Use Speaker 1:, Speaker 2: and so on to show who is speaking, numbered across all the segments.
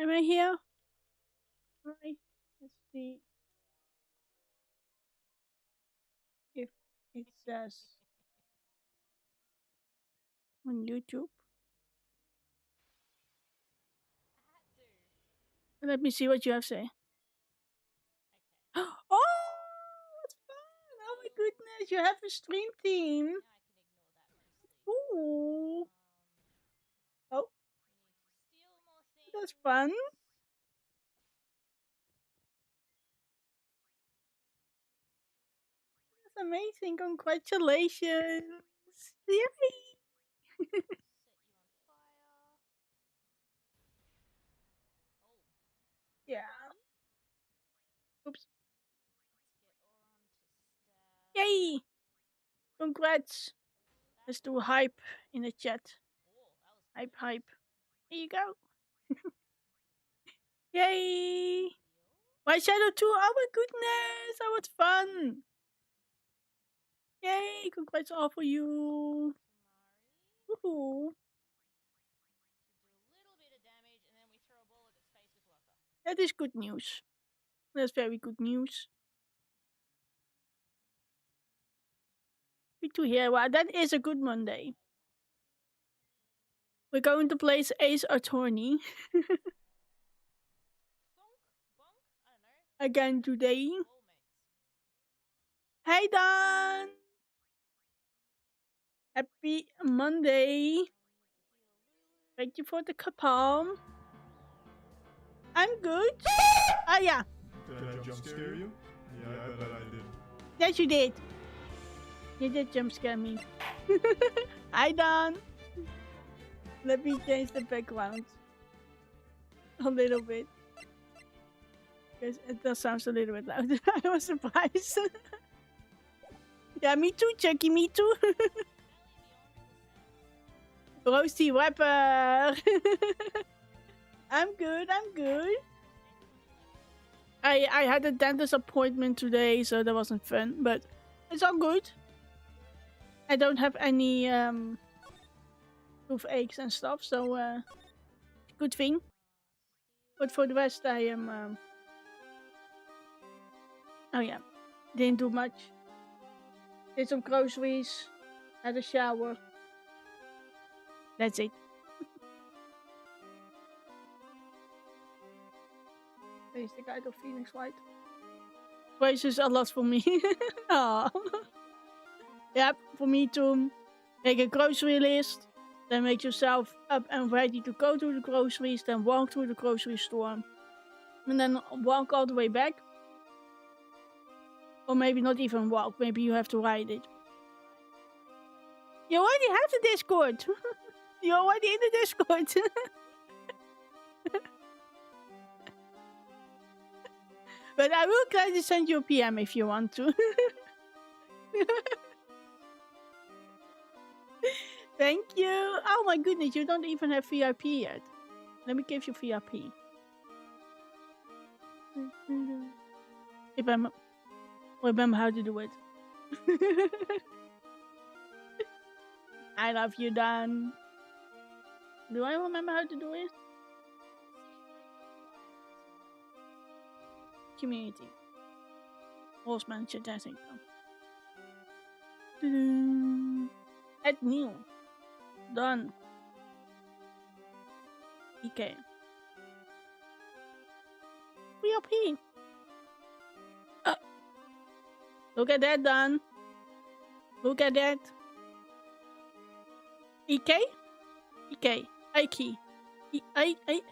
Speaker 1: Am I here? Right. Let's see if it says on YouTube. Let me see what you have to say. Oh, that's fun! Oh my goodness, you have a stream team. Ooh. Oh, that's fun. That's amazing. Congratulations. Yay. Yeah. Oops. Yay. Congrats. Let's do hype in the chat. Hype, hype. Here you go. Yay. My shadow too. Oh my goodness. That was fun. Yay. Congrats all for you. Woohoo. That is good news. That's very good news. Good to hear. Wow, that is a good Monday. We're going to play Ace Attorney again today. Hey Don! Happy Monday! Thank you for the kapalm. I'm good. Ah, yeah.
Speaker 2: Did I jump scare you? Yeah, I bet I did.
Speaker 1: Yes, you did. You did jump scare me. Hi Don! Let me change the background a little bit. Because it does sound a little bit loud. I was surprised. Yeah, me too, Chucky, me too. Roasty rapper. I'm good, I'm good. I had a dentist appointment today, so that wasn't fun, but it's all good. I don't have any toothaches and stuff, so good thing. But for the rest, I am. Oh yeah, didn't do much. Did some groceries, had a shower. That's it. He's the guy of Phoenix White. Grace is a lot for me. Aww. Yep, for me too. Make a grocery list, then make yourself up and ready to go to the groceries, then walk to the grocery store, and then walk all the way back. Or maybe not even walk, maybe you have to ride it. You already have the Discord! You're already in the Discord! But I will kindly send you a PM if you want to. Thank you! Oh my goodness, you don't even have VIP yet. Let me give you VIP. If I remember how to do it. I love you, Dan. Do I remember how to do it? Community. Horse manager, I think. Add new. Done. Okay. VIP. Look at that, Dan. Look at that. EK? EK. Ike. Ike?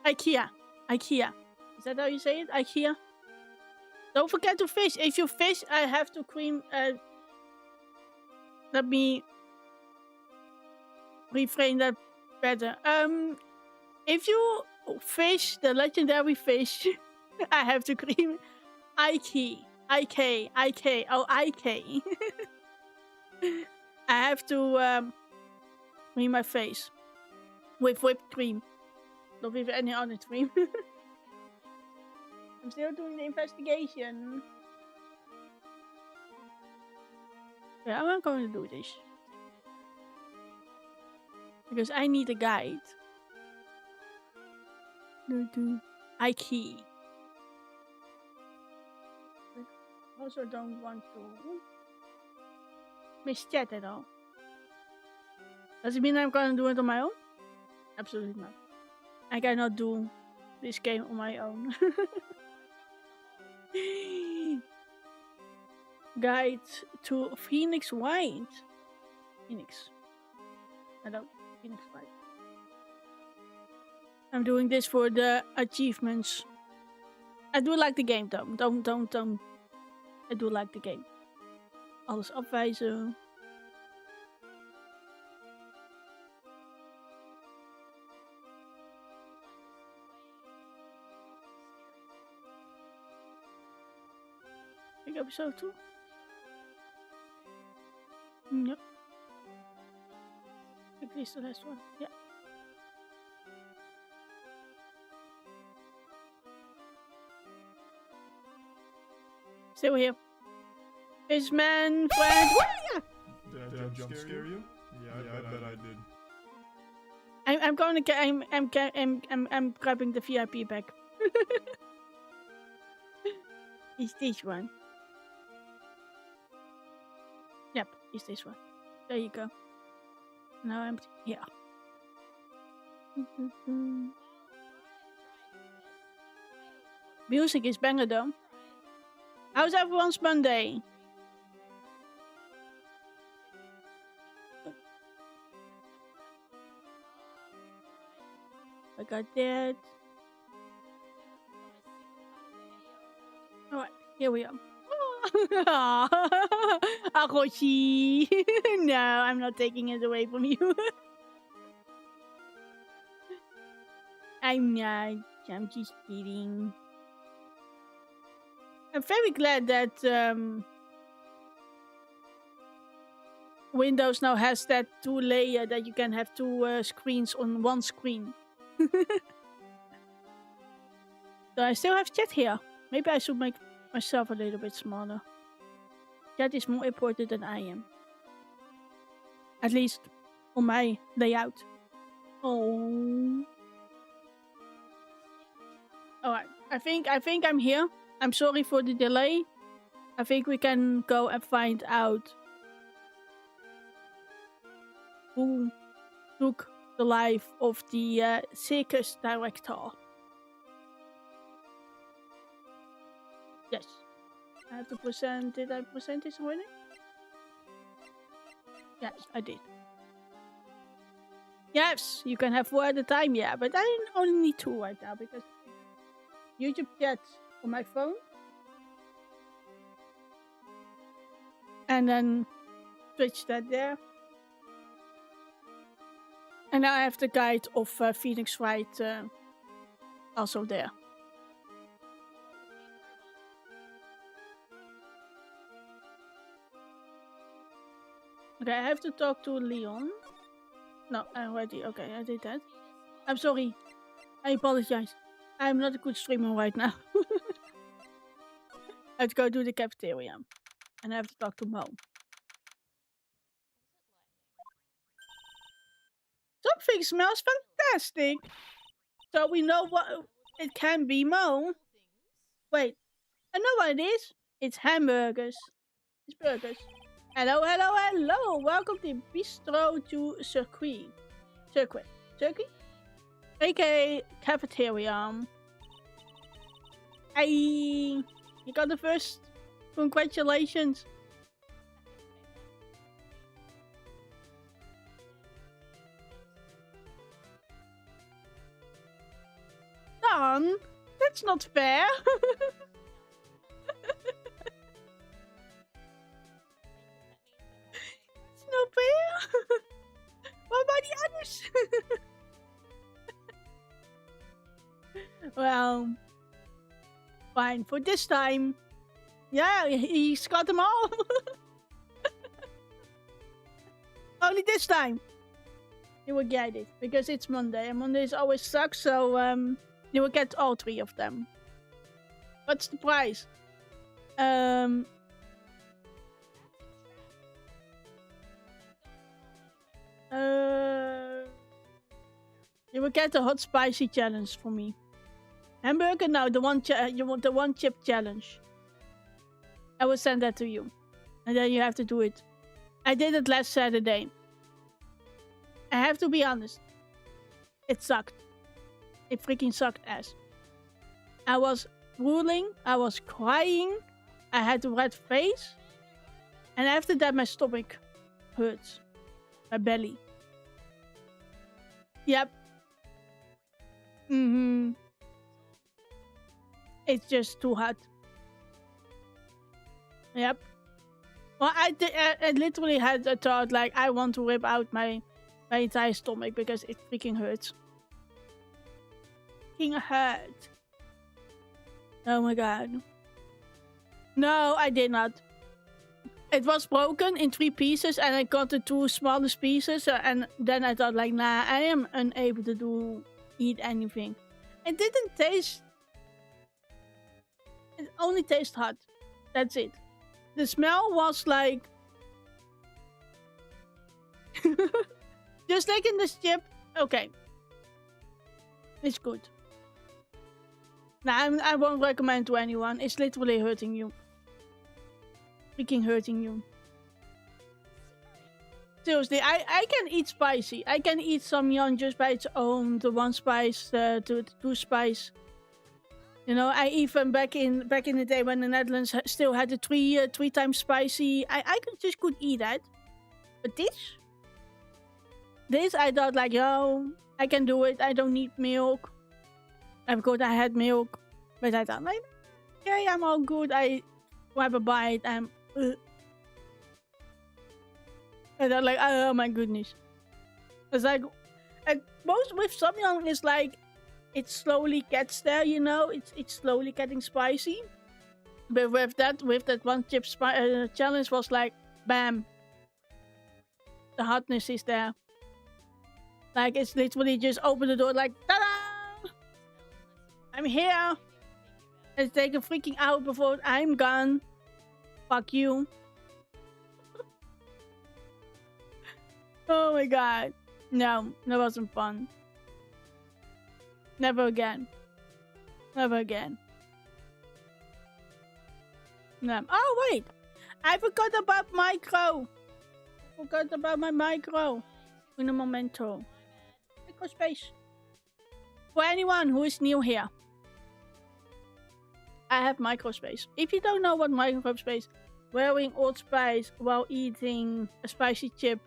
Speaker 1: IKEA. IKEA. Is that how you say it? IKEA? Don't forget to fish. If you fish, I have to cream. Let me reframe that better. If you fish the legendary fish, I have to cream Ike. IK. IK. Oh, IK. I have to cream my face with whipped cream. Not with any other cream. I'm still doing the investigation. Yeah, I'm going to do this. Because I need a guide. Ikea. Also don't want to miss chat at all. Does it mean I'm gonna do it on my own? Absolutely not. I cannot do this game on my own. Guide to Phoenix White. Phoenix. Hello, Phoenix White. I'm doing this for the achievements. I do like the game though. Don't. I do like the game. Alles afwijzen. Big episode 2? Yep. At least the last one. Yeah. Still here. His man friend.
Speaker 2: Did I jump scare you? Yeah, I bet I did.
Speaker 1: I'm going to get. I'm grabbing the VIP back. Is this one? Yep, is this one. There you go. Now empty. Yeah. Music is banger though. How's everyone's Monday? I got that. Alright, here we are. Akoshi. No, I'm not taking it away from you. I'm not. I'm just kidding. I'm very glad that Windows now has that 2-layer that you can have 2 screens on one screen. So I still have chat here. Maybe I should make myself a little bit smaller. Chat is more important than I am. At least on my layout. Oh. Alright, I think I'm here. I'm sorry for the delay. I think we can go and find out who took the life of the circus director. Yes. I have to present. Did I present this already? Yes, I did. Yes, you can have 4 at a time, yeah, but I only need 2 right now because YouTube chat on my phone. And then switch that there. And now I have the guide of Phoenix Wright also there. Okay, I have to talk to Leon. No, I already. Okay, I did that. I'm sorry. I apologize. I'm not a good streamer right now. I have to go to the cafeteria. And I have to talk to Mo. Something smells fantastic. So we know what it can be, Mo. Wait, I know what it is. It's hamburgers. It's burgers. Hello, hello, hello. Welcome to Bistro to Circuit. Circuit? aka cafeteria. Hey, you got the first. Congratulations. Don, that's not fair. It's not fair. What about the others? Well, fine for this time. Yeah, he's got them all. Only this time. You will get it because it's Monday, and Mondays always suck. So you will get all 3 of them. What's the price? You will get the hot spicy challenge for me. Hamburger? No, the you want the one chip challenge. I will send that to you, and then you have to do it. I did it last Saturday. I have to be honest. It sucked. It freaking sucked ass. I was drooling. I was crying. I had a red face. And after that, my stomach hurts. My belly. Yep. It's just too hot. Yep. Well, I literally had a thought like I want to rip out my entire stomach because it freaking hurts. Freaking hurt. Oh my god. No, I did not. It was broken in 3 pieces and I got the 2 smallest pieces and then I thought like, nah, I am unable to eat anything. It didn't taste... It only tastes hot. That's it. The smell was like... Just like in this chip. Okay. It's good. Nah, I won't recommend to anyone. It's literally hurting you. Freaking hurting you. Seriously, I can eat spicy. I can eat samyang just by its own. The 1 spice, to 2 spice. You know, I even back in the day when the Netherlands still had the 3 times spicy. I could eat that. But this I thought like, yo, I can do it. I don't need milk. Of course, I had milk, but I thought like, okay, I'm all good. I grab a bite. And I thought like, oh my goodness. It's like, most with samyang is like, it slowly gets there, you know. It's slowly getting spicy. But with that 1 chip challenge was like, bam. The hotness is there. Like it's literally just open the door like, ta-da! I'm here. It's taken freaking out before I'm gone. Fuck you. Oh my god. No, that wasn't fun. Never again. Never again. No. Oh wait! I forgot about micro. Forgot about my micro. Un momento. Microspace. For anyone who is new here, I have microspace. If you don't know what microspace, wearing Old Spice while eating a spicy chip,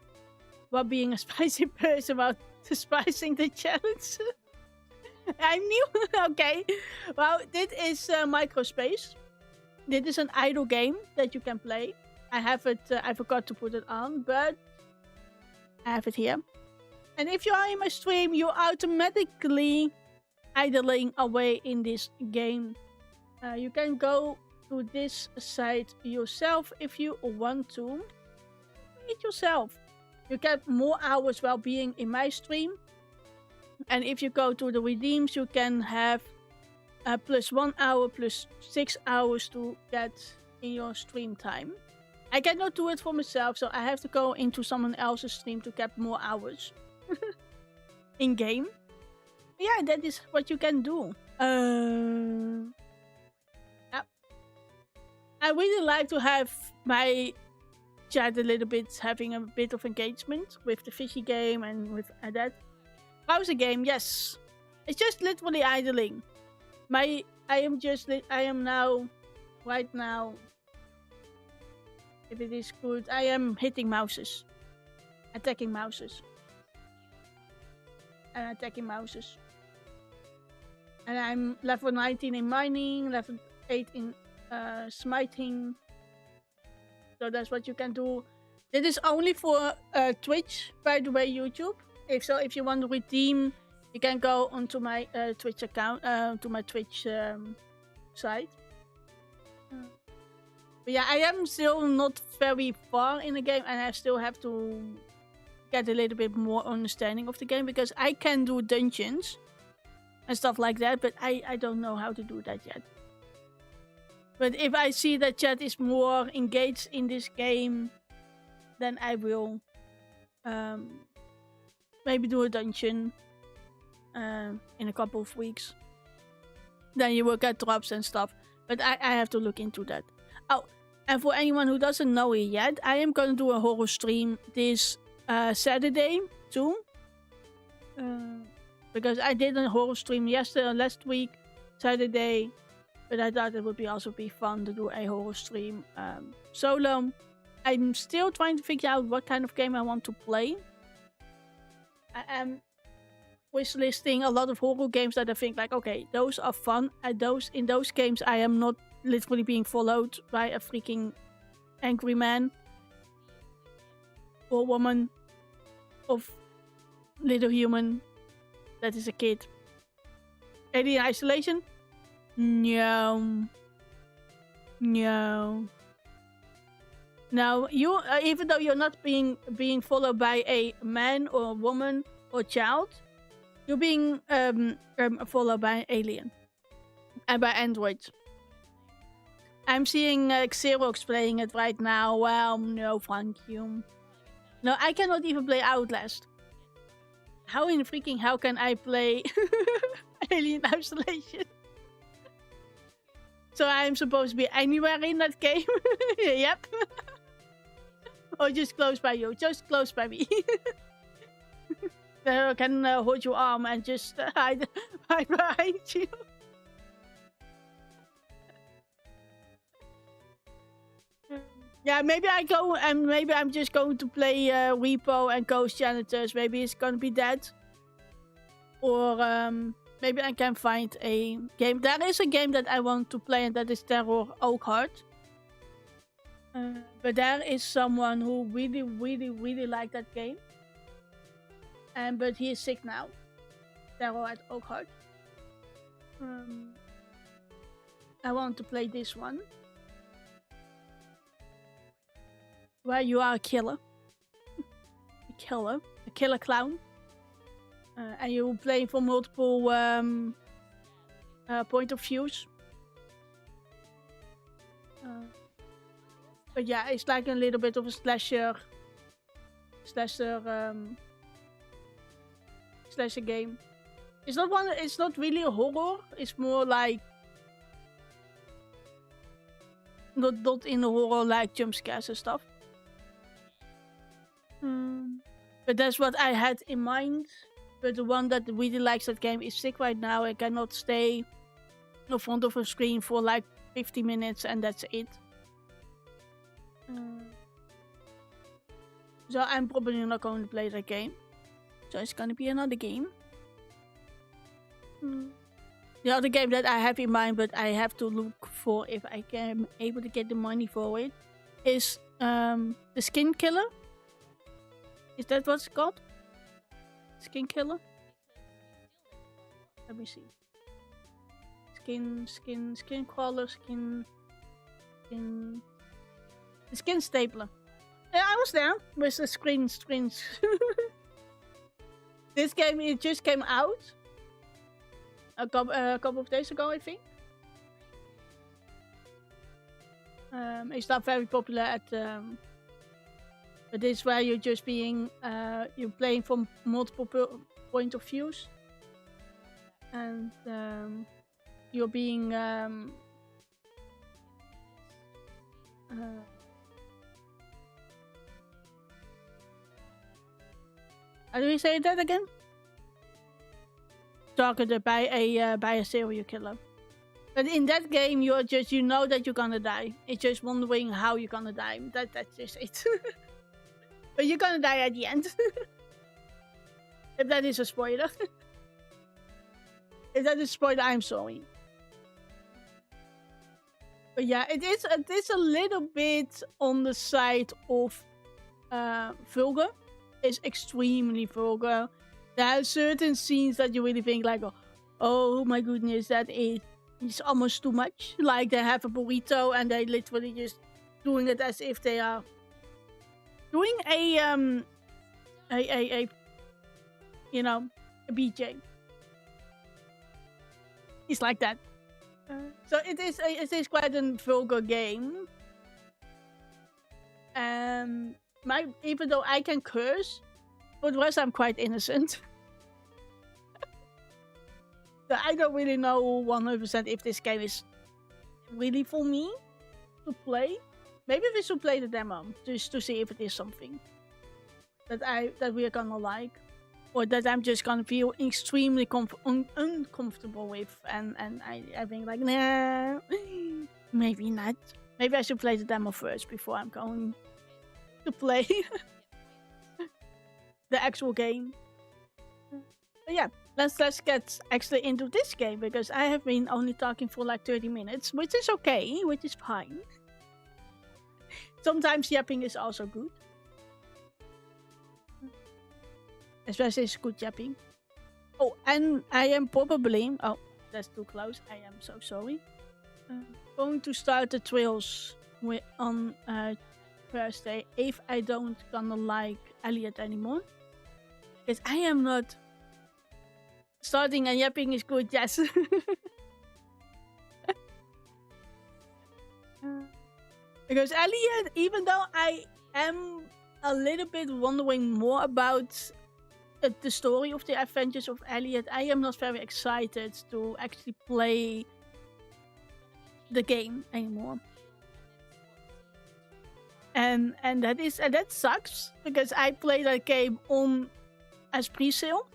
Speaker 1: while being a spicy person, while spicing the challenge. I'm new. Okay. Well, this is microspace. This is an idle game that you can play. I have it. I forgot to put it on, but I have it here. And if you are in my stream, you're automatically idling away in this game. You can go to this site yourself if you want to. It yourself. You get more hours while being in my stream. And if you go to the redeems, you can have plus 1 hour, plus 6 hours to get in your stream time. I cannot do it for myself, so I have to go into someone else's stream to get more hours. In game. Yeah, that is what you can do. Yeah. I really like to have my chat a little bit, having a bit of engagement with the fishy game and with that. Browser game, yes. It's just literally idling. I am now, right now, if it is good, I am hitting mouses. Attacking mouses. And attacking mouses. And I'm level 19 in mining, level 8 in smiting. So that's what you can do. This is only for Twitch, by the way, YouTube. If you want to redeem, you can go onto my Twitch account, to my Twitch site. But yeah, I am still not very far in the game, and I still have to get a little bit more understanding of the game, because I can do dungeons and stuff like that, but I don't know how to do that yet. But if I see that chat is more engaged in this game, then I will maybe do a dungeon in a couple of weeks. then you will get drops and stuff. But I have to look into that. Oh, and for anyone who doesn't know it yet, I am going to do a horror stream this Saturday too. Because I did a horror stream last week, Saturday. But I thought it would also be fun to do a horror stream solo. I'm still trying to figure out what kind of game I want to play. I am wishlisting a lot of horror games that I think like, okay, those are fun. In those games, I am not literally being followed by a freaking angry man or woman of little human that is a kid. Alien Isolation? No. No. Now, you even though you're not being followed by a man or a woman or child, you're being followed by an alien and by androids. I'm seeing Xerox playing it right now. Well, no, thank you. No, I cannot even play Outlast. How in freaking hell can I play Alien Isolation? So I'm supposed to be anywhere in that game? Yep. Or just close by you. Just close by me. I can hold your arm and just hide behind you. Yeah, maybe I go and maybe I'm just going to play Repo and Ghost Janitors. Maybe it's gonna be that. Or maybe I can find a game. There is a game that I want to play, and that is Terror Oakheart. But there is someone who really liked that game. But he is sick now. Terror at Oakheart. I want to play this one. Where you are a killer. A killer clown. And you play for multiple point of views. But yeah, it's like a little bit of a slasher game. It's not really a horror. It's more like not in a horror like jump scares and stuff. But that's what I had in mind. But the one that really likes that game is sick right now. I cannot stay in front of a screen for like 50 minutes and that's it. So I'm probably not going to play that game. So it's gonna be another game. The other game that I have in mind, but I have to look for if I can able to get the money for it, is the Skin Killer. Is that what it's called? Skin Killer? Let me see. Skin crawler, the skin stapler. Yeah, I was there with the screens. This game, it just came out a couple of days ago, I think. It's not very popular at but this is where you're just you're playing from multiple point of views, and you're being how do you say that again? Targeted by a serial killer. But in that game, you know that you're gonna die. It's just wondering how you're gonna die. That's just it. But you're gonna die at the end. If that is a spoiler. If that is a spoiler, I'm sorry. But yeah, it is a little bit on the side of vulgar. It's extremely vulgar. There are certain scenes that you really think like, oh my goodness, that is almost too much. Like they have a burrito and they literally just doing it as if they are doing a BJ. It's like that. So it is quite a vulgar game. Even though I can curse, for the rest I'm quite innocent. So I don't really know 100% if this game is really for me to play. Maybe we should play the demo just to see if it is something that we are gonna like, or that I'm just gonna feel extremely uncomfortable with, and I think like, nah, maybe not. Maybe I should play the demo first before I'm going to play the actual game. But yeah, let's get actually into this game, because I have been only talking for like 30 minutes, which is okay, which is fine. Sometimes yapping is also good. Especially it's good yapping. Oh, and I am probably... Oh, that's too close. I am so sorry. Going to start the trails on Thursday if I don't gonna like Elliot anymore. Because I am not... Starting and yapping is good, yes. Because Elliot, even though I am a little bit wondering more about the story of the adventures of Elliot, I am not very excited to actually play the game anymore. And that sucks, because I played that game as pre-sale.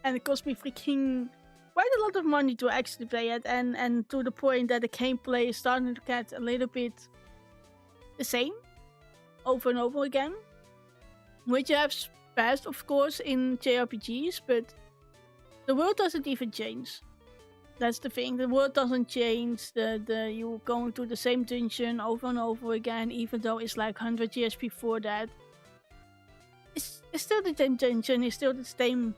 Speaker 1: And it cost me freaking quite a lot of money to actually play it, and to the point that the gameplay is starting to get a little bit the same over and over again. Which you have passed, of course, in JRPGs, but the world doesn't even change. That's the thing. The world doesn't change. You're going to the same dungeon over and over again, even though it's like 100 years before that. It's still the dungeon. It's still the same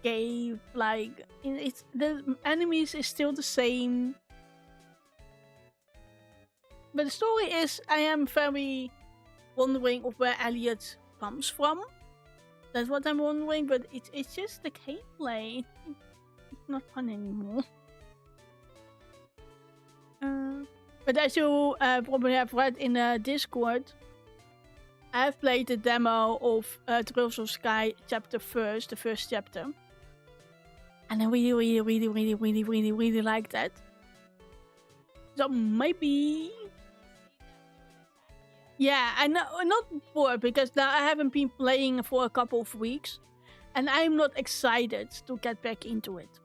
Speaker 1: cave. Like it's the enemies is still the same. But the story is, I am very wondering of where Elliot comes from. That's what I'm wondering. But it's just the gameplay. It's not fun anymore. But as you probably have read in the Discord, I've played the demo of Trails of Sky chapter first, the first chapter. And I really like that. So maybe... Yeah, I know, not bored, because now I haven't been playing for a couple of weeks. And I'm not excited to get back into it.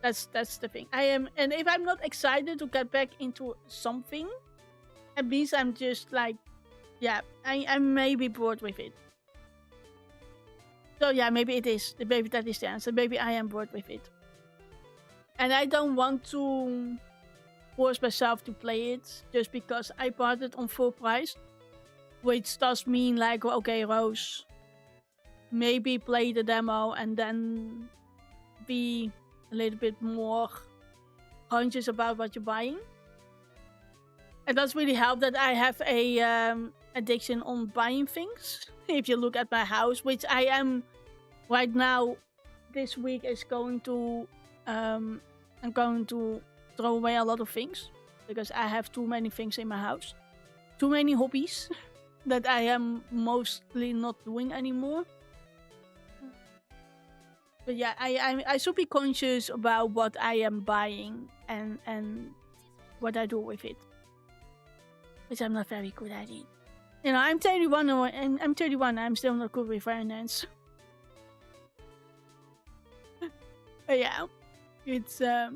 Speaker 1: That's the thing. And if I'm not excited to get back into something, at least I'm just like, yeah, I may be bored with it. So yeah, maybe it is. Maybe that is the answer. Maybe I am bored with it. And I don't want to force myself to play it just because I bought it on full price. Which does mean like, okay, Rose, maybe play the demo and then be a little bit more conscious about what you're buying. It does really help that I have a addiction on buying things. If you look at my house, which I am right now, this week is going to, I'm going to throw away a lot of things because I have too many things in my house, too many hobbies that I am mostly not doing anymore. But yeah, I should be conscious about what I am buying and what I do with it. Which I'm not very good at it. You know, I'm 31 and I'm 31. I'm still not good with finance. But yeah, it's it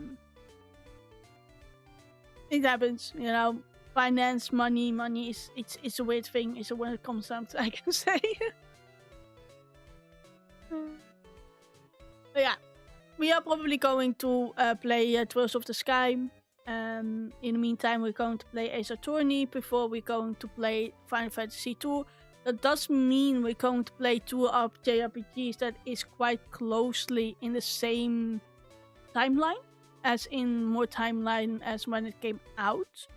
Speaker 1: happens. You know, finance, money is it's a weird thing. It's a weird concept, I can say. But yeah, we are probably going to play Trails of the Sky. In the meantime, we're going to play Ace Attorney before we're going to play Final Fantasy 2. That does mean we're going to play two of JRPGs that is quite closely in the same timeline, as in more timeline as when it came out.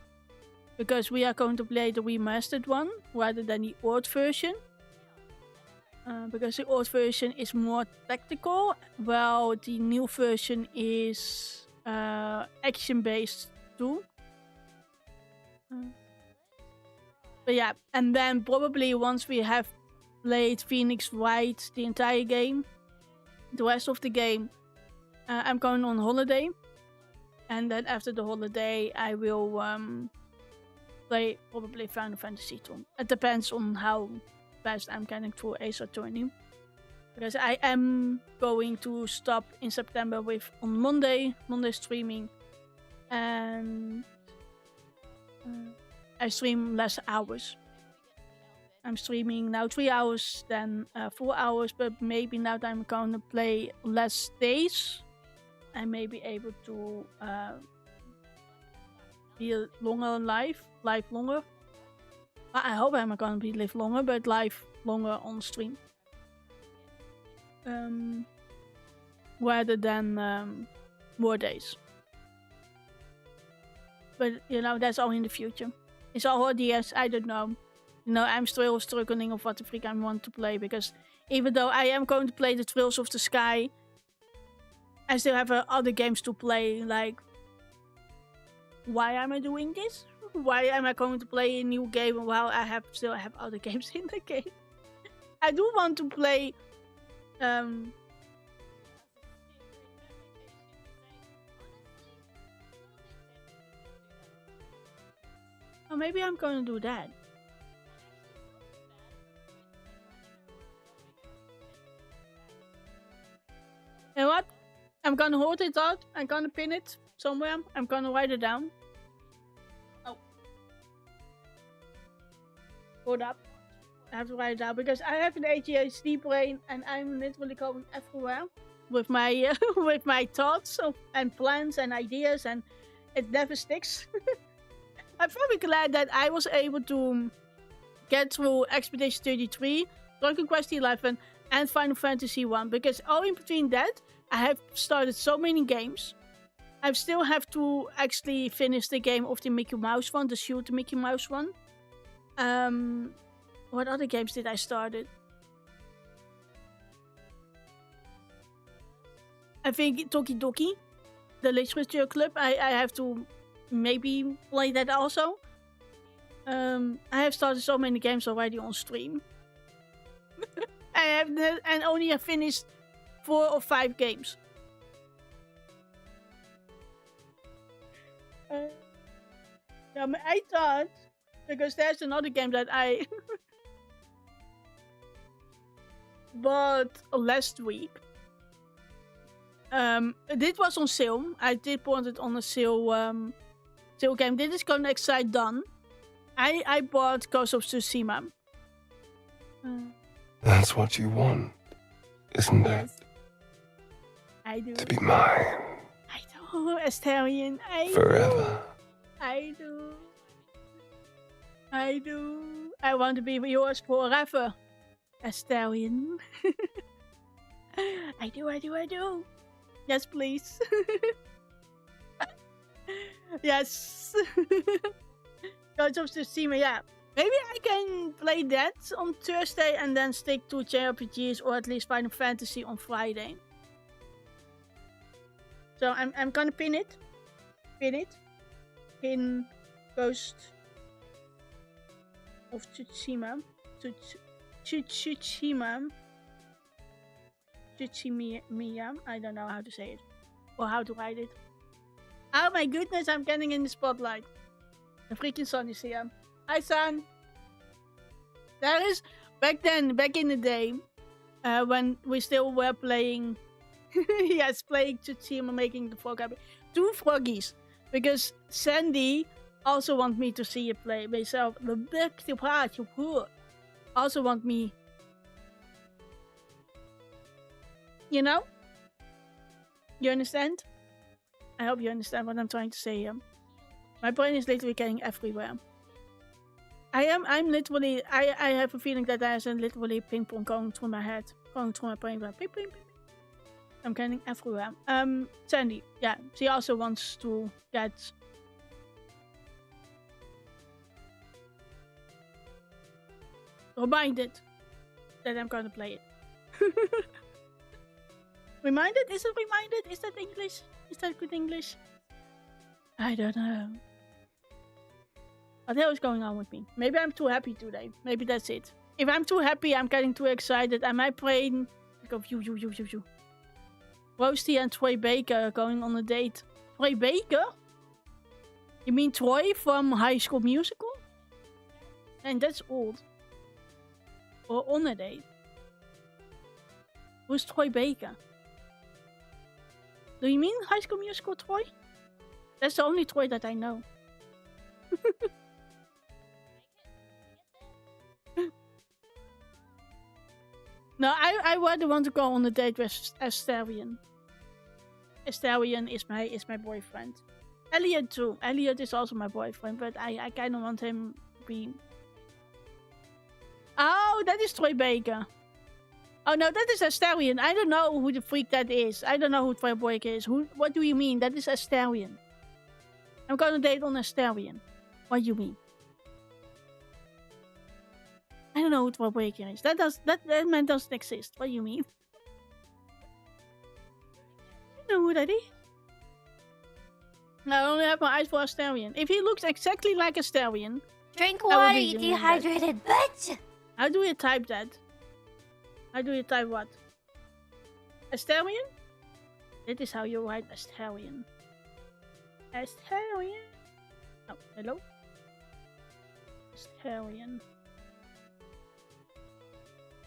Speaker 1: Because we are going to play the remastered one rather than the old version. Because the old version is more tactical, while the new version is action-based too. But yeah, and then probably once we have played Phoenix Wright the entire game, the rest of the game, I'm going on holiday. And then after the holiday, I will play probably Final Fantasy 2. It depends on how fast I'm getting through Ace Attorney. Because I am going to stop in September with on Monday streaming. And I stream less hours. I'm streaming now 3 hours, then 4 hours, but maybe now that I'm going to play less days, I may be able to be longer live longer. I hope I'm going to be live longer, but live longer on stream. Rather than more days. But, you know, that's all in the future. It's all ideas, I don't know. You know, I'm still struggling of what the freak I want to play, because even though I am going to play the Thrills of the Sky, I still have other games to play, like, why am I doing this? Why am I going to play a new game while I still have other games in the game? I do want to play, or maybe I'm going to do that. You know what? I'm gonna hold it out. I'm gonna pin it somewhere. I'm gonna write it down. Oh. Hold up. I have to write it down because I have an ADHD brain and I'm literally going everywhere with my with my thoughts and plans and ideas, and it never sticks. I'm very glad that I was able to get through Expedition 33, Dragon Quest 11, and Final Fantasy 1, because all in between that, I have started so many games. I still have to actually finish the game of the Mickey Mouse one, the Shoot the Mickey Mouse one. What other games did I started? I think Toki Doki, the Literature Club. I have to maybe play that also. I have started so many games already on stream. And only have finished 4 or 5 games. I thought, because there's another game that I bought last week. This was on sale. I did put it on a sale game. This is Gonna Excite done. I bought Ghost of Tsushima.
Speaker 3: That's what you want, isn't it?
Speaker 1: I do.
Speaker 3: To be mine.
Speaker 1: I do, Astarion.
Speaker 3: Forever.
Speaker 1: I do. I do. I want to be yours forever, Astarion. I do. Yes, please. Yes. Ghost of Tsushima, yeah. Maybe I can play that on Thursday and then stick to JRPGs or at least Final Fantasy on Friday. So I'm gonna pin it. Pin Ghost of Tsushima. Tsushima. I don't know how to say it. Or how to write it. Oh my goodness, I'm getting in the spotlight. The freaking sun is here. Hi, son. There is back in the day, when we still were playing, yes, playing Tsushima, making the frog happy. 2 froggies, because Sandy also want me to see it play myself. The big part also want me. You know? You understand? I hope you understand what I'm trying to say here. My brain is literally getting everywhere. I'm literally, I have a feeling that there's a literally ping pong going through my head. Going through my brain. Ping, ping, ping. I'm getting everywhere. Sandy, yeah, she also wants to get reminded that I'm gonna play it. Reminded? Is it reminded? Is that English? Is that good English? I don't know. What the hell is going on with me? Maybe I'm too happy today. Maybe that's it. If I'm too happy, I'm getting too excited, and my brain go you. Roasty and Troy Baker are going on a date. Troy Baker? You mean Troy from High School Musical? And that's old. Or on a date. Who's Troy Baker? Do you mean High School Musical Troy? That's the only Troy that I know. No, I rather want to go on a date with Asterion. Asterion is my boyfriend. Elliot too. Elliot is also my boyfriend, but I kind of want him to be... Oh, that is Troy Baker. Oh no, that is Asterion. I don't know who the freak that is. I don't know who Troy Baker is. What do you mean? That is Asterion. I'm going to date on Asterion. What do you mean? I don't know who Troy Baker is. That man doesn't exist. What do you mean? I don't know who that is. I only have my eyes for Asterion. If he looks exactly like Asterion...
Speaker 4: Drink water, you dehydrated bitch!
Speaker 1: How do you type that? How do you type what? Asterion? That is how you write Asterion. Asterion. Oh, hello? Asterion.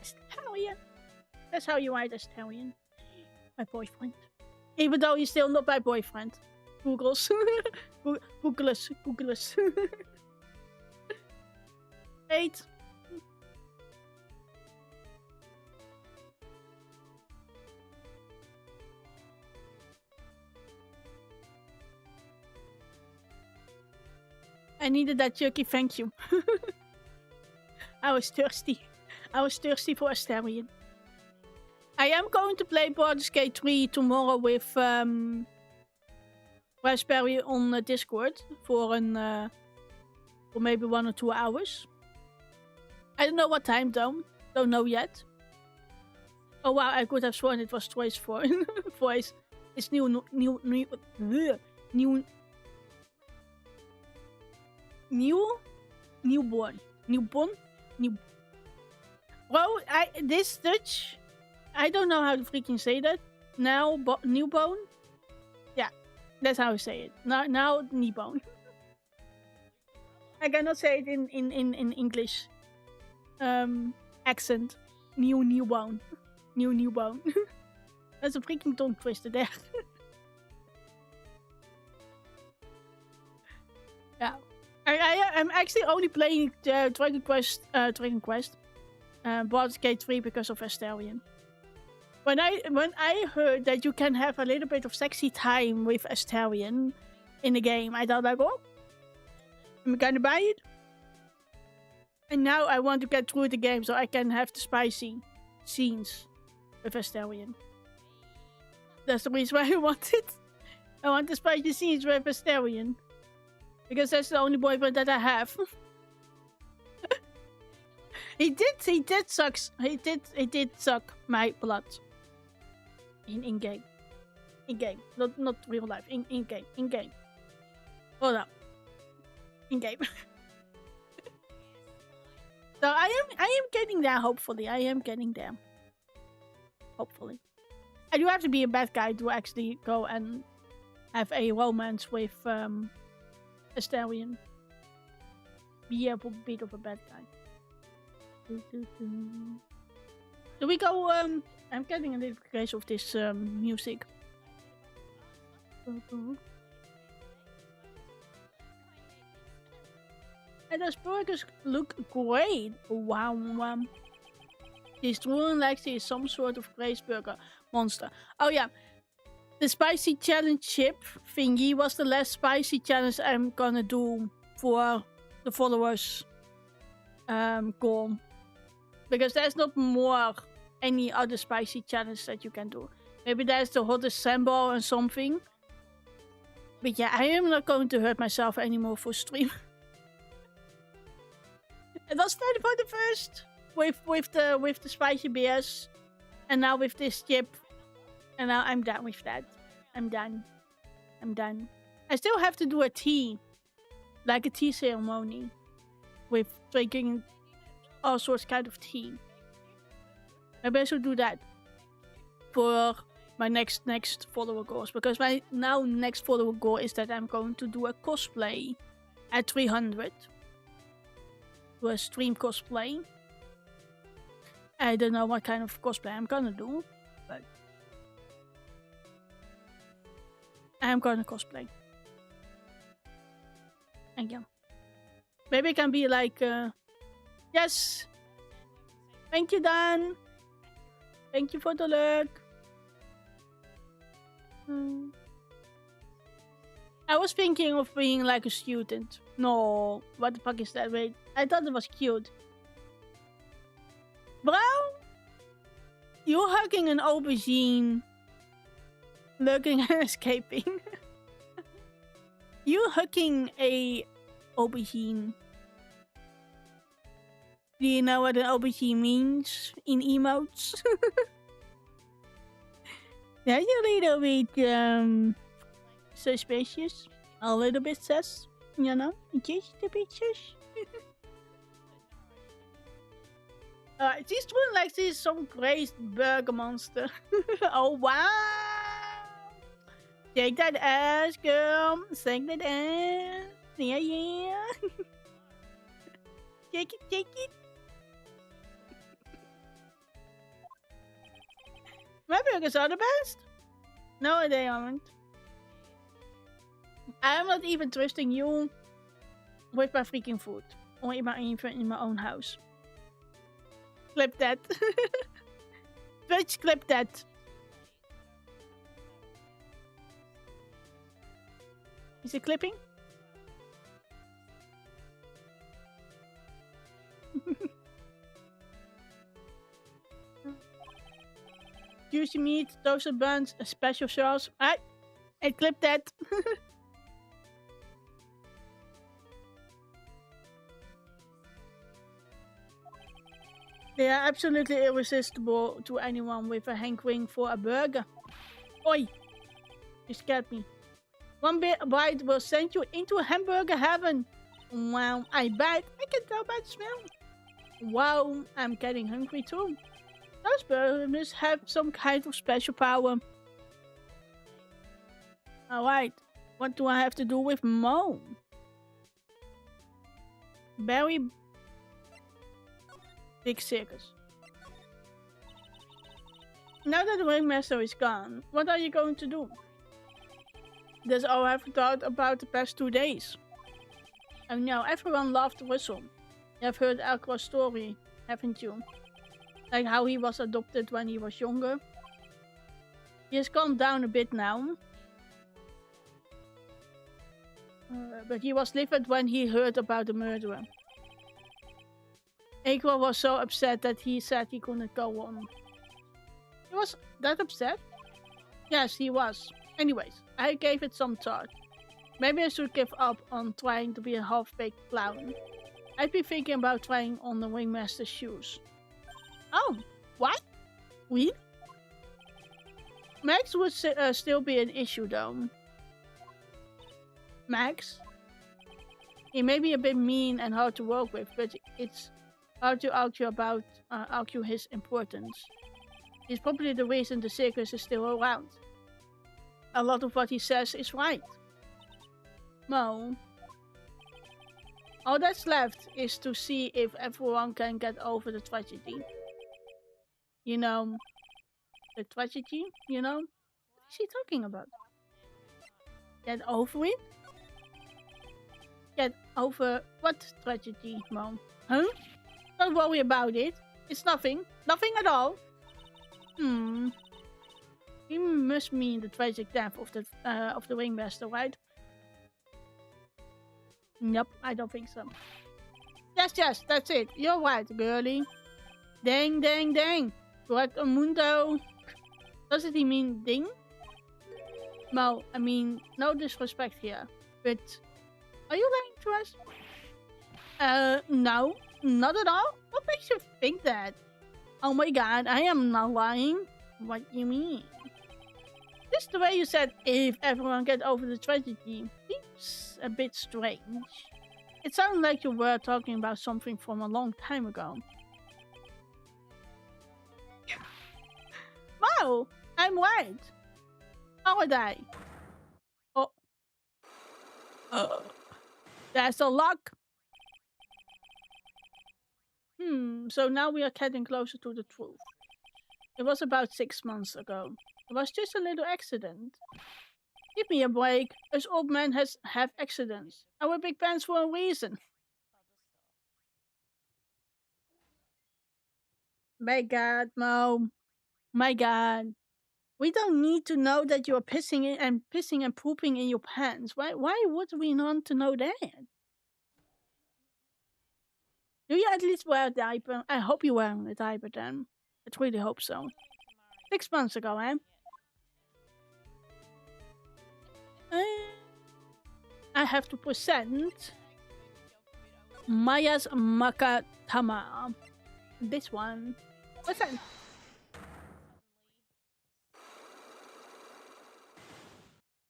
Speaker 1: Asterion. That's how you write Asterion. My boyfriend. Even though he's still not my boyfriend. Googles. Googles. 8. I needed that jerky, thank you. I was thirsty. I was thirsty for Asterion. I am going to play Baldur's Gate 3 tomorrow with Raspberry on Discord for maybe 1 or 2 hours. I don't know what time though. Don't know yet. Oh wow, I could have sworn it was Troy's voice. It's newborn. Well, this Dutch, I don't know how to freaking say that. Now, newborn. Yeah, that's how I say it. Now, newborn. I cannot say it in English. Accent. Newborn. Newborn. That's a freaking tongue twister there. Yeah. I'm actually only playing Dragon Quest, Baldur's Gate 3 because of Asterion. When I heard that you can have a little bit of sexy time with Asterion in the game, I thought like, oh, I'm gonna buy it. And now I want to get through the game so I can have the spicy scenes with Asterion. That's the reason why I want it. I want the spicy scenes with Asterion. Because that's the only boyfriend that I have. He did suck my blood. In game. In game. Not real life. In game. In game. Hold up. In game. So I am getting there, hopefully. I am getting there. Hopefully. I do have to be a bad guy to actually go and have a romance with Asterion. Be a bit of a bad guy. Do we go? I'm getting a notification of this music. And those burgers look great. Wow. This drooling Lexi is some sort of grace burger monster. Oh yeah. The spicy challenge chip thingy was the last spicy challenge I'm gonna do for the followers goal. Because there's not more any other spicy challenge that you can do. Maybe there's the hottest sandball and something. But yeah, I am not going to hurt myself anymore for stream. It was fun for the first with the spicy beers. And now with this chip. And now I'm done with that. I'm done. I still have to do a tea. Like a tea ceremony. With drinking all sorts kind of tea. Maybe I should do that. For my next follower goals, because my next follower goal is that I'm going to do a cosplay at 300. Do a stream cosplay. I don't know what kind of cosplay I'm gonna do, but I'm gonna cosplay. And yeah, maybe it can be like, yes. Thank you, Dan. Thank you for the lurk. I was thinking of being like a student. No, what the fuck is that? Wait, I thought it was cute. Bro, you're hugging an aubergine, lurking and escaping. You're hugging a aubergine. Do you know what an aubergine means in emotes? That's a little bit suspicious. A little bit sus, you know? Just a bit sus. This one like this is some crazy burger monster. Oh wow! Take that ass, girl. Take that ass. Yeah, yeah. Take it, take it. My burgers are the best. No, they aren't. I'm not even trusting you with my freaking food, or even in my own house. Clip that. Twitch, clip that. Is it clipping? Juicy meat, toasted buns, a special sauce. I clipped that. They are absolutely irresistible to anyone with a hankering for a burger. Oi! You scared me. One bite will send you into hamburger heaven. Wow, I bet. I can tell by the smell. Wow, I'm getting hungry too. Those burgers have some kind of special power. Alright, what do I have to do with Mo? Very big circus. Now that the ringmaster is gone, what are you going to do? That's all I've thought about the past 2 days. Oh no, everyone loved Whistle. You've heard Aqua's story, haven't you? Like how he was adopted when he was younger. He has calmed down a bit now. But he was livid when he heard about the murderer. Aqua was so upset that he said he couldn't go on. He was that upset? Yes, he was. Anyways, I gave it some thought. Maybe I should give up on trying to be a half-baked clown. I'd be thinking about trying on the ringmaster's shoes. Oh, what? Really? Max would still be an issue though. Max? He may be a bit mean and hard to work with, but it's hard to argue his importance. He's probably the reason the circus is still around. A lot of what he says is right. Mo. All that's left is to see if everyone can get over the tragedy. You know, the tragedy, you know? What is he talking about? Get over it? Get over what tragedy, Mom? Huh? Don't worry about it. It's nothing. Nothing at all. He must mean the tragic death of the ringmaster, right? Nope, I don't think so. Yes, that's it. You're right, girlie. Dang, dang, dang. Correct, mundo. Doesn't he mean ding? Mo, I mean, no disrespect here, but are you lying to us? No, not at all. What makes you think that? Oh my god, I am not lying. What do you mean? Just the way you said, if everyone get over the tragedy, seems a bit strange. It sounded like you were talking about something from a long time ago. Wow, I'm right. How would I? Oh. That's a lock. So now we are getting closer to the truth. It was about 6 months ago. It was just a little accident. Give me a break. Us old men have accidents. I wear big pants for a reason. My god, Mom. My god. We don't need to know that you're pissing and pooping in your pants. Why would we want to know that? Do you at least wear a diaper? I hope you're wearing a diaper then. I really hope so. 6 months ago, eh? I have to present Maya's Makatama. This one. Present.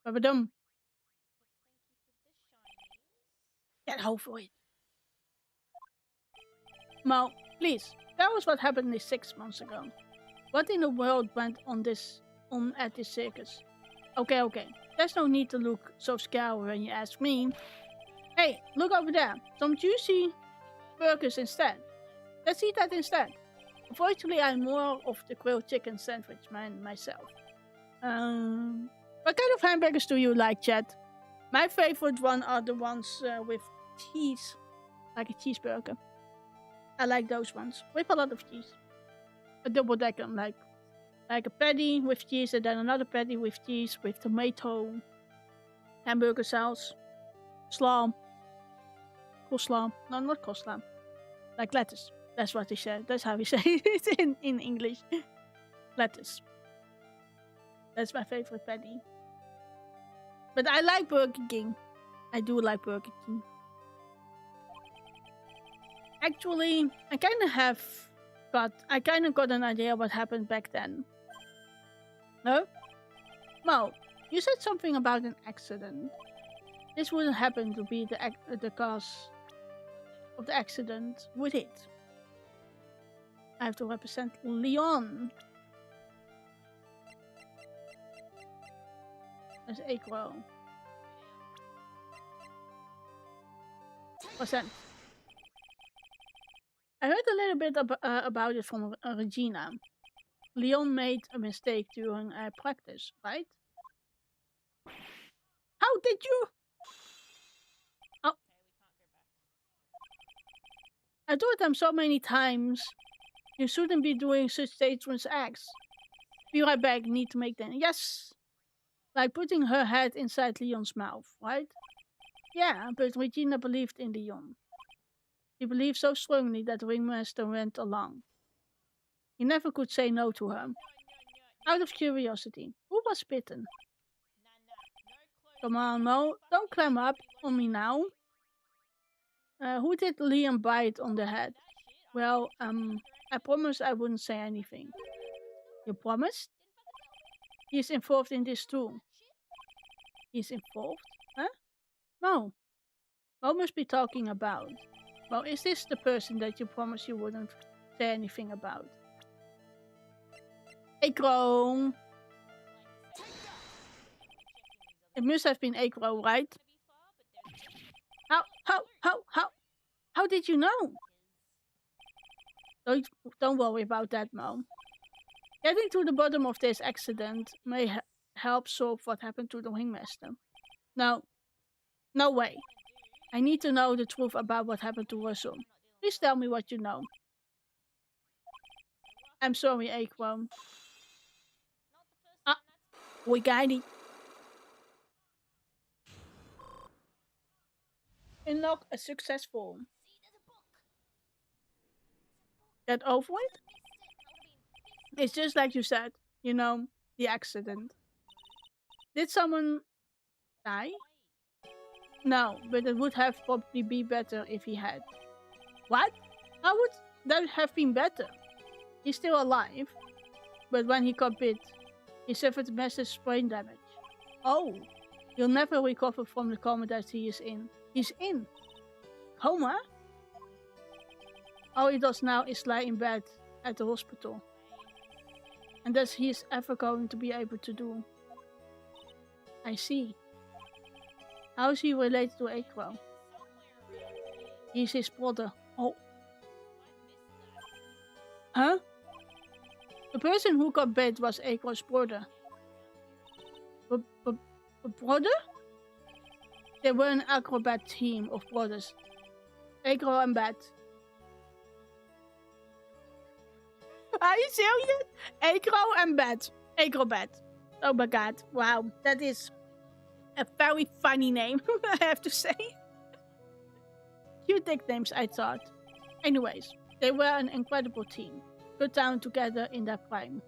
Speaker 1: Babadum. Get over it. Mo, please, tell us what happened this 6 months ago. What in the world went on at this circus? Okay. There's no need to look so scared when you ask me. Hey, look over there. Some juicy burgers instead. Let's eat that instead. Unfortunately, I'm more of the grilled chicken sandwich man myself. What kind of hamburgers do you like, Chad? My favorite one are the ones with cheese. Like a cheeseburger. I like those ones. With a lot of cheese. A double decker, like a patty with cheese and then another patty with cheese with tomato, hamburger sauce, slaw, coleslaw. No, not coleslaw. Like lettuce. That's what they say. That's how we say it in English. Lettuce. That's my favorite patty. But I like Burger King. I do like Burger King. Actually, I kind of got an idea what happened back then. No? Mo, you said something about an accident. This wouldn't happen to be the cause of the accident, would it? I have to represent Leon. As equal. Percent. I heard a little bit about it from Regina. Leon made a mistake during practice, right? How did you? Oh. I told them so many times, you shouldn't be doing such dangerous acts. Be right back, need to make them. Yes! Like putting her head inside Leon's mouth, right? Yeah, but Regina believed in Leon. He believed so strongly that the ringmaster went along. He never could say no to her. Out of curiosity, who was bitten? Come on, Mo, don't climb up on me now. Who did Liam bite on the head? Well, I promised I wouldn't say anything. You promised? He's involved in this too. He's involved? Huh? No. Mo must be talking about. Well, is this the person that you promised you wouldn't say anything about? Acro! It must have been Acro, right? How did you know? Don't worry about that, Mom. Getting to the bottom of this accident may help solve what happened to the ringmaster. No way. I need to know the truth about what happened to Russell. Please tell me what you know. I'm sorry, Acro. We got it. Unlock a successful. Get over it? It's just like you said, you know, the accident. Did someone die? No, but it would have probably be better if he had. What? How would that have been better? He's still alive, but when he got bit, he suffered massive brain damage. Oh, he'll never recover from the coma that he is in. He's in? Coma? All he does now is lie in bed at the hospital. And that he's ever going to be able to do. I see. How is he related to Acro? He's his brother. Oh. Huh? The person who got bit was Acro's brother. A brother? They were an acrobat team of brothers. Acro and Bat. Are you serious? Acro and Bat. Acrobat. Oh my god. Wow. That is a very funny name, I have to say. Cute nicknames, I thought. Anyways, they were an incredible team. Put down together in their prime.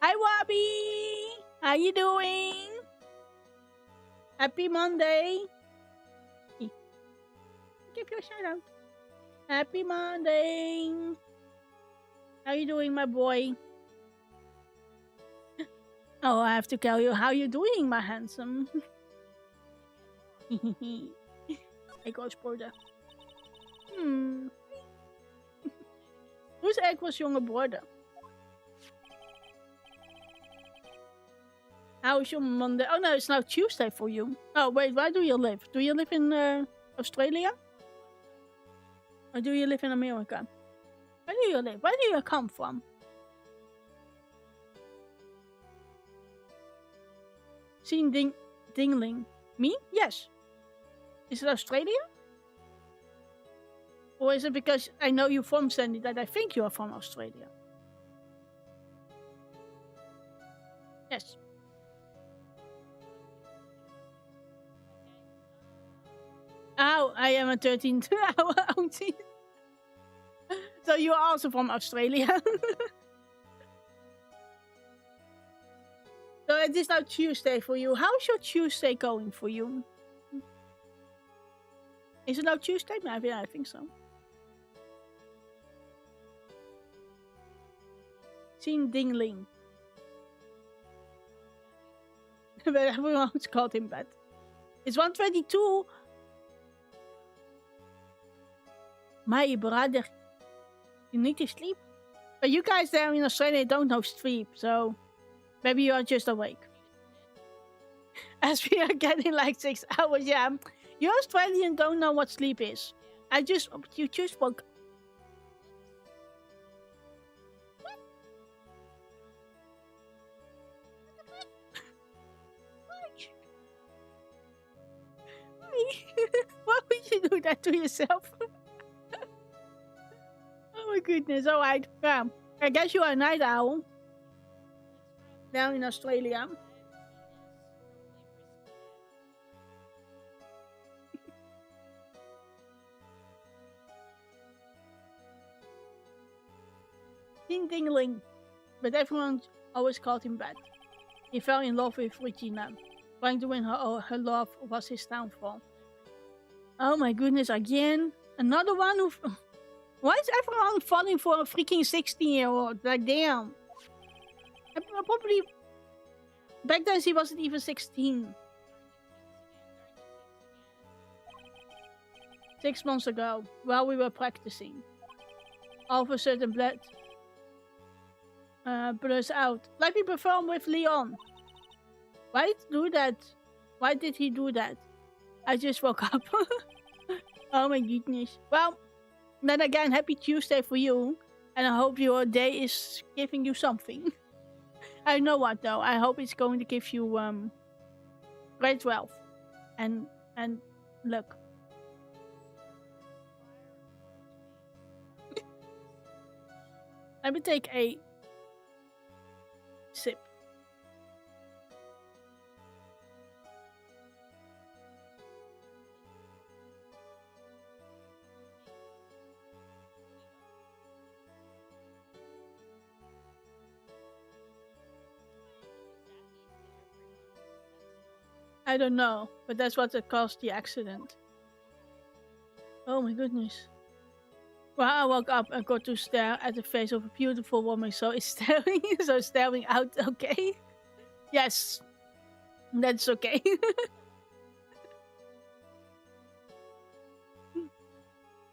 Speaker 1: Hi, Wabi! How you doing? Happy Monday! Give you a shout out. Happy Monday! How you doing, my boy? Oh, I have to tell you how you doing, my handsome. Echo's brother. Who's Echo's younger brother? How's your Monday? Oh no, it's now Tuesday for you. Oh wait, where do you live? Do you live in Australia? Or do you live in America? Where do you live? Where do you come from? Seen Dingling. Me? Yes. Is it Australia? Or is it because I know you from Sandy that I think you are from Australia? Yes. Oh, I am a 13th hour auntie. So you are also from Australia. So it is now Tuesday for you. How's your Tuesday going for you? Is it now Tuesday? Maybe, I think so. Seen Dingling. But everyone's called him bad. It's 1:22. My brother. You need to sleep. But you guys there in Australia don't know sleep, so maybe you are just awake. As we are getting like 6 hours, yeah. You Australian don't know what sleep is. You just woke. Why would you do that to yourself? Oh my goodness, alright. Yeah, I guess you are a night owl. Down in Australia. Ding Dingling. But everyone always called him bad. He fell in love with Regina. Trying to win her love was his downfall. Oh my goodness, again? Another one who... Why is everyone falling for a freaking 16-year-old? Like, damn. Probably... Back then she wasn't even 16. 6 months ago, while we were practicing. All of a sudden, blood... blurs out. Like we perform with Leon. Why did he do that? Why did he do that? I just woke up. Oh my goodness. Well, then again, happy Tuesday for you. And I hope your day is giving you something. I know what though. I hope it's going to give you great wealth. And luck. Let me take a sip. I don't know, but that's what it caused the accident. Oh my goodness. Well, I woke up and got to stare at the face of a beautiful woman, so it's staring out, okay? Yes, that's okay.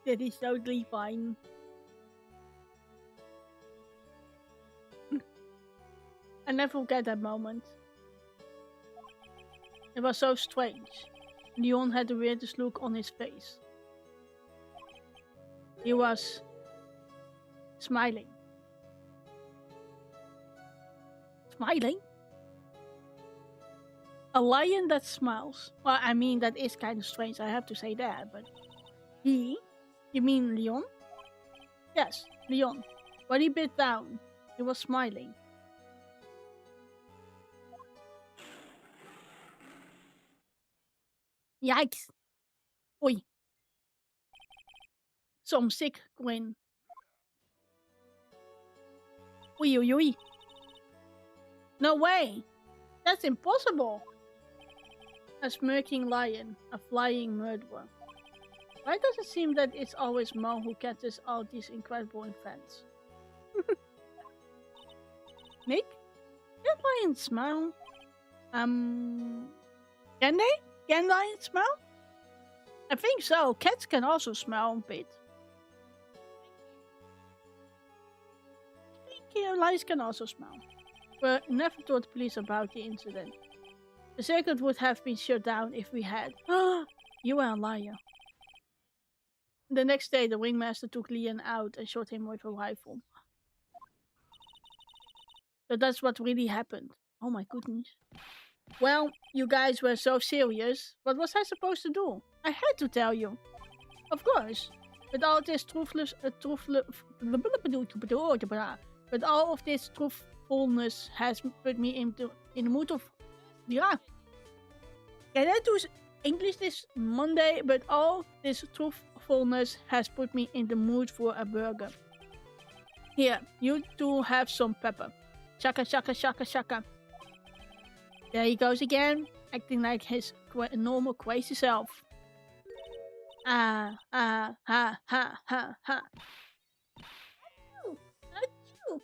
Speaker 1: That is totally fine. I never forget that moment. It was so strange. Leon had the weirdest look on his face. He was smiling. Smiling? A lion that smiles. Well, I mean, that is kind of strange, I have to say that, but... He? You mean Leon? Yes, Leon. When he bit down, he was smiling. Yikes. Oei. Some sick grin. Oei oei oei. No way. That's impossible. A smirking lion, a flying murderer. Why does it seem that it's always Mo who catches all these incredible events? Nick? Can lions smile? Can they? Can lions smell? I think so. Cats can also smell a bit. I think lions can also smell. But never told the police about the incident. The circuit would have been shut down if we had. You are a liar. The next day, the ringmaster took Leon out and shot him with a rifle. So that's what really happened. Oh my goodness. Well, you guys were so serious. What was I supposed to do? I had to tell you. Of course. But all this truthfulness has put me in the mood of... Yeah. Can I do English this Monday? But all this truthfulness has put me in the mood for a burger. Here, you two have some pepper. Shaka shaka shaka shaka. There he goes again, acting like his normal crazy self. Ha ha ha ha ha. Achoo.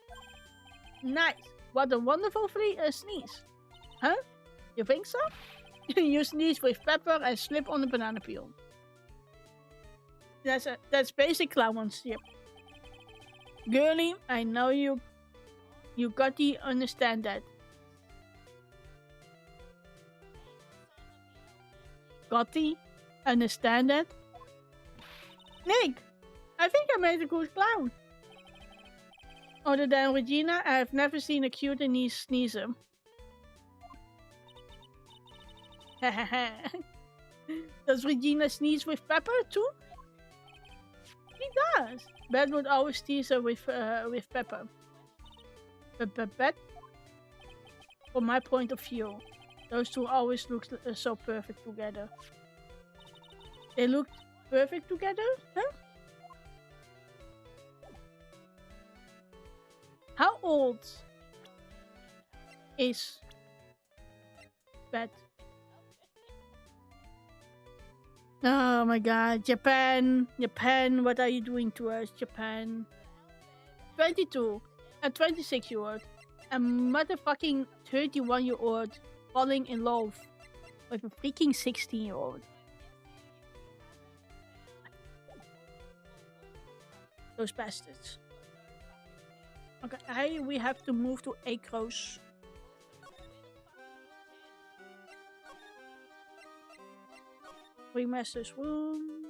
Speaker 1: Nice. What a wonderful sneeze. Huh? You think so? You sneeze with pepper and slip on the banana peel. That's basic clownship. Girlie, I know you got to understand that. Gotti, understand that? Nick, I think I made a good clown. Other than Regina, I have never seen a cute sneezer. Does Regina sneeze with pepper too? She does. Bet would always tease her with pepper. But from my point of view, those two always look so perfect together. They looked perfect together, huh? How old is Bet? Oh my god, Japan, what are you doing to us, Japan? 22, a 26-year-old, a motherfucking 31-year-old falling in love with a freaking 16-year-old. Those bastards. Okay, we have to move to Acros. Ringmaster's room.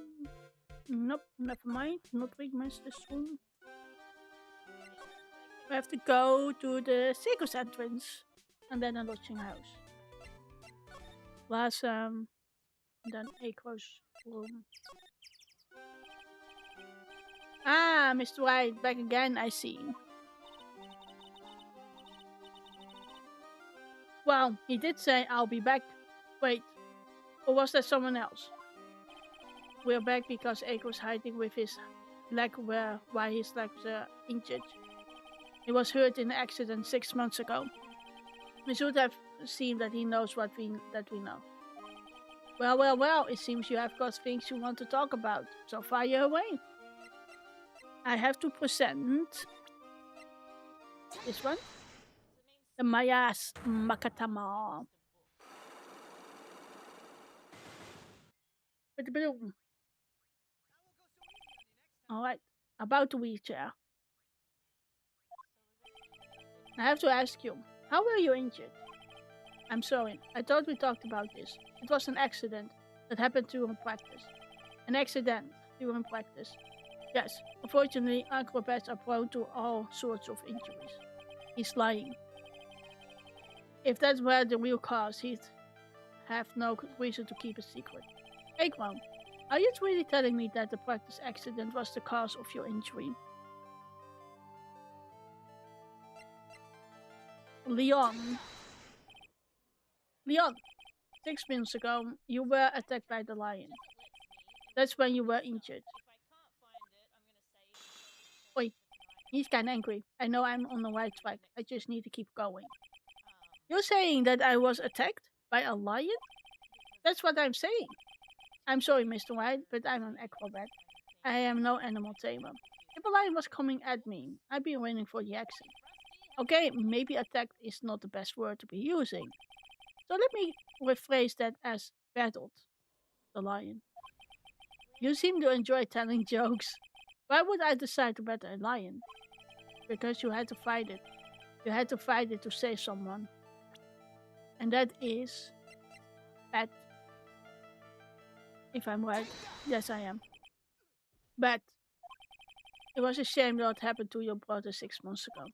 Speaker 1: Nope, never mind. Not Ringmaster's room. We have to go to the circus entrance and then a lodging house. Last then Acros room. Ah, Mr. Wright, back again, I see. Well, he did say I'll be back. Wait, or was that someone else? We're back because Ake was hiding with his leg why his leg was injured. He was hurt in an accident 6 months ago. We should have seen that he knows that we know. Well, it seems you have got things you want to talk about, so fire away. I have to present this one. The Mayas Makatama. Alright, about the wheelchair. I have to ask you, How were you injured? I'm sorry. I thought we talked about this. It was an accident that happened during practice. An accident during practice. Yes, unfortunately, acrobats are prone to all sorts of injuries. He's lying. If that were the real cause, he'd have no reason to keep a secret. Eggman, are you really telling me that the practice accident was the cause of your injury? Leon. Leon, 6 minutes ago, you were attacked by the lion. That's when you were injured. Oi, he's kinda angry. I know I'm on the right track. I just need to keep going. You're saying that I was attacked by a lion? That's what I'm saying. I'm sorry, Mr. Wright, but I'm an acrobat. I am no animal tamer. If a lion was coming at me, I'd be running for the exit. Okay, maybe attacked is not the best word to be using. So let me rephrase that as battled the lion. You seem to enjoy telling jokes. Why would I decide to battle a lion? Because you had to fight it. You had to fight it to save someone. And that is bad. If I'm right. Yes, I am. But it was a shame what happened to your brother 6 months ago.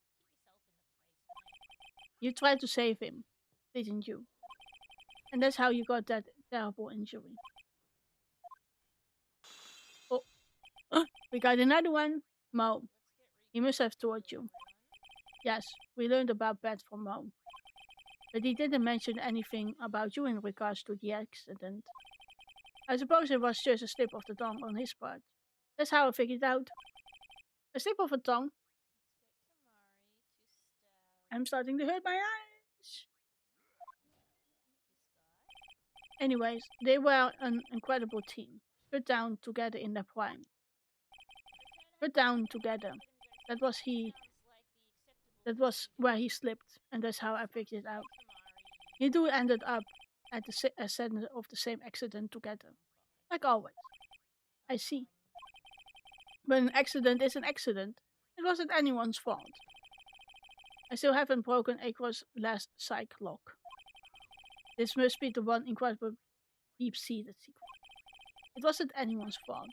Speaker 1: You tried to save him, didn't you? And that's how you got that terrible injury. Oh, we got another one. Mo. He must have told you. Yes, we learned about Bat from Mo. But he didn't mention anything about you in regards to the accident. I suppose it was just a slip of the tongue on his part. That's how I figured it out. A slip of a tongue. I'm starting to hurt my eyes. Anyways, they were an incredible team. Put down together in their prime. Put down together. That was where he slipped, and that's how I figured it out. You two ended up at the center of the same accident together. Like always. I see. But an accident is an accident. It wasn't anyone's fault. I still haven't broken Aqua's last psych lock. This must be the one incredible deep-seated secret. It wasn't anyone's fault.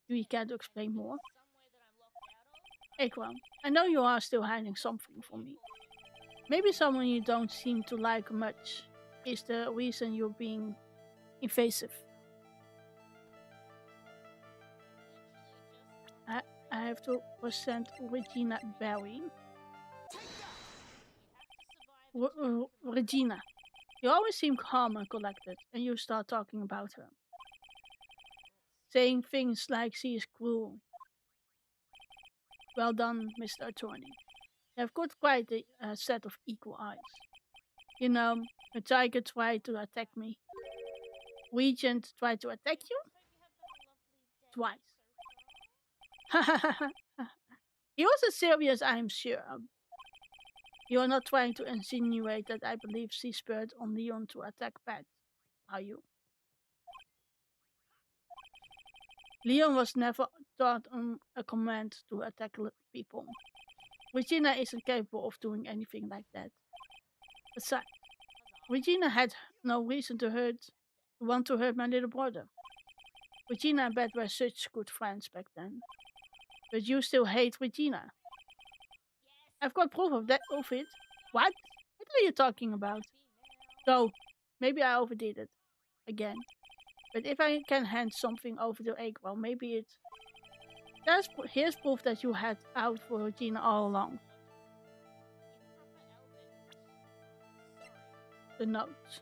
Speaker 1: Do you care to explain more? Aqua, I know you are still hiding something from me. Maybe someone you don't seem to like much is the reason you're being invasive. I have to present Regina Barry. Regina. You always seem calm and collected, and you start talking about her. Saying things like she is cruel. Well done, Mr. Attorney. You have got quite a set of equal eyes. You know, a tiger tried to attack me. Regent tried to attack you? Twice. He wasn't serious, I'm sure. You are not trying to insinuate that I believe she spurred on Leon to attack Pat, are you? Leon was never taught on a command to attack people. Regina isn't capable of doing anything like that. Besides, Regina had no reason to want to hurt my little brother. Regina and Beth were such good friends back then. But you still hate Regina. I've got proof of it. What? What are you talking about? So, maybe I overdid it. Again. But if I can hand something over to Aqua, maybe it... Here's proof that you had out for Regina all along. The note.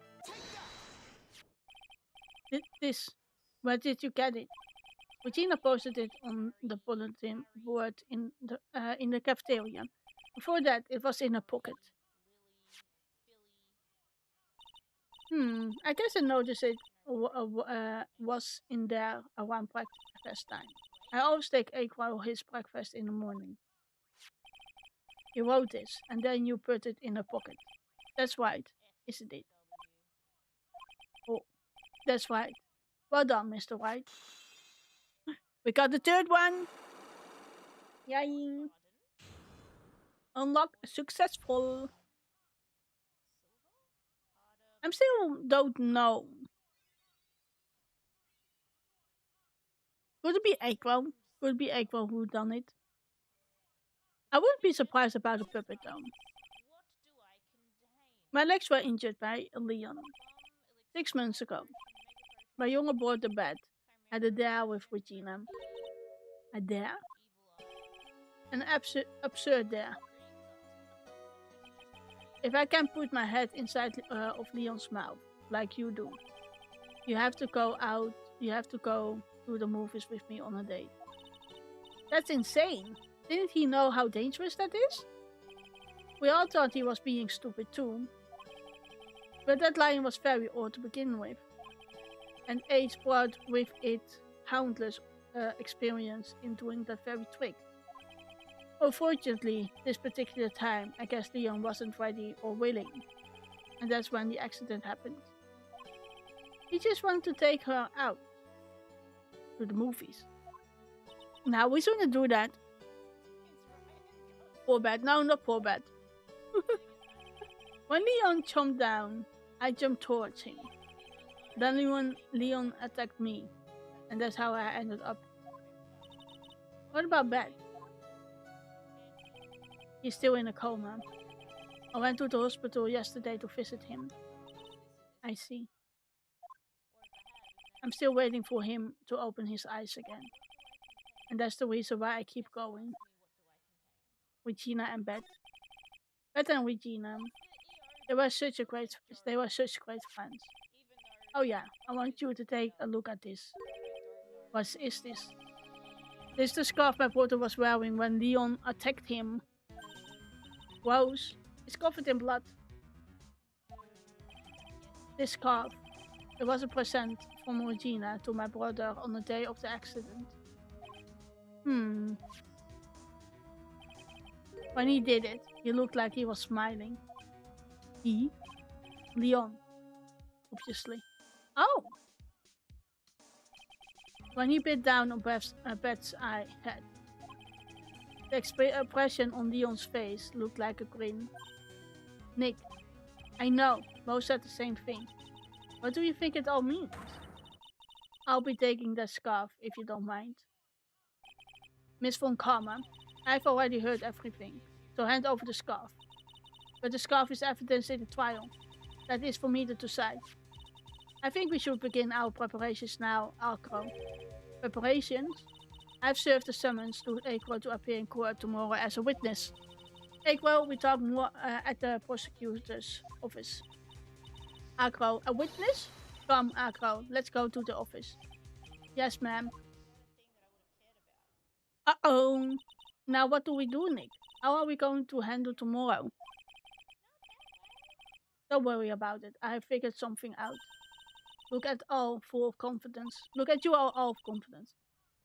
Speaker 1: This. Where did you get it? Regina posted it on the bulletin board in the cafeteria. Before that, it was in her pocket. I guess I noticed it was in there around breakfast time. I always take Aqua his breakfast in the morning. You wrote this, and then you put it in her pocket. That's right, isn't it? Oh, that's right. Well done, Mr. Wright. We got the third one! Yay! Unlock successful! I'm still don't know. Could it be Aqua? Could it be Aqua who done it? I wouldn't be surprised about a puppet though. My legs were injured by Leon 6 months ago. My younger bought the bed at a dare with Regina. A dare? An absurd dare. If I can put my head inside of Leon's mouth, like you do, you have to go to the movies with me on a date. That's insane. Didn't he know how dangerous that is? We all thought he was being stupid too. But that line was very odd to begin with. And age brought with it countless experience in doing that very trick. Unfortunately, this particular time, I guess Leon wasn't ready or willing. And that's when the accident happened. He just wanted to take her out to the movies. Now we shouldn't do that. Poor Bat. No, not poor Bat. When Leon jumped down, I jumped towards him. Then Leon attacked me. And that's how I ended up. What about Bat? He's still in a coma. I went to the hospital yesterday to visit him. I see. I'm still waiting for him to open his eyes again. And that's the reason why I keep going. Regina and Beth. Beth and Regina. They were such great friends. Oh yeah, I want you to take a look at this. What is this? This is the scarf my brother was wearing when Leon attacked him. Gross. It's covered in blood. This scarf. It was a present from Regina to my brother on the day of the accident. When he did it, he looked like he was smiling. He? Leon. Obviously. Oh! When he bit down on Beth's head. The expression on Leon's face looked like a grin. Nick, I know, both said the same thing. What do you think it all means? I'll be taking that scarf, if you don't mind. Miss Von Karma, I've already heard everything, so hand over the scarf. But the scarf is evidence in the trial. That is for me to decide. I think we should begin our preparations now, Alcro. Preparations? I've served the summons to Aqua to appear in court tomorrow as a witness. Aqua, we talk more at the prosecutor's office. Acro, a witness? Come, Acro, let's go to the office. Yes, ma'am. Uh-oh. Now what do we do, Nick? How are we going to handle tomorrow? Don't worry about it. I have figured something out. Look at all full of confidence. Look at you all of confidence.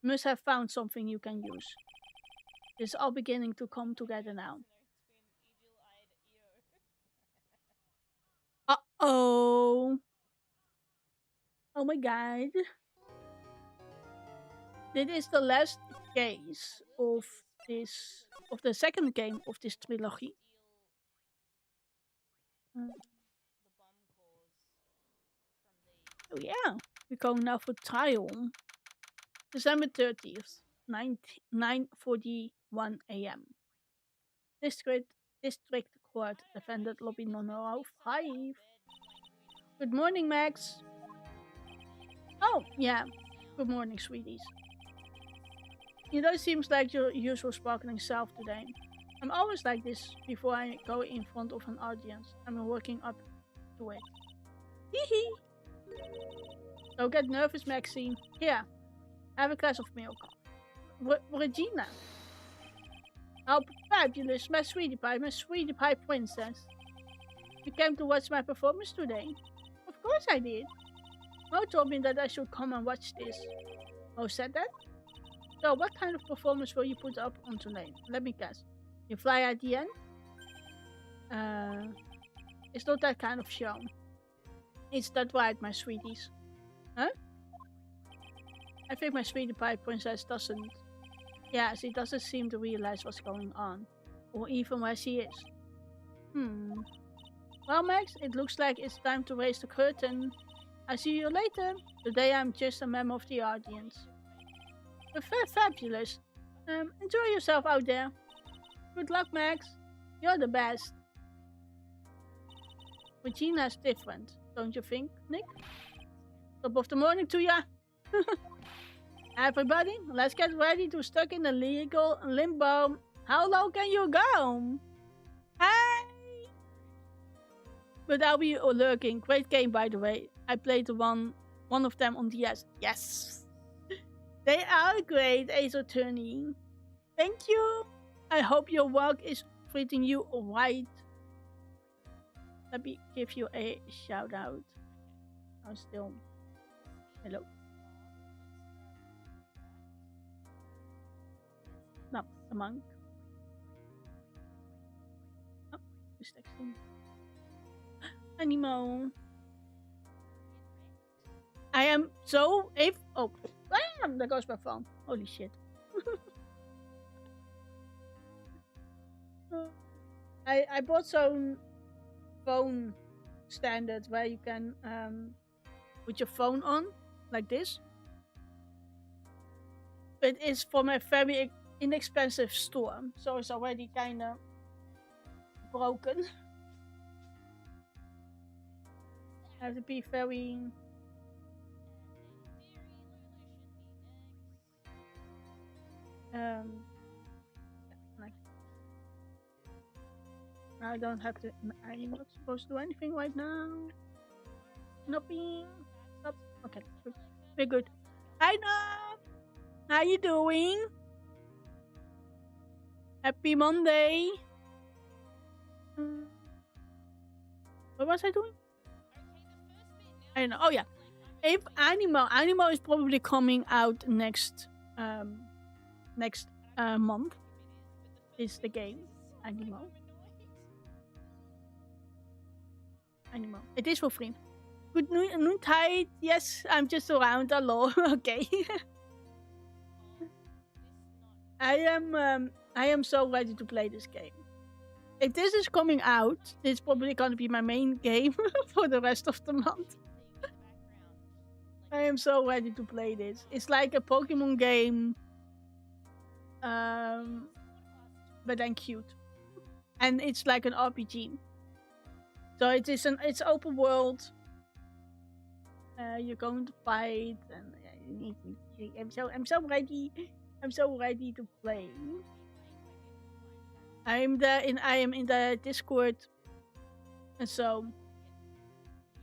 Speaker 1: You must have found something you can use. It's all beginning to come together now. Uh-oh. Oh my god. This is the last case of the second game of this trilogy. Oh yeah, we're going now for trial. December 30th, 9:41 a.m. District Court, defendant lobby no 5. Good morning, Max. Oh, yeah. Good morning, sweeties. You don't seem like your usual sparkling self today. I'm always like this before I go in front of an audience. I'm working up to it. Hee hee. Don't get nervous, Maxine. Here, have a glass of milk. Regina. Oh, fabulous, my sweetie pie princess. You came to watch my performance today? Of course I did. Mo told me that I should come and watch this. Mo said that? So, what kind of performance will you put up on tonight? Let me guess. You fly at the end? It's not that kind of show. It's that right, my sweeties. Huh? I think my sweetie pie princess doesn't. Yeah, she doesn't seem to realize what's going on. Or even where she is. Well, Max, it looks like it's time to raise the curtain. I'll see you later. Today I'm just a member of the audience. But fabulous. Enjoy yourself out there. Good luck, Max. You're the best. Regina's different, don't you think, Nick? Top of the morning to ya. Everybody, let's get ready to stuck in the legal limbo. How low can you go? Hey! But I'll be lurking. Great game, by the way. I played one of them on DS. Yes! They are great, Ace Attorney. Thank you. I hope your work is treating you right. Let me give you a shout out. I'm still. Hello. No, the monk. Oh, who's texting? Animo. I am so if oh bam, there goes my phone. Holy shit. I bought some phone standards where you can put your phone on like this. It is from a very inexpensive store, so it's already kind of broken. I have to be very like I don't have to. I'm not supposed to do anything right now. Nothing. Stop. Okay, we're good. Hi, Nob. How you doing? Happy Monday. What was I doing? I don't know. Oh yeah. If Animo is probably coming out next month. Is the game Animo? It is for free. Good noontide. Yes, I'm just around. Hello. Okay. I am so ready to play this game. If this is coming out, it's probably gonna be my main game for the rest of the month. I am so ready to play this. It's like a Pokemon game, but then cute, and it's like an RPG. So it's open world. You're going to fight, and I'm so ready. I'm so ready to play. I am in the Discord, and so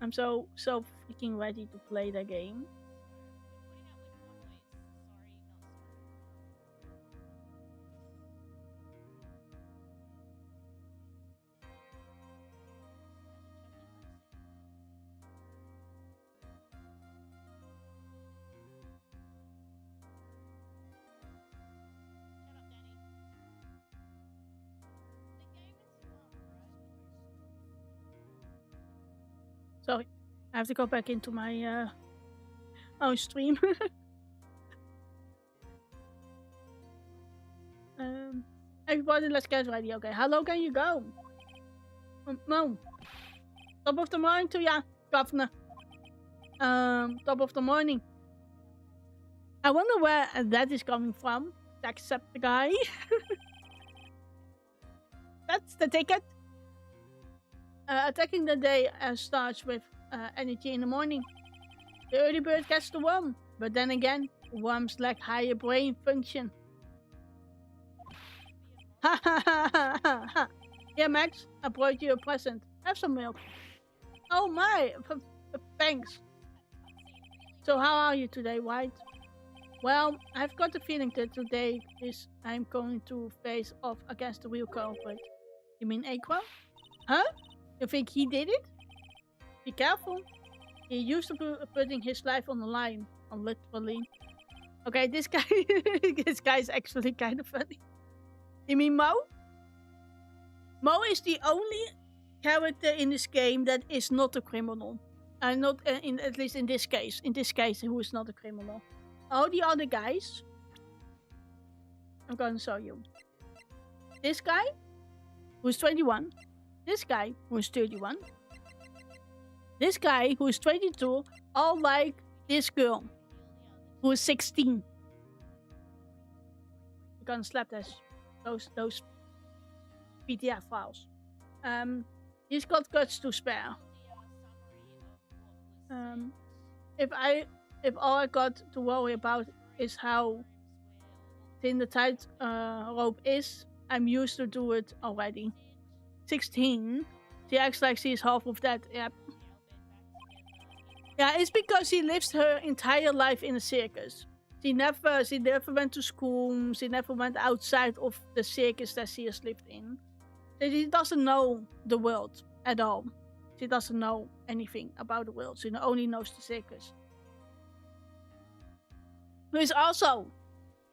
Speaker 1: I'm so freaking ready to play the game. Sorry, I have to go back into my own stream. Everybody, let's get ready. Okay, how low can you go? No. Top of the morning to ya, Governor. Top of the morning. I wonder where that is coming from. Accept the guy. That's the ticket. Attacking the day starts with energy in the morning. The early bird gets the worm, but then again, worms lack higher brain function. Ha ha ha ha ha! Yeah, Max, I brought you a present. Have some milk. Oh my! Thanks. So how are you today, White? Well, I've got the feeling that today I'm going to face off against the real culprit. You mean Aqua? Huh? You think he did it? Be careful. He used to be putting his life on the line, literally. Okay, this guy is actually kind of funny. You mean Mo? Mo is the only character in this game that is not a criminal. Not at least in this case. In this case, who is not a criminal. All the other guys, I'm gonna show you. This guy, who's 21. This guy, who's 31. This guy who is 22, all like this girl who is 16. You're gonna slap those PDF files. He's got guts to spare. If all I got to worry about is how thin the tight rope is, I'm used to do it already. 16. She acts like she's half of that. Yep. Yeah, it's because she lives her entire life in a circus. She never went to school. She never went outside of the circus that she has lived in. She doesn't know the world at all. She doesn't know anything about the world. She only knows the circus. Which also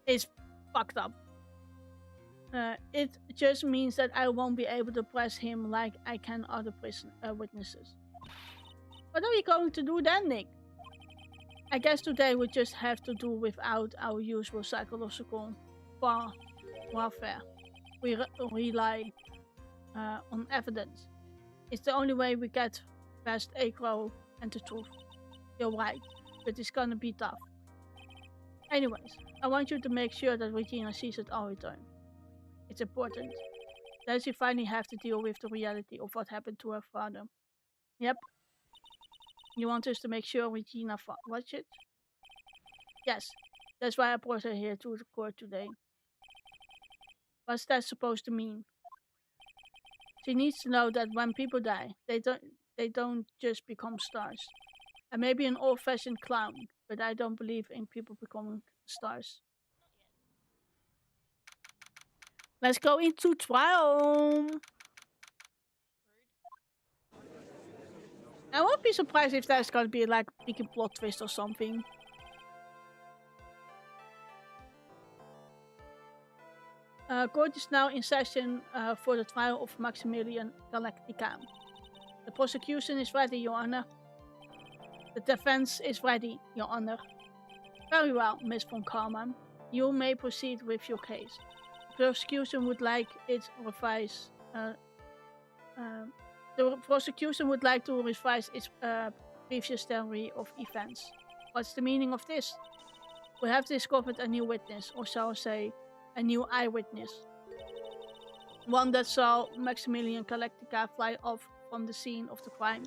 Speaker 1: is fucked up. It just means that I won't be able to press him like I can other witnesses. What are we going to do then, Nick? I guess today we just have to do without our usual psychological warfare. We rely on evidence. It's the only way we get past Acro and the truth. You're right, but it's gonna be tough. Anyways, I want you to make sure that Regina sees it all return. It's important. Then she finally have to deal with the reality of what happened to her father. Yep. You want us to make sure Regina watch it? Yes. That's why I brought her here to the court today. What's that supposed to mean? She needs to know that when people die, they don't just become stars. I may be an old-fashioned clown, but I don't believe in people becoming stars. Let's go into trial. I won't be surprised if there's gonna be like a big plot twist or something. Court is now in session for the trial of Maximilian Galactica. The prosecution is ready, Your Honor. The defense is ready, Your Honor. Very well, Miss von Karman. You may proceed with your case. The prosecution would like it revised. The prosecution would like to revise its previous theory of events. What's the meaning of this? We have discovered a new witness, or shall I say, a new eyewitness. One that saw Maximilian Galactica fly off from the scene of the crime.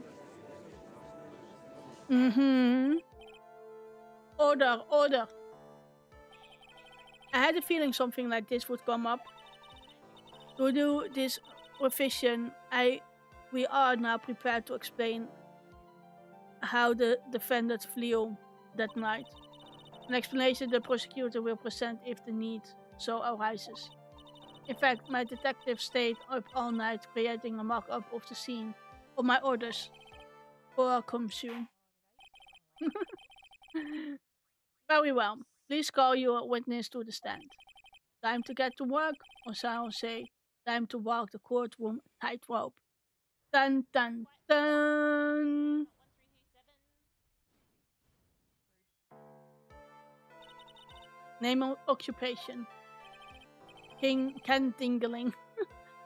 Speaker 1: Order, order. I had a feeling something like this would come up. To do this revision, we are now prepared to explain how the defendant flew that night. An explanation the prosecutor will present if the need so arises. In fact, my detective stayed up all night creating a mock-up of the scene of my orders. Or consume. Very well. Please call your witness to the stand. Time to get to work, or shall I say, time to walk the courtroom tightrope. Dun dun dun! Name of occupation. Ken Dingling.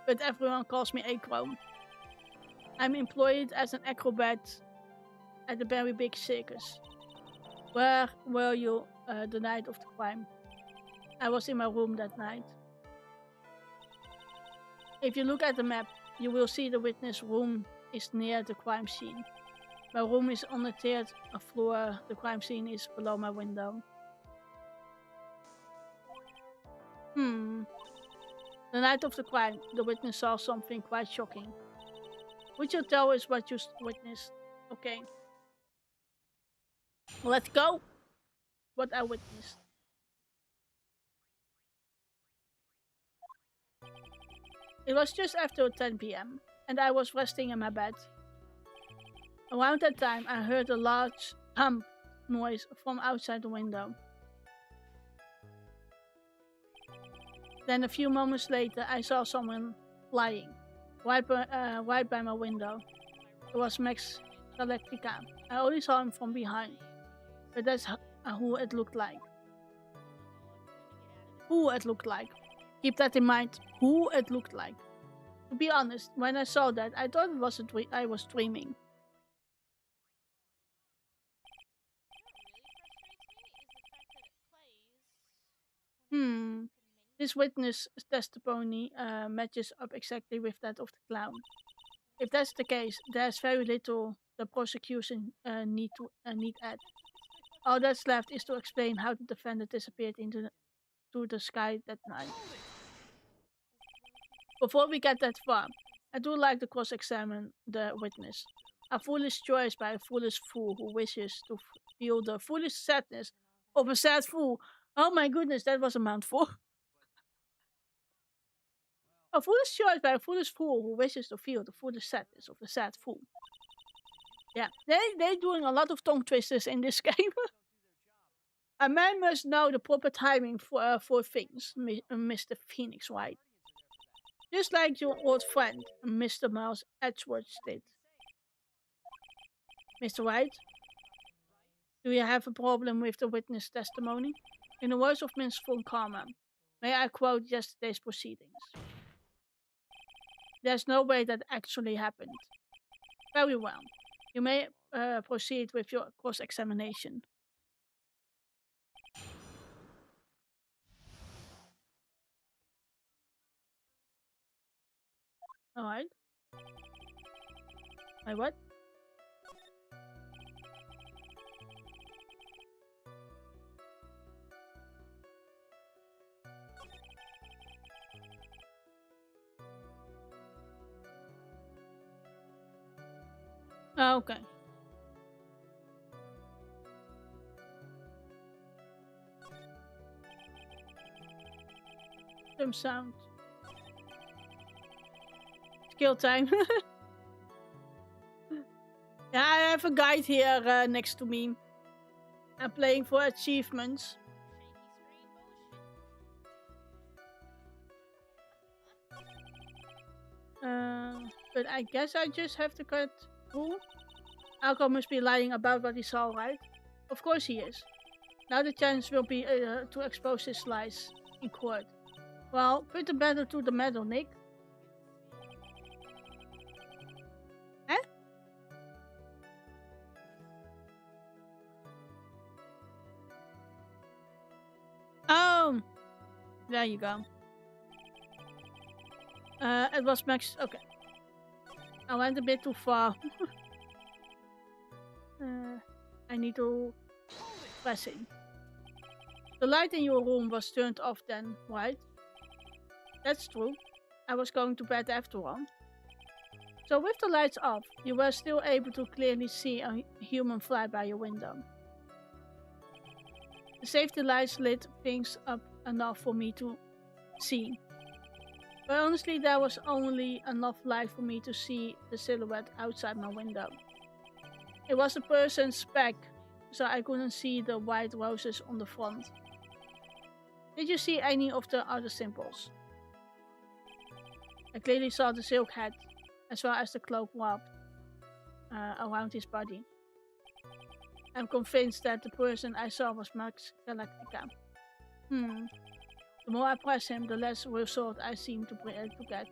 Speaker 1: But everyone calls me Acro. I'm employed as an acrobat at a very big circus. Where were you the night of the crime? I was in my room that night. If you look at the map, you will see the witness room is near the crime scene. My room is on the third floor. The crime scene is below my window. The night of the crime, the witness saw something quite shocking. Would you tell us what you witnessed? Okay. Let's go. What I witnessed. It was just after 10 p.m. and I was resting in my bed. Around that time, I heard a large thump noise from outside the window. Then a few moments later, I saw someone lying right by my window. It was Max Galactica. I only saw him from behind, but that's who it looked like. Who it looked like. Keep that in mind. Who it looked like. To be honest, when I saw that, I thought it was I was dreaming. This witness testimony matches up exactly with that of the clown. If that's the case, there's very little the prosecution need add. All that's left is to explain how the defendant disappeared into the sky that night. Before we get that far, I do like to cross-examine the witness. A foolish choice by a foolish fool who wishes to feel the foolish sadness of a sad fool. Oh my goodness, that was a mouthful. A foolish choice by a foolish fool who wishes to feel the foolish sadness of a sad fool. Yeah, they're doing a lot of tongue twisters in this game. A man must know the proper timing for things, Mr. Phoenix Wright. Just like your old friend, Mr. Miles Edgeworth did. Mr. Wright, do you have a problem with the witness testimony? In the words of Ms. von Karma, may I quote yesterday's proceedings? There's no way that actually happened. Very well. You may proceed with your cross-examination. Alright. My what? Oh, okay. Some sound. Skill time. Yeah, I have a guide here next to me. I'm playing for achievements. But I guess I just have to cut through. Alco must be lying about what he saw, right? Of course he is. Now the chance will be to expose his lies in court. Well, put the pedal to the metal, Nick. Huh? Oh! There you go. It was Max. Okay. I went a bit too far. I need to press in. The light in your room was turned off then, right? That's true. I was going to bed after all. So with the lights off, you were still able to clearly see a human fly by your window. The safety lights lit things up enough for me to see. But honestly, there was only enough light for me to see the silhouette outside my window. It was a person's speck, so I couldn't see the white roses on the front. Did you see any of the other symbols? I clearly saw the silk hat, as well as the cloak wrapped around his body. I'm convinced that the person I saw was Max Galactica. The more I press him, the less result I seem to get.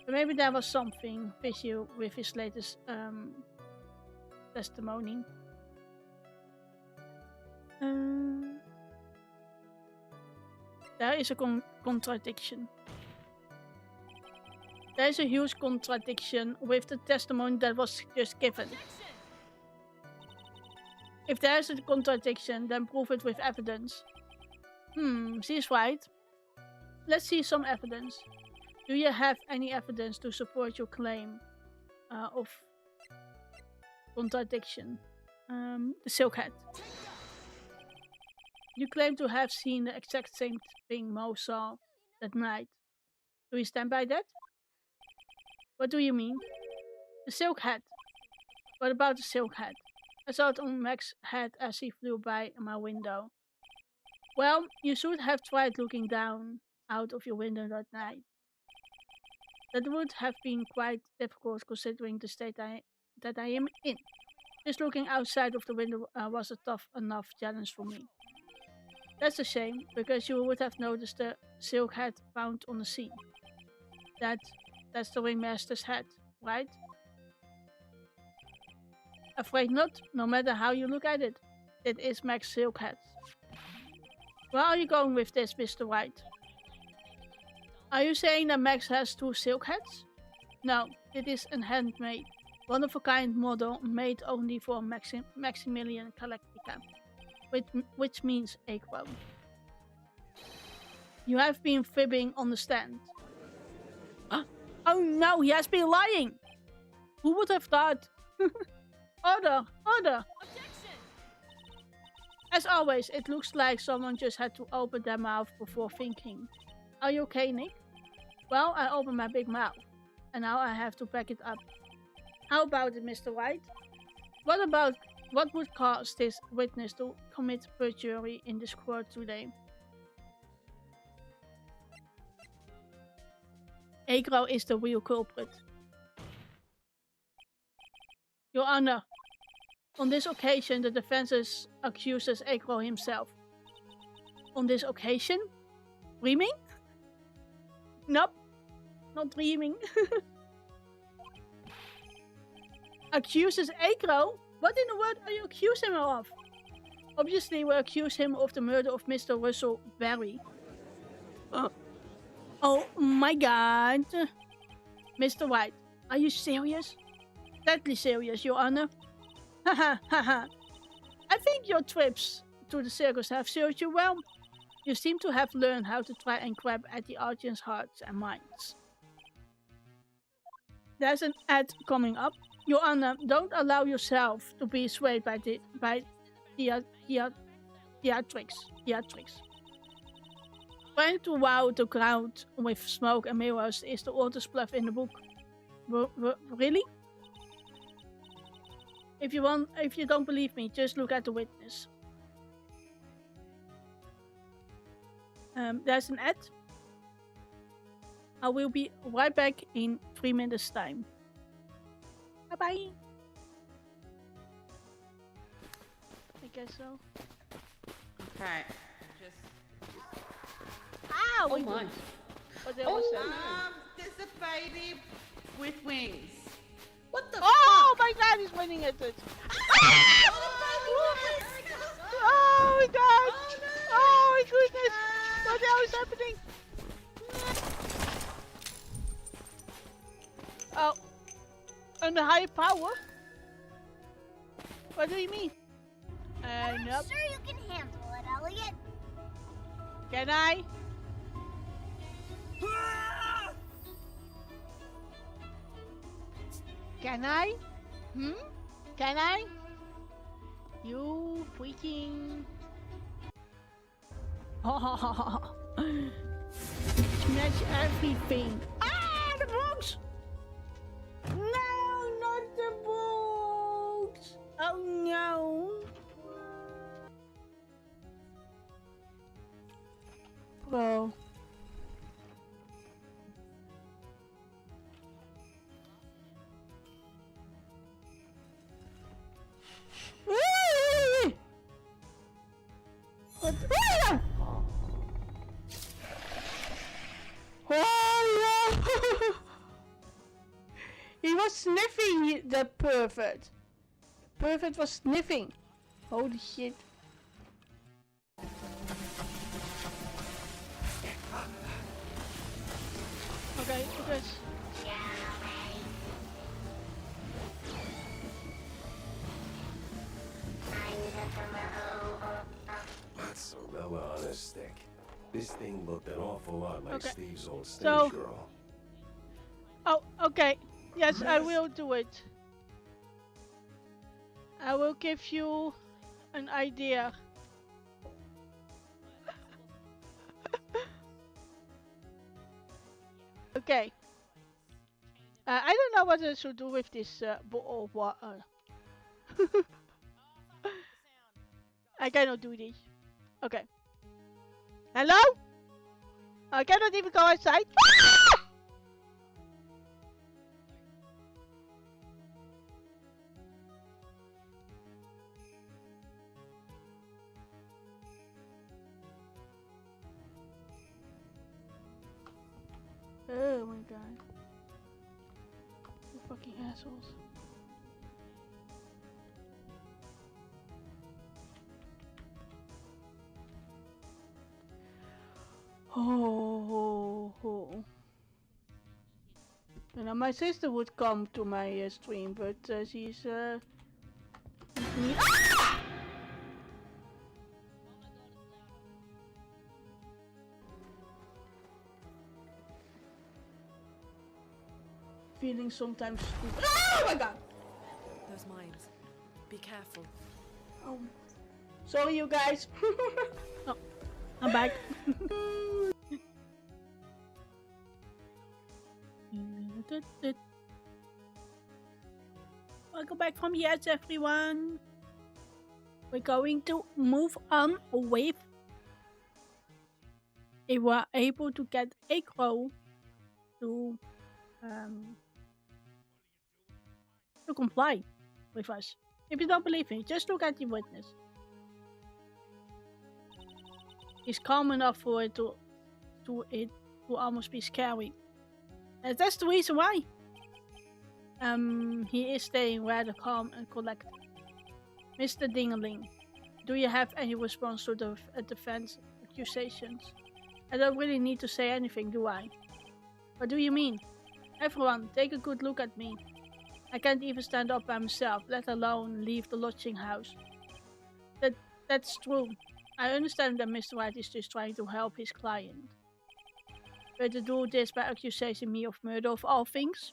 Speaker 1: But maybe there was something fishy with his latest testimony. There is a contradiction. There is a huge contradiction with the testimony that was just given. If there is a contradiction, then prove it with evidence. She's right. Let's see some evidence. Do you have any evidence to support your claim of contradiction? The silk hat. You claim to have seen the exact same thing Mo saw that night. Do you stand by that? What do you mean? The silk hat. What about the silk hat? I saw it on Max's head as he flew by my window. Well, you should have tried looking down out of your window that night. That would have been quite difficult considering the state that I am in. Just looking outside of the window was a tough enough challenge for me. That's a shame, because you would have noticed the silk hat found on the sea. That's the ringmaster's hat, right? Afraid not, no matter how you look at it. It is Max's silk hat. Where are you going with this, Mr. Wright? Are you saying that Max has 2 silk hats? No, it is a handmade, one-of-a-kind model made only for Maximilian Galactica, which means a crown. You have been fibbing on the stand. Oh no, he has been lying! Who would have thought? Order! Order!
Speaker 5: Objection!
Speaker 1: As always, it looks like someone just had to open their mouth before thinking. Are you okay, Nick? Well, I opened my big mouth, and now I have to back it up. How about it, Mr. Wright? What would cause this witness to commit perjury in this court today? Agro is the real culprit. Your Honor, on this occasion, the defense accuses Agro himself. On this occasion? Dreaming? Nope, not dreaming. Accuses Agro? What in the world are you accusing him of? Obviously, we accuse him of the murder of Mr. Russell Barry. Oh my god. Mr. White, are you serious? Deadly serious, Your Honor. Haha, haha. I think your trips to the circus have served you well. You seem to have learned how to try and grab at the audience's hearts and minds. There's an ad coming up. Your Honor, don't allow yourself to be swayed by theatrics. Trying to wow the crowd with smoke and mirrors is the author's bluff in the book. Really? If you don't believe me, just look at the witness. There's an ad. I will be right back in 3 minutes time. Bye bye. I guess so.
Speaker 6: Okay. Just.
Speaker 1: Ow!
Speaker 6: Oh my.
Speaker 1: What the was that?
Speaker 6: There's a baby with wings. What the
Speaker 1: Oh
Speaker 6: fuck?
Speaker 1: my god, he's winning at it.
Speaker 6: Oh,
Speaker 1: Oh my god!
Speaker 6: Oh, no.
Speaker 1: Oh my goodness! What the hell is happening? Oh. Under high power? What do you mean?
Speaker 4: I'm
Speaker 1: Nope.
Speaker 4: sure you can handle it, Elliot.
Speaker 1: Can I? Can I? Can I? You freaking... Smash everything. Ah, the books! No, not the books! Oh no! Bro. What? Oh no! He was sniffing, the pervert. Pervert was sniffing. Holy shit. Okay, because...
Speaker 7: Mozzarella on a stick. This thing looked an awful lot like
Speaker 1: Okay.
Speaker 7: Steve's old stage
Speaker 1: So-
Speaker 7: girl.
Speaker 1: Oh, okay. Yes, I will do it. I will give you an idea. Okay. I don't know what I should do with this bottle of water. I cannot do this. Okay. Hello? I cannot even go outside. Oh my god. You fucking assholes. Oh. Cool. You know, my sister would come to my stream, but she's Ah! Feeling sometimes stupid. Oh my god!
Speaker 5: Those mines. Be careful.
Speaker 1: Oh. Sorry, you guys. Oh, I'm back. Welcome back from yes, everyone. We're going to move on with. If we're able to get a crow to comply with us. If you don't believe me, just look at the witness. He's calm enough for it to almost be scary. And that's the reason why. He is staying rather calm and collected. Mr. Dingeling, do you have any response to the defense accusations? I don't really need to say anything, do I? What do you mean? Everyone, take a good look at me. I can't even stand up by myself, let alone leave the lodging house. That's true. I understand that Mr. Wright is just trying to help his client. But to do this by accusing me of murder of all things?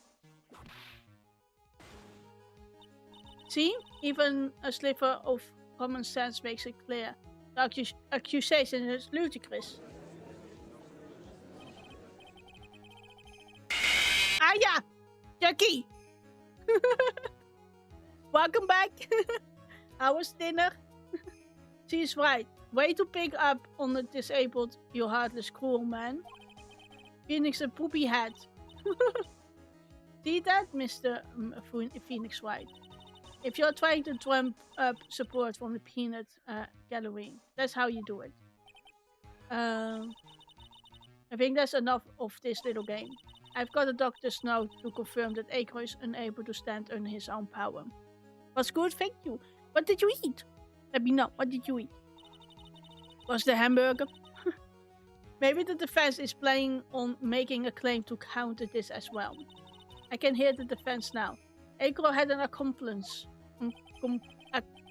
Speaker 1: See? Even a sliver of common sense makes it clear. The accusation is ludicrous. Ah yeah! Jackie! Welcome back! How was dinner? She's right. Way to pick up on the disabled, you heartless cruel man. Phoenix a poopy head. See that, Mr. Phoenix Wright? If you're trying to trump up support from the peanut gallery, that's how you do it. I think that's enough of this little game. I've got a doctor's note to confirm that Acro is unable to stand under his own power. Was good, thank you. What did you eat? Let me know, what did you eat? Was the hamburger? Maybe the defense is planning on making a claim to counter this as well. I can hear the defense now. Acro had an accomplice.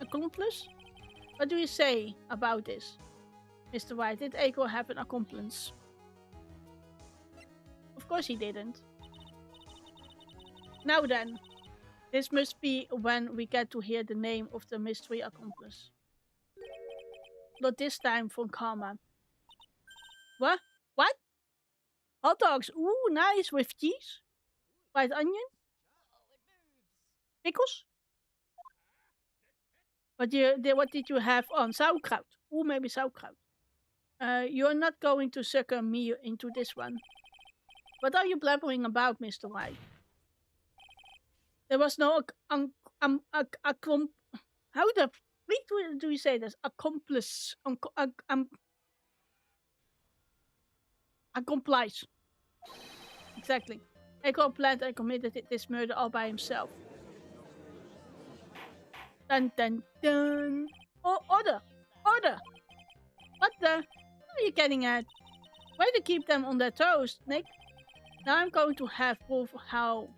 Speaker 1: Accomplice? What do you say about this? Mr. White, did Acro have an accomplice? Of course he didn't. Now then, this must be when we get to hear the name of the mystery accomplice. Not this time from Karma. What? What? Hot dogs. Ooh, nice. With cheese? Fried onion? Pickles? What did you have on? Sauerkraut. Ooh, maybe sauerkraut. You're not going to sucker me into this one. What are you blabbering about, Mr. White? There was no how the freak do you say this? Accomplice. Accomplice. Exactly. Acro planned and committed this murder all by himself. Dun dun dun. Oh, order! Order! What the? What are you getting at? Way to keep them on their toes, Nick. Now I'm going to have proof how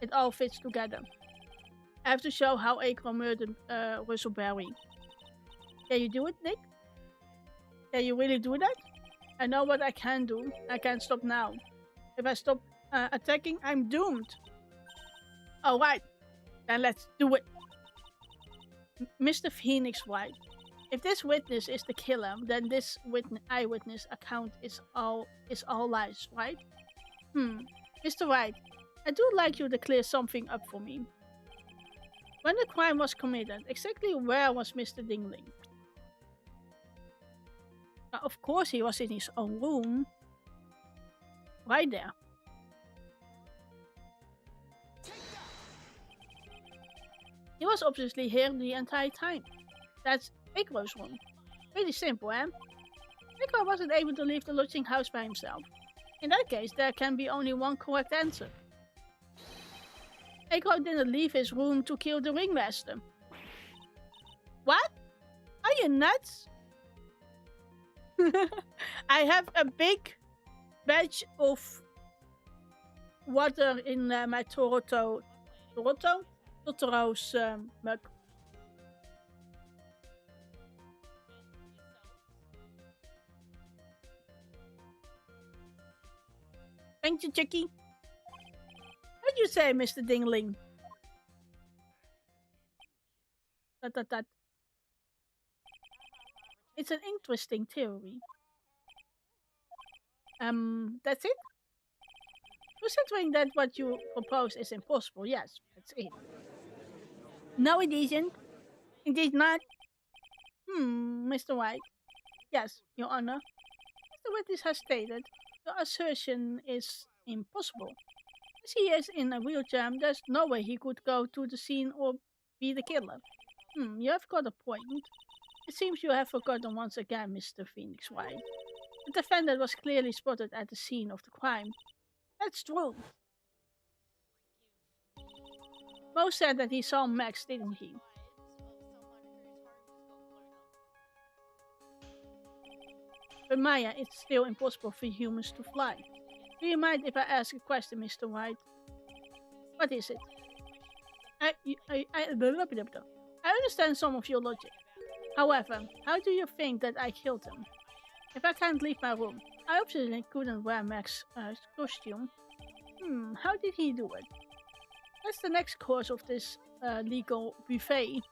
Speaker 1: it all fits together. I have to show how Acro murdered Russell Berry. Can you do it, Nick? Can you really do that? I know what I can do. I can't stop now. If I stop attacking, I'm doomed. Alright, then let's do it. Mr. Phoenix White, if this witness is the killer, then this eyewitness account is all lies, right? Mr. White, I do like you to clear something up for me. When the crime was committed, exactly where was Mr. Dingling? Of course he was in his own room. Right there. He was obviously here the entire time. That's Acro's room. Pretty simple, eh? Acro wasn't able to leave the lodging house by himself. In that case, there can be only one correct answer. Acro didn't leave his room to kill the ringmaster. What? Are you nuts? I have a big batch of water in my Totoro's mug. Thank you, Chicky. What do you say, Mr. Dingling? That. It's an interesting theory. That's it? Considering that what you propose is impossible, yes, that's it. No, it isn't. It is not. Mr. White. Yes, Your Honor. As the witness has stated, the assertion is impossible. As he is in a wheelchair, there's no way he could go to the scene or be the killer. You have got a point. It seems you have forgotten once again, Mr. Phoenix White. The defendant was clearly spotted at the scene of the crime. That's true. Mo said that he saw Max, didn't he? But Maya, it's still impossible for humans to fly. Do you mind if I ask a question, Mr. White? What is it? I understand some of your logic. However, how do you think that I killed him? If I can't leave my room, I obviously couldn't wear Max's costume. How did he do it? That's the next course of this legal buffet.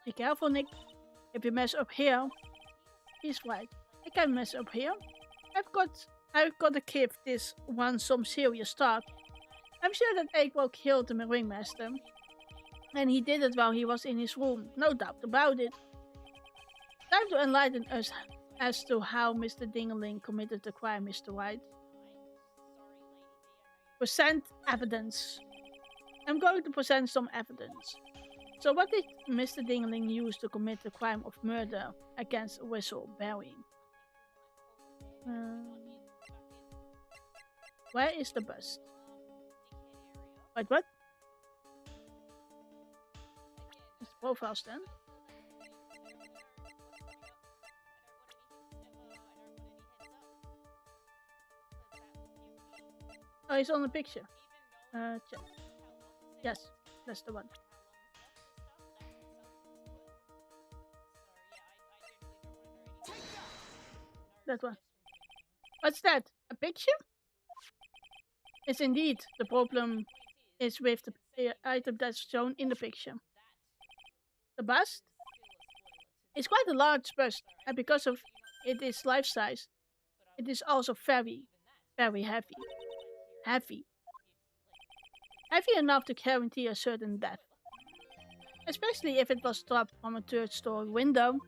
Speaker 1: Be careful, Nick. If you mess up here, he's right. I can mess up here. I've got to give this one some serious thought. I'm sure that Egwell killed the ringmaster, and he did it while he was in his room. No doubt about it. Time to enlighten us as to how Mr. Dingeling committed the crime, Mr. White. Present evidence. I'm going to present some evidence. So what did Mr. Dingeling use to commit the crime of murder against Whistleberry? Where is the bust? Wait, what? It's the profile stand. Oh, he's on the picture. Check. Yes, that's the one. That one. What's that? A picture? Yes, indeed. The problem is with the item that's shown in the picture. The bust? It's quite a large bust, and because of it is life-size, it is also very, very heavy. Heavy enough to guarantee a certain death. Especially if it was dropped from a third-story window.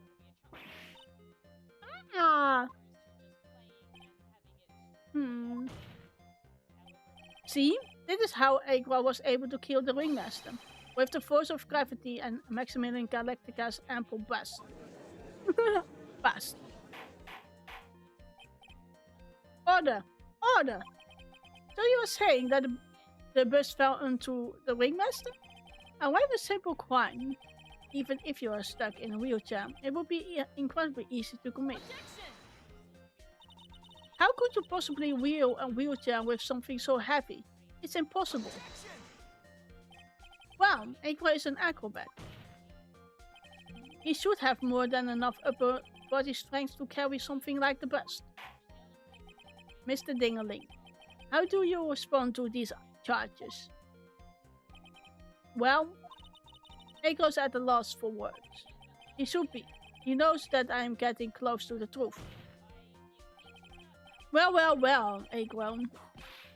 Speaker 1: See? This is how Agua was able to kill the ringmaster. With the force of gravity and Maximilian Galactica's ample bust. Bust. Order! Order! So you were saying that the bus fell onto the ringmaster? And why the simple crime? Even if you are stuck in a wheelchair, it would be incredibly easy to commit. How could you possibly wheel a wheelchair with something so heavy? It's impossible. Well, Aqua is an acrobat. He should have more than enough upper body strength to carry something like the bust. Mr. Dingeling, how do you respond to these charges? Well, Aqua's at a loss for words. He should be. He knows that I am getting close to the truth. Well, Aqua.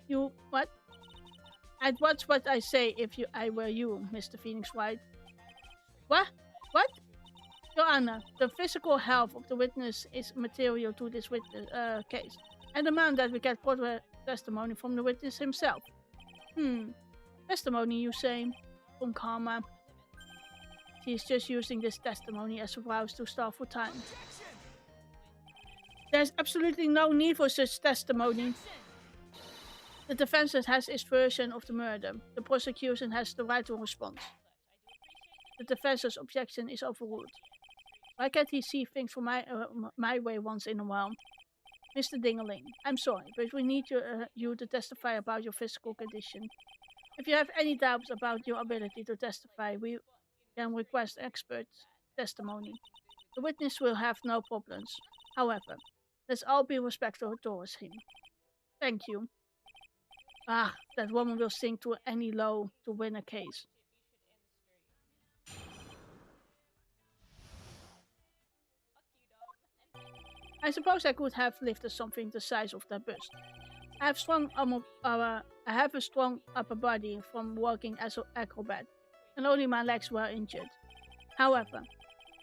Speaker 1: You, what? I'd watch what I say if I were you, Mr. Phoenix White. What? What? Your Honor, the physical health of the witness is material to this case, and the man that we get court testimony from the witness himself. Testimony, you say? From Karma. She's just using this testimony as a rouse to stall for time. There's absolutely no need for such testimony. The defense has its version of the murder. The prosecution has the right to respond. The defense's objection is overruled. Why can't he see things from my way once in a while? Mr. Dingeling, I'm sorry, but we need you to testify about your physical condition. If you have any doubts about your ability to testify, we can request expert testimony. The witness will have no problems. However, let's all be respectful towards him. Thank you. Ah, that woman will sink to any low to win a case. I suppose I could have lifted something the size of that bust. I have a strong upper body from working as an acrobat, and only my legs were injured. However,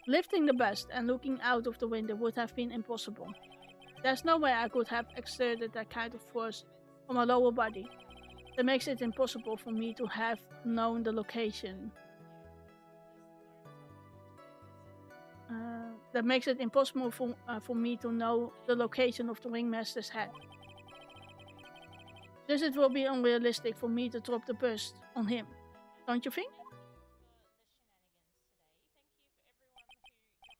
Speaker 1: lifting the bust and looking out of the window would have been impossible. There's no way I could have exerted that kind of force on my lower body. That makes it impossible for me to have known the location. That makes it impossible for me to know the location of the ringmaster's head. Thus it will be unrealistic for me to drop the bust on him, don't you think?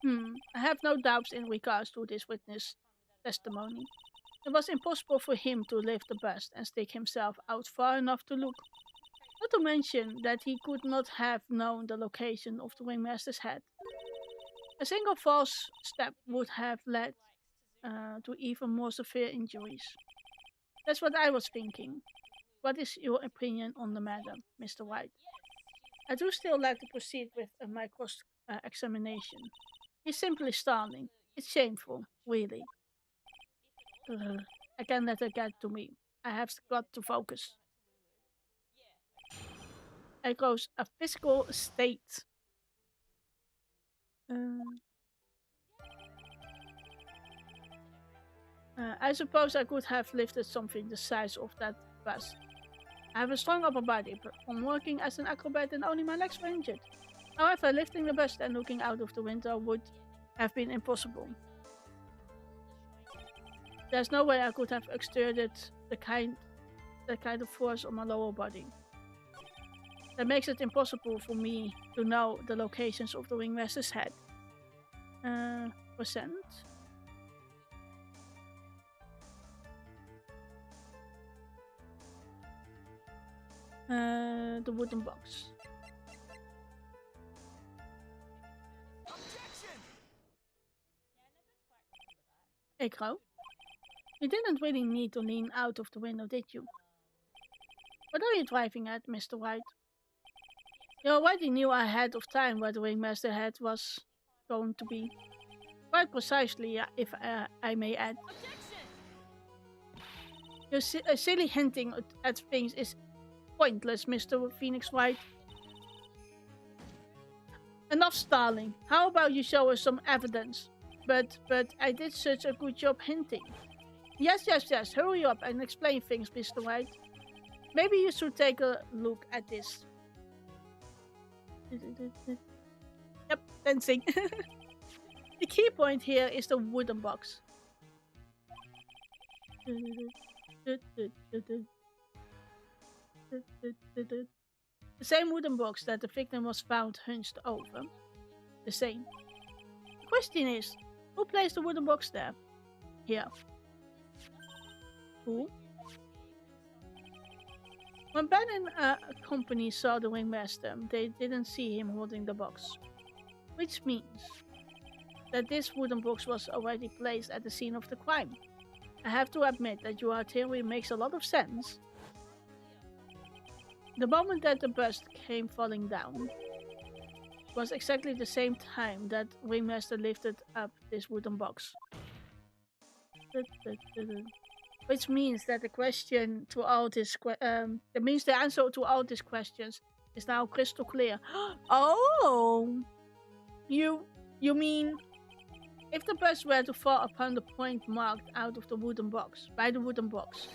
Speaker 1: I have no doubts in regards to this witness testimony. It was impossible for him to lift the bust and stick himself out far enough to look. Not to mention that he could not have known the location of the ringmaster's head. A single false step would have led to even more severe injuries. That's what I was thinking. What is your opinion on the matter, Mr. Wright? I do still like to proceed with my cross-examination. He's simply startling. It's shameful, really. I can't let it get to me. I have got to focus. It goes a physical state. I suppose I could have lifted something the size of that bust. I have a strong upper body, but from working as an acrobat and only my legs were injured. However, lifting the bust and looking out of the window would have been impossible. There's no way I could have exerted that kind of force on my lower body. That makes it impossible for me to know the locations of the ringmaster's head. Percent. The wooden box. Echo, you didn't really need to lean out of the window, did you? What are you driving at, Mr. Wright? You already knew ahead of time where the ringmaster's head was going to be. Quite precisely, if I may add. Your silly hinting at things is pointless, Mr. Phoenix Wright. Enough stalling. How about you show us some evidence? But I did such a good job hinting. Yes. Hurry up and explain things, Mr. Wright. Maybe you should take a look at this. Yep, dancing. The key point here is the wooden box. The same wooden box that the victim was found hunched over. The same. The question is, who placed the wooden box there? Here. Who? When Ben and company saw the ringmaster, they didn't see him holding the box. Which means that this wooden box was already placed at the scene of the crime. I have to admit that your theory makes a lot of sense. The moment that the bust came falling down was exactly the same time that ringmaster lifted up this wooden box. Which means that the question to all this that means the answer to all these questions is now crystal clear. Oh, you mean if the bust were to fall upon the point marked out of the wooden box by the wooden box,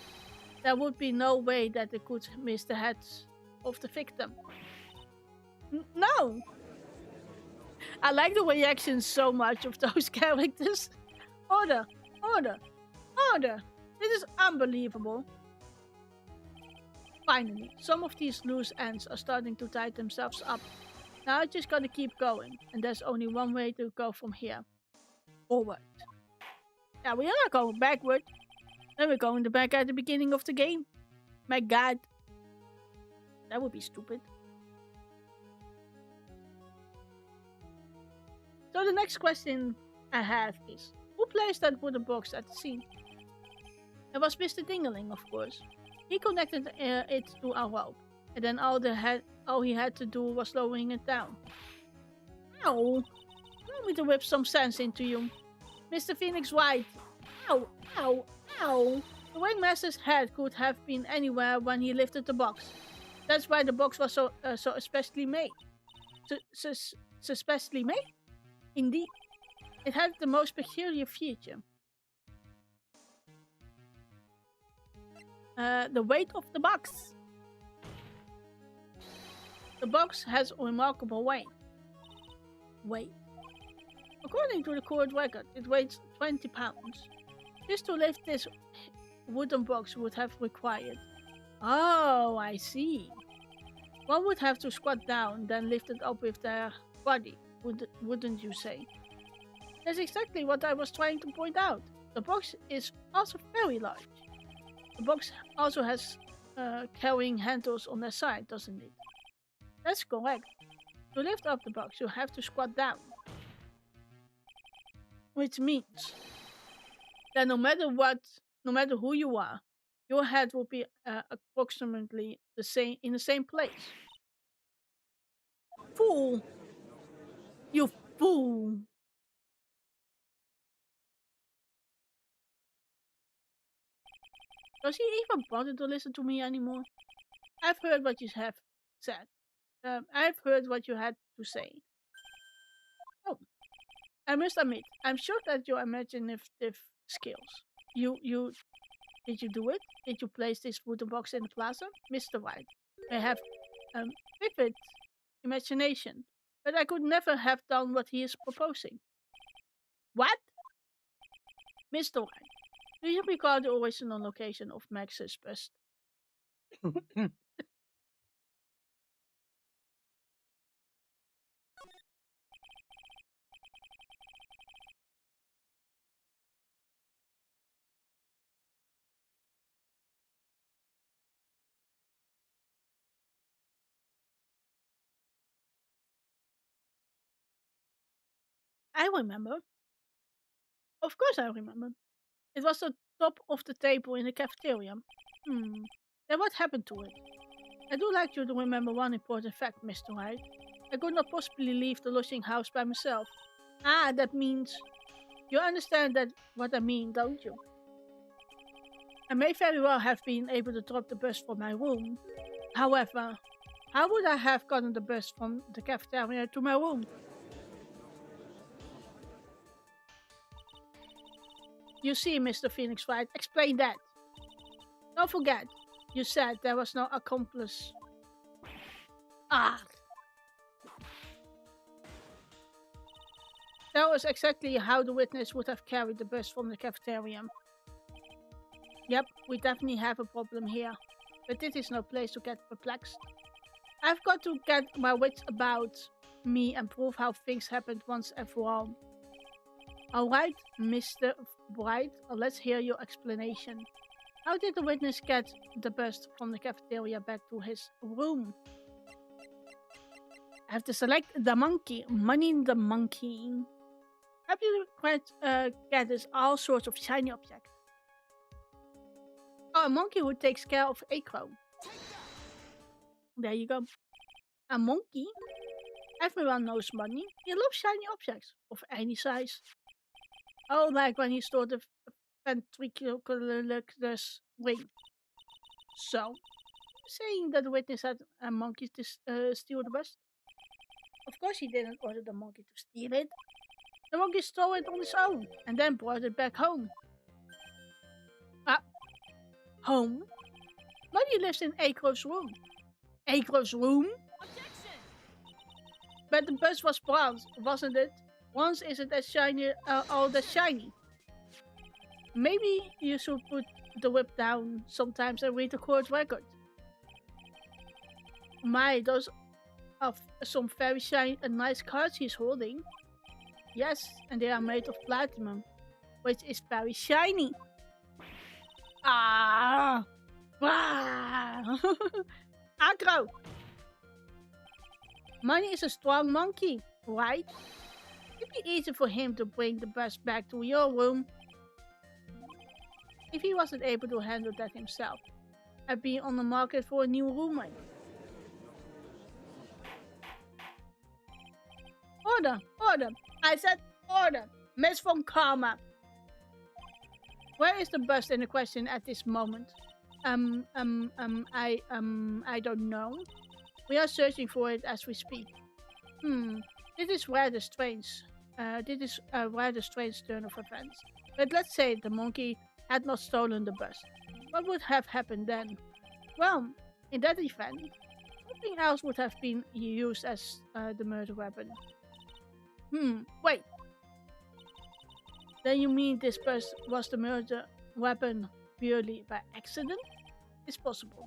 Speaker 1: there would be no way that it could miss the head of the victim. No. I like the reactions so much of those characters. Order. This is unbelievable. Finally, some of these loose ends are starting to tie themselves up. Now I just gotta keep going, and there's only one way to go from here. Forward. Yeah, we are not going backward. Then we're going back at the beginning of the game. My god. That would be stupid. So the next question I have is, who placed that wooden box at the scene? It was Mr. Dingaling, of course. He connected it to our rope, and then all he had to do was lowering it down. Ow! Allow me to whip some sense into you. Mr. Phoenix Wright. Ow! Ow! Ow! The ringmaster's head could have been anywhere when he lifted the box. That's why the box was so especially made. So specially made? Indeed. It had the most peculiar feature. The weight of the box. The box has a remarkable weight. According to the court record, it weighs 20 pounds. Just to lift this wooden box would have required. Oh, I see. One would have to squat down, then lift it up with their body, wouldn't you say? That's exactly what I was trying to point out. The box is also very large. The box also has carrying handles on the side, doesn't it? That's correct. To lift up the box, you have to squat down. Which means that no matter who you are, your head will be approximately in the same place. Fool! You fool! Does he even bother to listen to me anymore? I've heard what you have said. I've heard what you had to say. Oh, I must admit, I'm shocked at your imaginative skills. Did you do it? Did you place this wooden box in the plaza? Mr. White, I have vivid imagination, but I could never have done what he is proposing. What? Mr. White, do you recall the original location of Max's bust? I remember. Of course I remember. It was the top of the table in the cafeteria. Then what happened to it? I do like you to remember one important fact, Mr. Wright. I could not possibly leave the lodging house by myself. Ah, that means... You understand what I mean, don't you? I may very well have been able to drop the bus from my room. However, how would I have gotten the bus from the cafeteria to my room? You see, Mr. Phoenix Wright, explain that. Don't forget, you said there was no accomplice. Ah! Tell us exactly how the witness would have carried the bus from the cafeteria. Yep, we definitely have a problem here. But this is no place to get perplexed. I've got to get my wits about me and prove how things happened once and for all. Alright, Mr. Bright, let's hear your explanation. How did the witness get the bus from the cafeteria back to his room? I have to select the monkey. Money in the monkey. Help you get us all sorts of shiny objects. Oh, a monkey who takes care of Acro. There you go. A monkey? Everyone knows money. He loves shiny objects of any size. Oh, like when he stole the ventricular's ring. So, saying that the witness had a monkey to steal the bus? Of course he didn't order the monkey to steal it. The monkey stole it on his own and then brought it back home. Home? Money lives in Acro's room. Acro's room? Objection! But the bus was bronze, wasn't it? Bronze isn't as shiny, all that shiny. Maybe you should put the whip down sometimes and read the court record. My, those are some very shiny and nice cards he's holding. Yes, and they are made of platinum. which is very shiny. Ah! Wow! Aggro! Money is a strong monkey, right? It'd be easy for him to bring the bus back to your room. If he wasn't able to handle that himself, I'd be on the market for a new roommate. Order! Order! I said order! Miss von Karma! Where is the bus in question at this moment? I don't know. We are searching for it as we speak. This is rather strange. This is a rather strange turn of events. But let's say the monkey had not stolen the bus. What would have happened then? Well, in that event, something else would have been used as the murder weapon. Wait. Then you mean this bus was the murder weapon purely by accident? It's possible.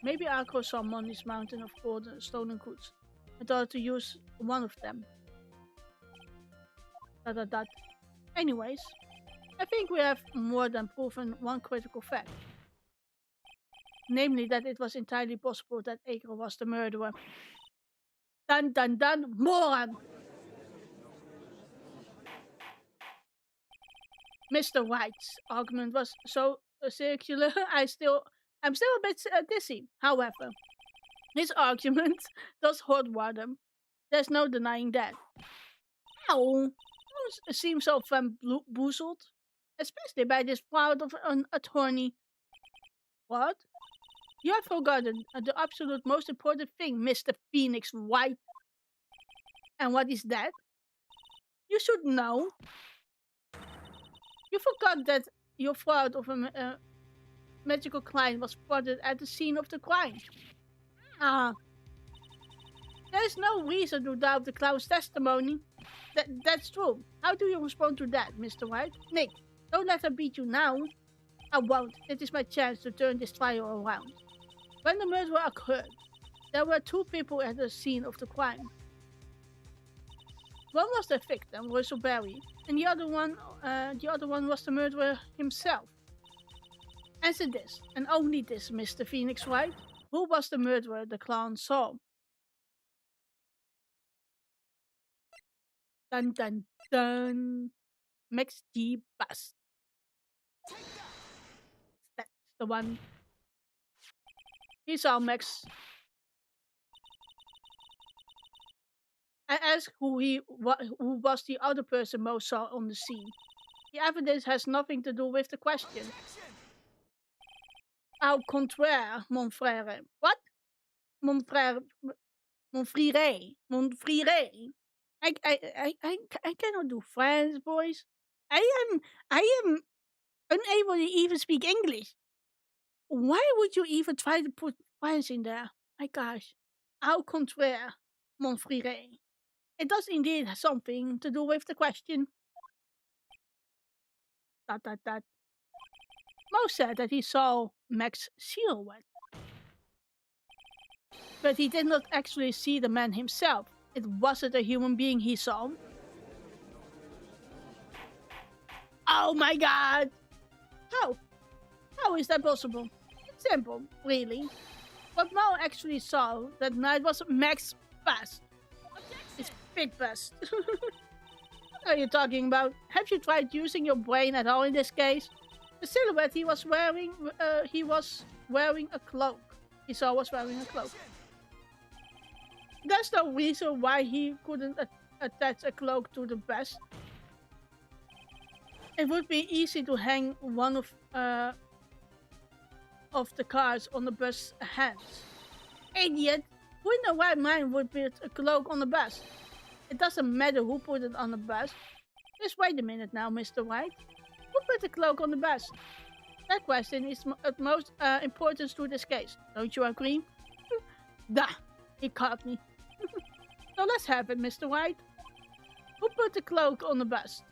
Speaker 1: Maybe Arco saw Money's mountain of stolen goods and thought to use one of them. Anyways, I think we have more than proven one critical fact. Namely that it was entirely possible that Acro was the murderer. Dun dun dun, moron! Mr. Wright's argument was so circular, I'm still a bit dizzy. However, his argument does hold water. There's no denying that. Ow! Don't seem so bamboozled, especially by this fraud of an attorney. What? You have forgotten the absolute most important thing, Mr. Phoenix Wright. And what is that? You should know. You forgot that your fraud of a magical client was spotted at the scene of the crime. There's no reason to doubt the clown's testimony. That's true. How do you respond to that, Mr. Wright? Nick, don't let her beat you now. I won't. It is my chance to turn this trial around. When the murder occurred, there were two people at the scene of the crime. One was the victim, Russell Berry, and the other one was the murderer himself. Answer this, and only this, Mr. Phoenix Wright. Who was the murderer the clown saw? Dun dun dun. Max G. Bus. That's the one. He saw Max. I asked who was the other person most saw on the scene. The evidence has nothing to do with the question. Au contraire, mon frère. What? Mon frère. Mon frère. Mon frère. I cannot do French, boys. I am unable to even speak English. Why would you even try to put French in there? My gosh. Au contraire, mon frère. It does indeed have something to do with the question. Mo said that he saw Max's silhouette. But he did not actually see the man himself. It wasn't a human being he saw. Oh my god! How? How is that possible? It's simple, really. What Mo actually saw that night was Max's bust. His big bust. What are you talking about? Have you tried using your brain at all in this case? The silhouette he was wearing a cloak. He saw was wearing a cloak. There's no reason why he couldn't attach a cloak to the bust. It would be easy to hang one of the cards on the bus hands. Idiot! Who in the right mind would put a cloak on the bus? It doesn't matter who put it on the bus. Just wait a minute now, Mr. White. Who put the cloak on the bus? That question is of most importance to this case. Don't you agree? Dah! He caught me. So let's have it, Mr. White. Who put the cloak on the bus?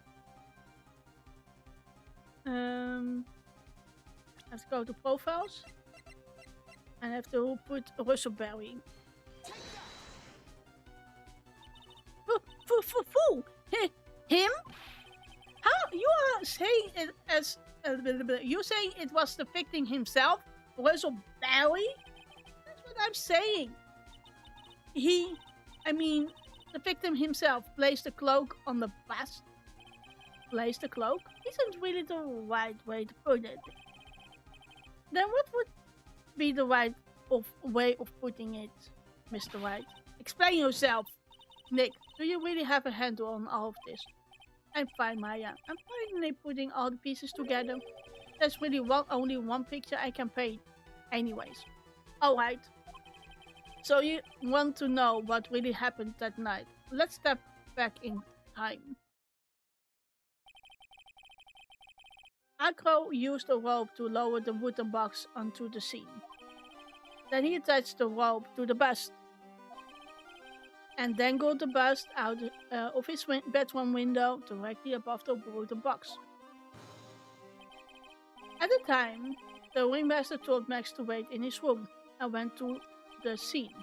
Speaker 1: Let's go to profiles. And have to put Russell Berry. Him? How? saying it as you saying it was the victim himself, Russell Barry? That's what I'm saying. The victim himself placed the cloak on the bust. Placed the cloak isn't really the right way to put it. Then what would be the right way of putting it, Mr. Wright? Explain yourself. Nick, do you really have a handle on all of this? I'm fine, Maya. I'm finally putting all the pieces together. There's really only one picture I can paint. Anyways. Alright. So you want to know what really happened that night. Let's step back in time. Akro used a rope to lower the wooden box onto the scene. Then he attached the rope to the bust and dangled the bust out of his bedroom window directly above the wooden box. At the time, the ringmaster told Max to wait in his room and went to the scene.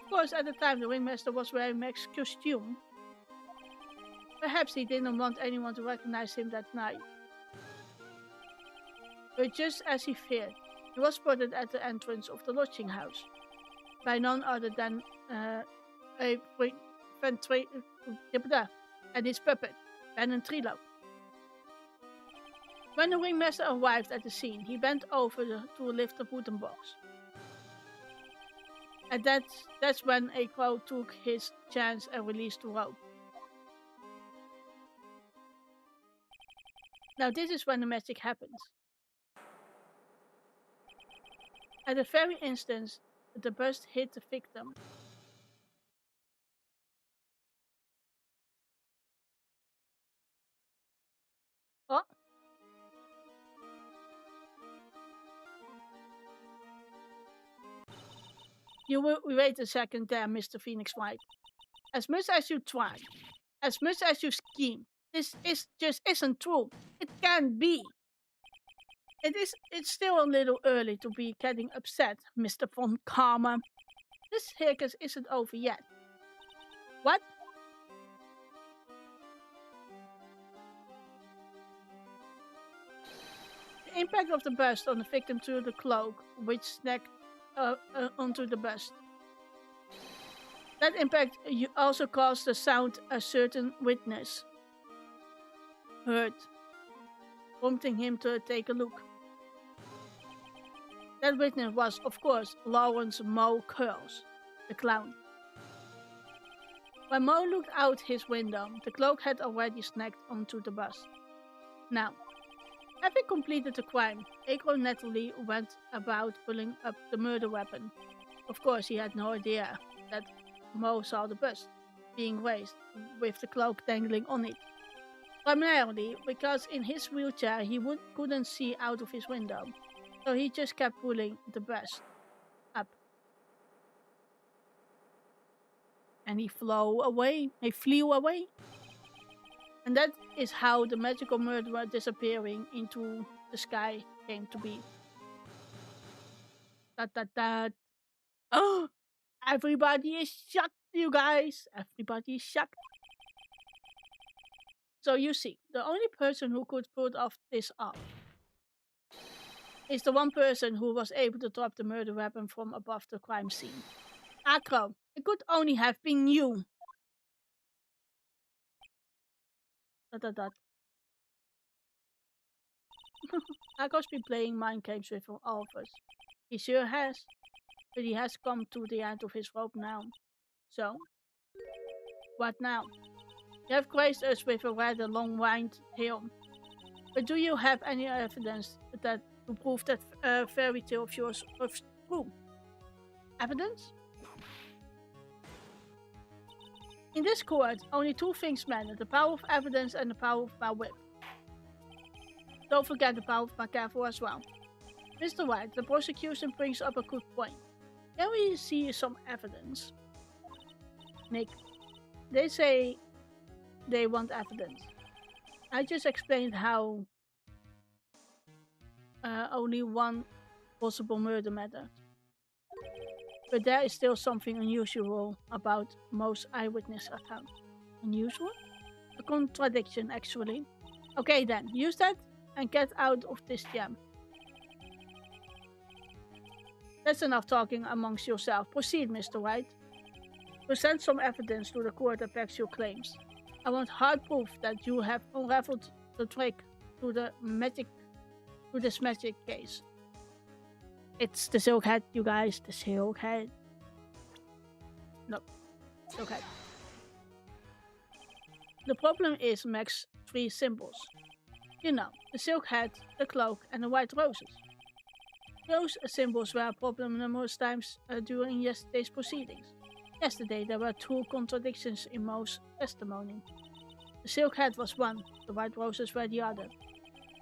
Speaker 1: Of course, at the time, the ringmaster was wearing Max's costume. Perhaps he didn't want anyone to recognize him that night. But just as he feared, he was spotted at the entrance of the lodging house by none other than and his puppet, Ben and Trilo. When the ringmaster arrived at the scene, he bent over to lift the wooden box. And that's when a crow took his chance and released the rope. Now this is when the magic happens. At the very instant the bust hit the victim, You will wait a second there, Mr. Phoenix Wright. As much as you try, as much as you scheme, this just isn't true. It can't be. It's still a little early to be getting upset, Mr. Von Karma. This circus isn't over yet. What? The impact of the bust on the victim threw the cloak, which snagged onto the bust. That impact also caused the sound a certain witness heard, prompting him to take a look. That witness was, of course, Lawrence Moe Curls, the clown. When Moe looked out his window, the cloak had already snagged onto the bust. Now, having completed the crime, Akro naturally went about pulling up the murder weapon. Of course, he had no idea that Moe saw the bust being raised with the cloak dangling on it. Primarily because in his wheelchair he couldn't see out of his window, so he just kept pulling the bust up. And he flew away. And that is how the magical murderer disappearing into the sky came to be. Oh! Everybody is shocked, you guys! Everybody is shocked. So you see, the only person who could pull this off is the one person who was able to drop the murder weapon from above the crime scene. Akro, it could only have been you. Akro's been playing mind games with all of us. He sure has. But he has come to the end of his rope now. So, what now? You have graced us with a rather long-winded tale. But do you have any evidence to prove that fairy tale of yours was true? Evidence? In this court, only two things matter: the power of evidence and the power of my whip. Don't forget the power of my gavel as well. Mr. White, the prosecution brings up a good point. Can we see some evidence? Nick, they say they want evidence. I just explained how only one possible murder mattered. But there is still something unusual about most eyewitness accounts. Unusual? A contradiction, actually. Okay then, use that and get out of this jam. That's enough talking amongst yourself. Proceed, Mr. Wright. Present some evidence to the court that backs your claims. I want hard proof that you have unraveled the trick to this magic case. It's the silk hat, you guys. The silk hat. No, silk hat. The problem is Mac's 3 symbols. You know, the silk hat, the cloak, and the white roses. Those symbols were a problem numerous times during yesterday's proceedings. Yesterday there were 2 contradictions in Mo's testimony. The silk hat was one, the white roses were the other.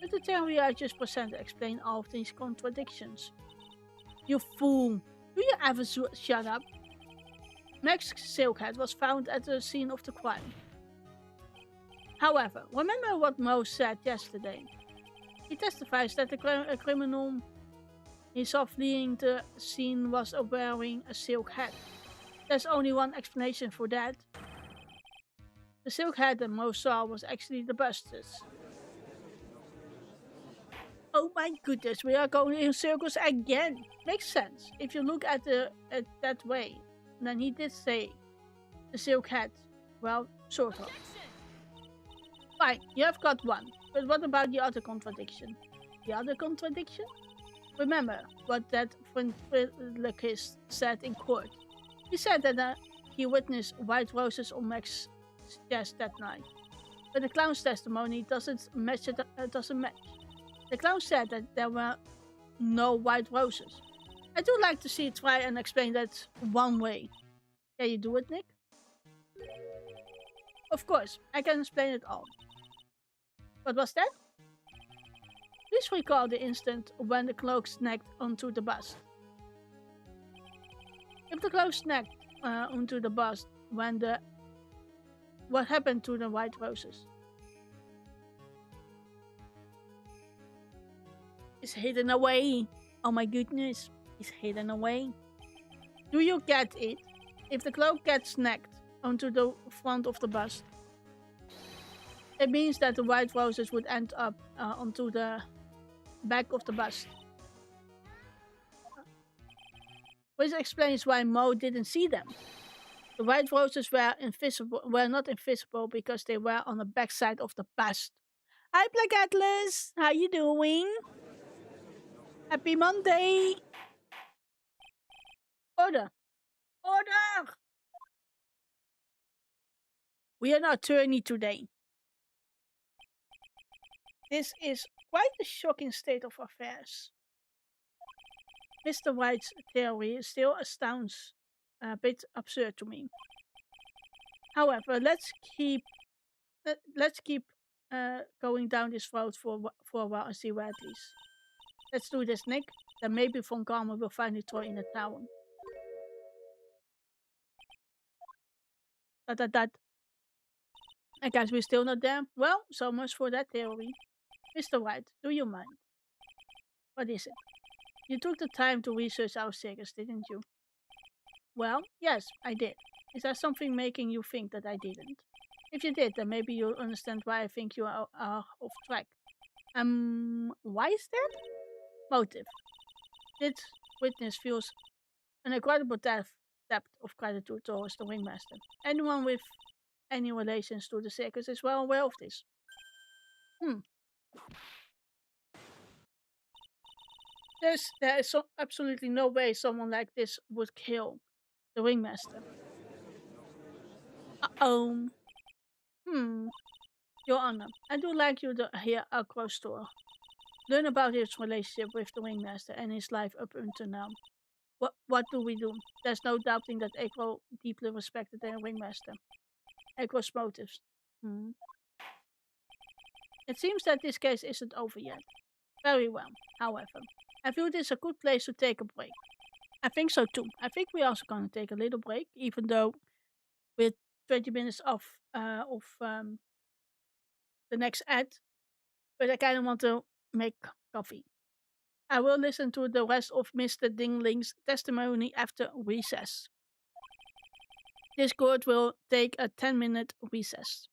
Speaker 1: But the theory I just presented explained all of these contradictions. You fool! Do you ever shut up? Mac's silk hat was found at the scene of the crime. However, remember what Mo said yesterday. He testifies that the criminal he saw fleeing the scene was wearing a silk hat. There's only one explanation for that. The silk hat that Mo saw was actually the buster's. Oh my goodness, we are going in circles again. Makes sense if you look at it that way. Then he did say the silk hat. Well, sort of. Fine, you have got one. But what about the other contradiction? The other contradiction? Remember what that ventriloquist said in court. He said that he witnessed white roses on Mac's chest that night. But the clown's testimony doesn't match. The clown said that there were no white roses. I do like to see it try and explain that one way. Can you do it, Nick? Of course, I can explain it all. What was that? Please recall the instant when the cloak snagged onto the bust. If the cloak snagged onto the bust, what happened to the white roses? It's hidden away. Oh my goodness, it's hidden away. Do you get it? If the cloak gets snagged onto the front of the bust, it means that the white roses would end up onto the back of the bust. Which explains why Mo didn't see them. The white roses were not invisible because they were on the back side of the bust. Hi Black Atlas, how you doing? Happy Monday! Order! Order! We are not attorney today. This is quite a shocking state of affairs. Mr. Wright's theory still astounds a bit absurd to me. However, let's keep going down this road for a while and see where it leads. Let's do this, Nick. Then maybe Von Karma will find a toy in the tower. That. I guess we're still not there. Well, so much for that theory. Mr. Wright, do you mind? What is it? You took the time to research our circus, didn't you? Well, yes, I did. Is there something making you think that I didn't? If you did, then maybe you'll understand why I think you are off track. Why is that? Motive. This witness feels an incredible depth of gratitude towards the ringmaster. Anyone with any relations to the circus is well aware of this. There is absolutely no way someone like this would kill the ringmaster. Your Honor, I do like you to hear Akro's story. Learn about his relationship with the ringmaster and his life up until now. What do we do? There's no doubting that Akro deeply respected the ringmaster. Akro's motives. It seems that this case isn't over yet. Very well, however. I feel this is a good place to take a break. I think so too. I think we're also going to take a little break, even though we're 20 minutes off of the next ad. But I kind of want to make coffee. I will listen to the rest of Mr. Dingling's testimony after recess. This court will take a 10-minute recess.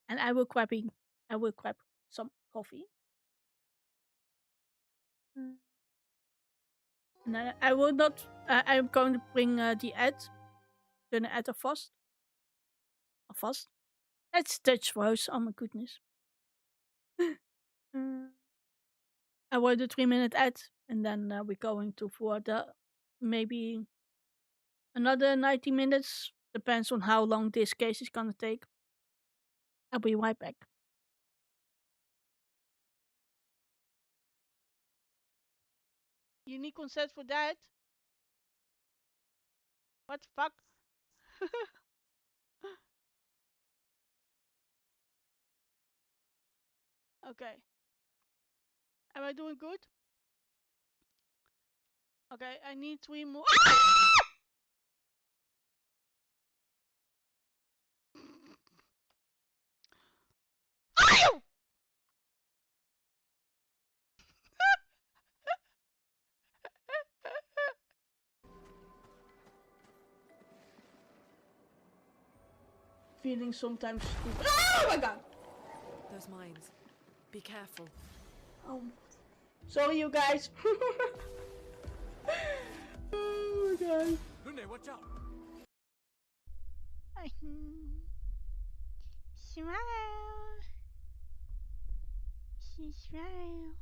Speaker 1: And I will I will grab some coffee. And then I will not. I'm going to bring the ad. Turn ad alvast. Alvast. It's Dutch Rose. Oh my goodness. I will do 3-minute ad, and then we're going to for the maybe another 90 minutes. Depends on how long this case is gonna take. I'll be right back. You need consent for that? What the fuck? Okay. Am I doing good? Okay, I need 3 more. Feeling sometimes stupid. Oh my god!
Speaker 5: Those mines. Be careful.
Speaker 1: Oh, sorry, you guys. Oh my god.
Speaker 2: Lune, watch out!
Speaker 1: Smile. She smile.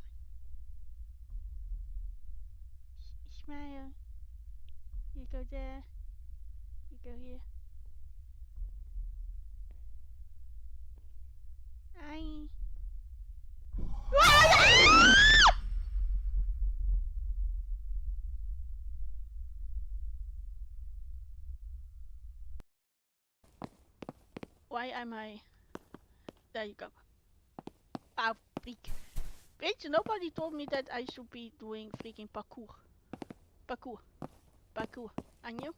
Speaker 1: Smile. You go there. You go here. Hi. Why am I? There you go. Ah, freak. Bitch, nobody told me that I should be doing freaking parkour. Parkour. Parkour. And you?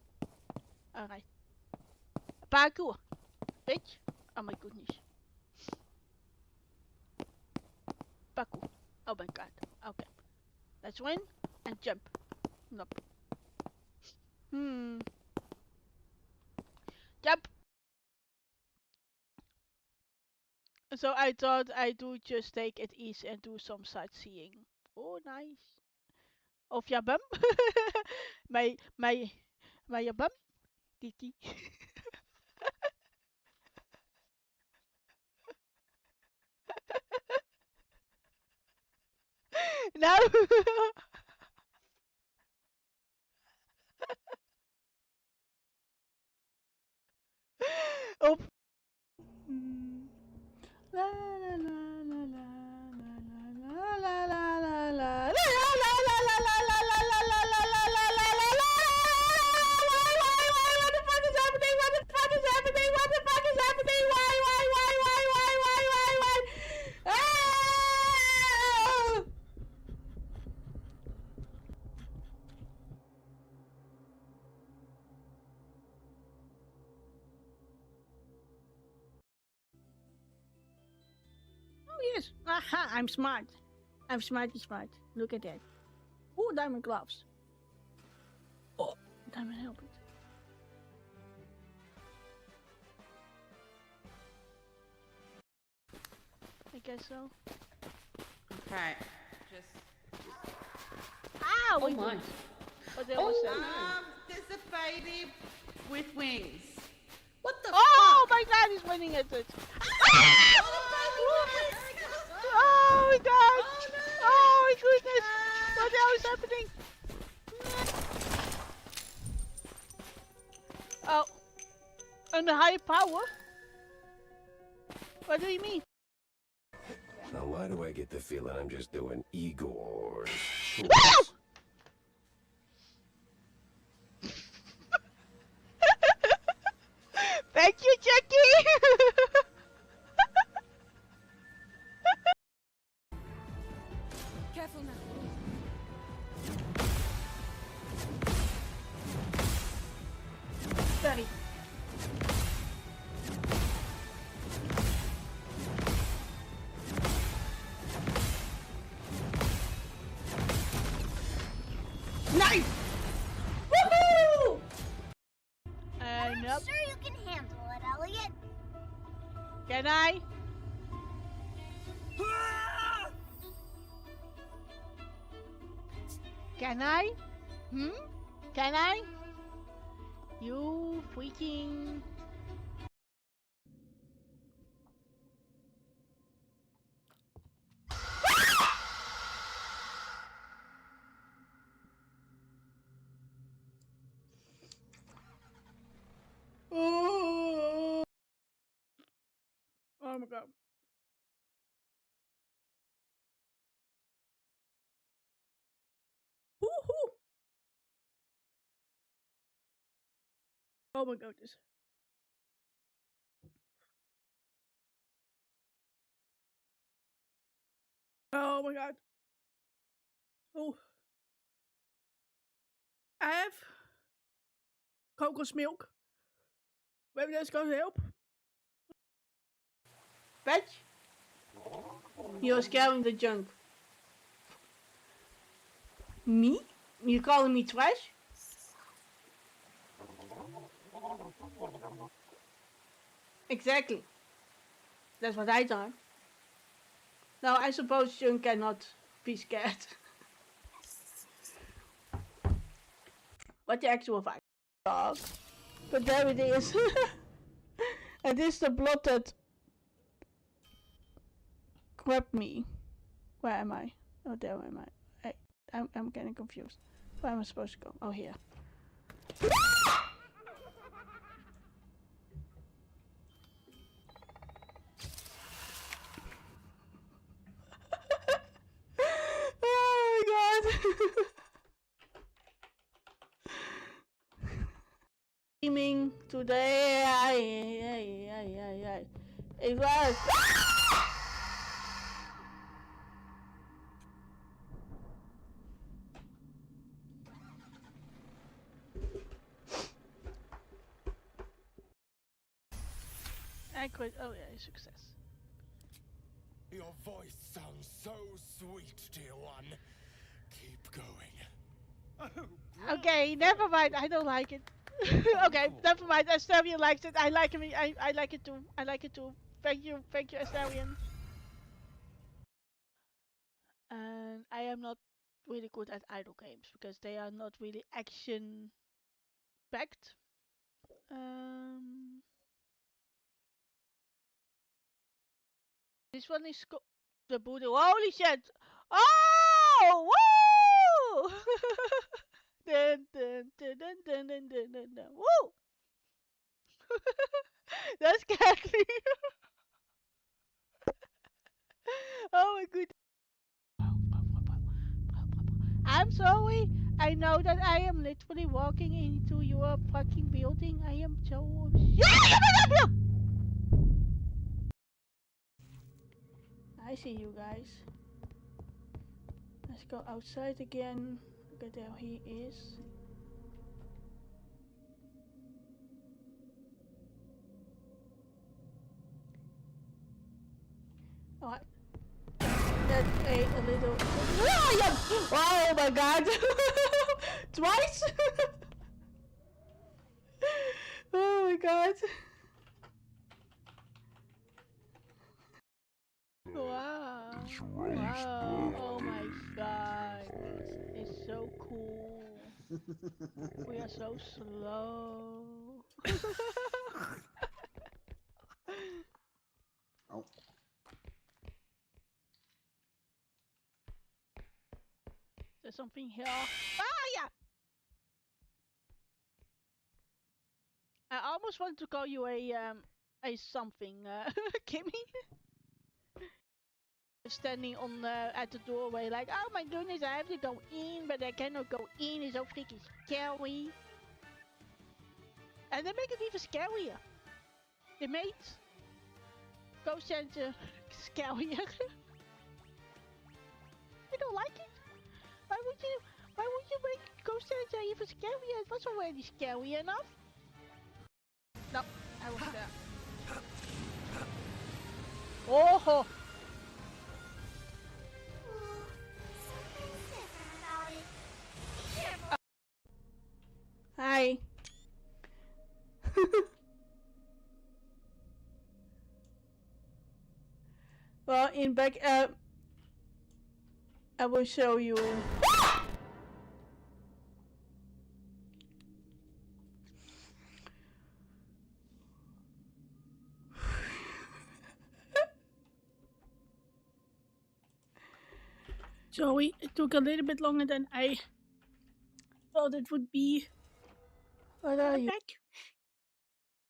Speaker 1: Alright. Parkour. Bitch. Oh my goodness. Parkour. Oh my god. Okay. Let's win and jump. Nope. Jump. So I thought I do just take it easy and do some sightseeing. Oh, nice. Of your bum? my your bum? Kiki. No. Op. La la la la la la la la la la la Yes. Aha, I'm smart. I'm smarty smart. Look at that. Oh, diamond gloves. Oh, diamond helmet. I guess so.
Speaker 6: Okay. Just.
Speaker 1: Ow!
Speaker 6: Oh my.
Speaker 1: What the was that?
Speaker 6: There's a baby with wings. What the
Speaker 1: Oh
Speaker 6: fuck?
Speaker 1: my god, he's winning at it. Oh my god!
Speaker 6: Oh, no.
Speaker 1: Oh my goodness! What the hell is happening? Oh. Under high power? What do you mean?
Speaker 7: Now why do I get the feeling I'm just doing Igor's chores?
Speaker 1: Thank you, Jackie!
Speaker 5: Careful now.
Speaker 1: Sorry. Nice! Woohoo! Nope.
Speaker 4: Sure you can handle it, Elliot.
Speaker 1: Can I? Can I? Can I? You freaking... Oh my god. Woohoo! Oh my goodness. Oh my god. Oh. I have coconut milk. Maybe that's gonna help. Fetch. You're scaring the junk. Me? You calling me trash? Exactly. That's what I thought. Now I suppose junk cannot be scared. What the actual fact? Dog. But there it is. And this is the blood that grabbed me. Where am I? Oh, there am I. I'm getting confused. Where am I supposed to go? Oh, here. Oh my god. Screaming today. It was. I quit. Oh yeah, success.
Speaker 7: Your voice sounds so sweet, dear one. Keep going.
Speaker 1: Okay, never mind. I don't like it. Okay, never mind. Astarian likes it. I like him. I like it too. I like it too. Thank you, Astarian. And I am not really good at idle games because they are not really action packed. This one is the Buddha. Holy shit! Oh! Woo! Dun, dun, dun, dun, dun, dun, dun, dun, dun. Woo! That scared me. Oh my goodness. I'm sorry. I know that I am literally walking into your fucking building. I am so... I see you guys. Let's go outside again. Look at there he is. Oh, that ate a little... Oh my god! Twice? Oh my god. Wow. Wow. Oh my god. It's so cool. We are so slow.
Speaker 2: Oh.
Speaker 1: There's something here. Ah, yeah! I almost wanted to call you a something, Kimmy. Standing on at the doorway like, oh my goodness, I have to go in, but I cannot go in. It's so freaking scary. And they make it even scarier. They made Ghost Center scarier. You don't like it? Why would you make Ghost Center even scarier? It was already scary enough. No, I was there. Oh ho! Hi. Well, in back I will show you. Sorry, it took a little bit longer than I thought it would be. But I'm back.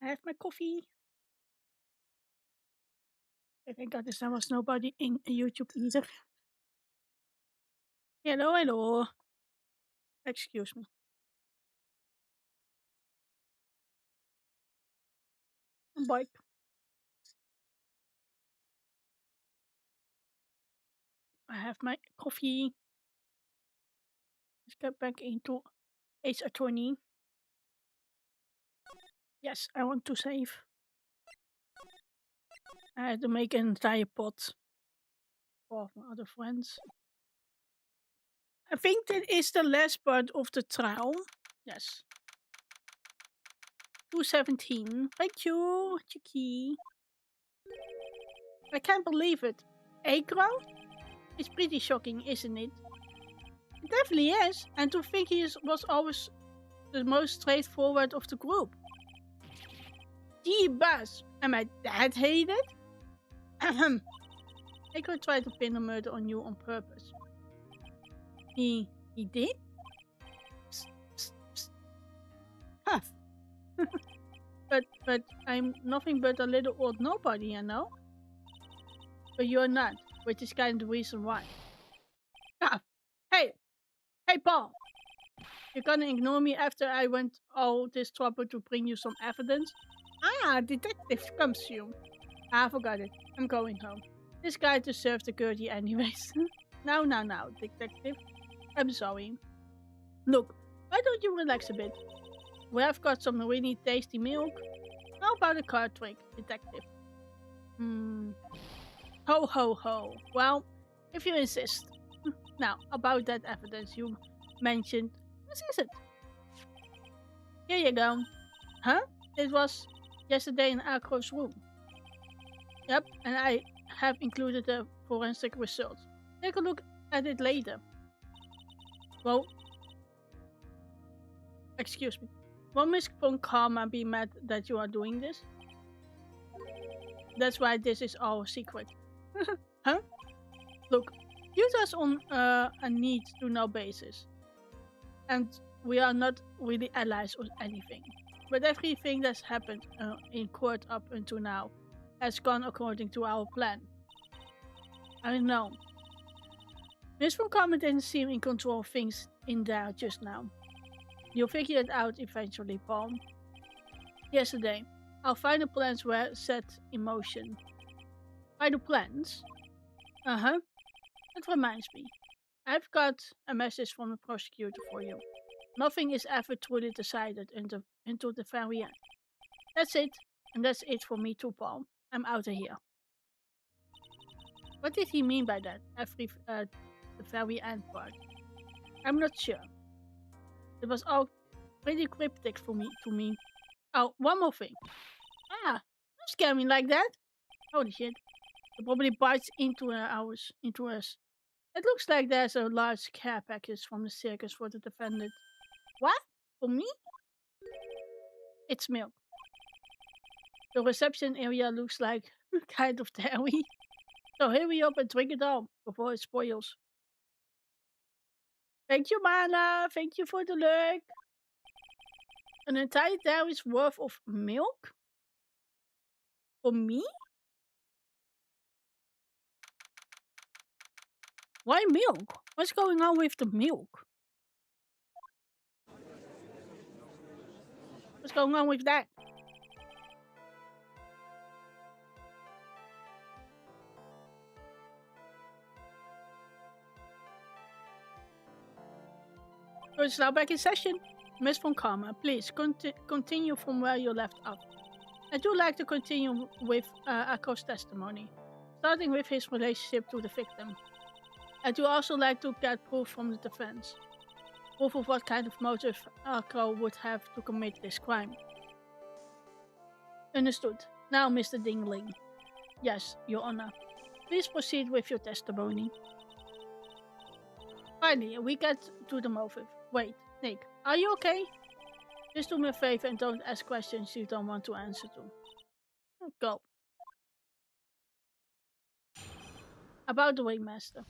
Speaker 1: I have my coffee. I thank God there was nobody in YouTube either. Hello, hello. Excuse me. Bye. I have my coffee. Let's get back into Ace Attorney. Yes, I want to save. I had to make an entire pot for my other friends. I think that is the last part of the trial. Yes. 217. Thank you, Chicky. I can't believe it. Agro? It's pretty shocking, isn't it? It definitely is. And to think was always the most straightforward of the group. Gee, Buzz, am I that hated? Ahem. Agro tried to pin a murder on you on purpose. He did? Psst, psst, psst. Huh. but I'm nothing but a little old nobody, you know? But you're not, which is kind of the reason why. Ah, hey, Paul! You're gonna ignore me after I went all this trouble to bring you some evidence? Ah, detective comes soon. I forgot it. I'm going home. This guy deserves the Gertie anyways. Now, detective. I'm sorry. Look, why don't you relax a bit? We have got some really tasty milk. How about a card trick, detective? Ho ho ho. Well, if you insist. Now, about that evidence you mentioned. What is it? Here you go. Huh? It was yesterday in Agro's room. Yep, and I have included the forensic results. Take a look at it later. Well, excuse me. Won't Miss von Karma be mad that you are doing this? That's why this is all a secret. Huh? Look, use us on a need-to-know basis. And we are not really allies or anything. But everything that's happened in court up until now has gone according to our plan. I know. Miss von Karma didn't seem in control of things in there just now. You'll figure it out eventually, Paul. Yesterday, our final plans were set in motion. Final plans? Uh-huh. That reminds me. I've got a message from the prosecutor for you. Nothing is ever truly decided until the very end. That's it. And that's it for me too, Paul. I'm out of here. What did he mean by that? The very end part. I'm not sure. It was all pretty cryptic to me. Oh, one more thing. Ah, don't scare me like that. Holy shit. It probably bites into us. It looks like there's a large care package from the circus for the defendant. What? For me? It's milk. The reception area looks like kind of dairy. So hurry up and drink it all before it spoils. Thank you, Mala. Thank you for the lurk. An entire dairy's worth of milk? For me? Why milk? What's going on with the milk? What's going on with that? It's now back in session. Miss von Karma, please continue from where you left off. I do like to continue with Akko's testimony, starting with his relationship to the victim. I do also like to get proof from the defense. Proof of what kind of motive Akko would have to commit this crime. Understood. Now, Mr. Dingling. Yes, Your Honor. Please proceed with your testimony. Finally, we get to the motive. Wait, Nick, are you okay? Just do me a favor and don't ask questions you don't want to answer to. Go. About the Wingmaster.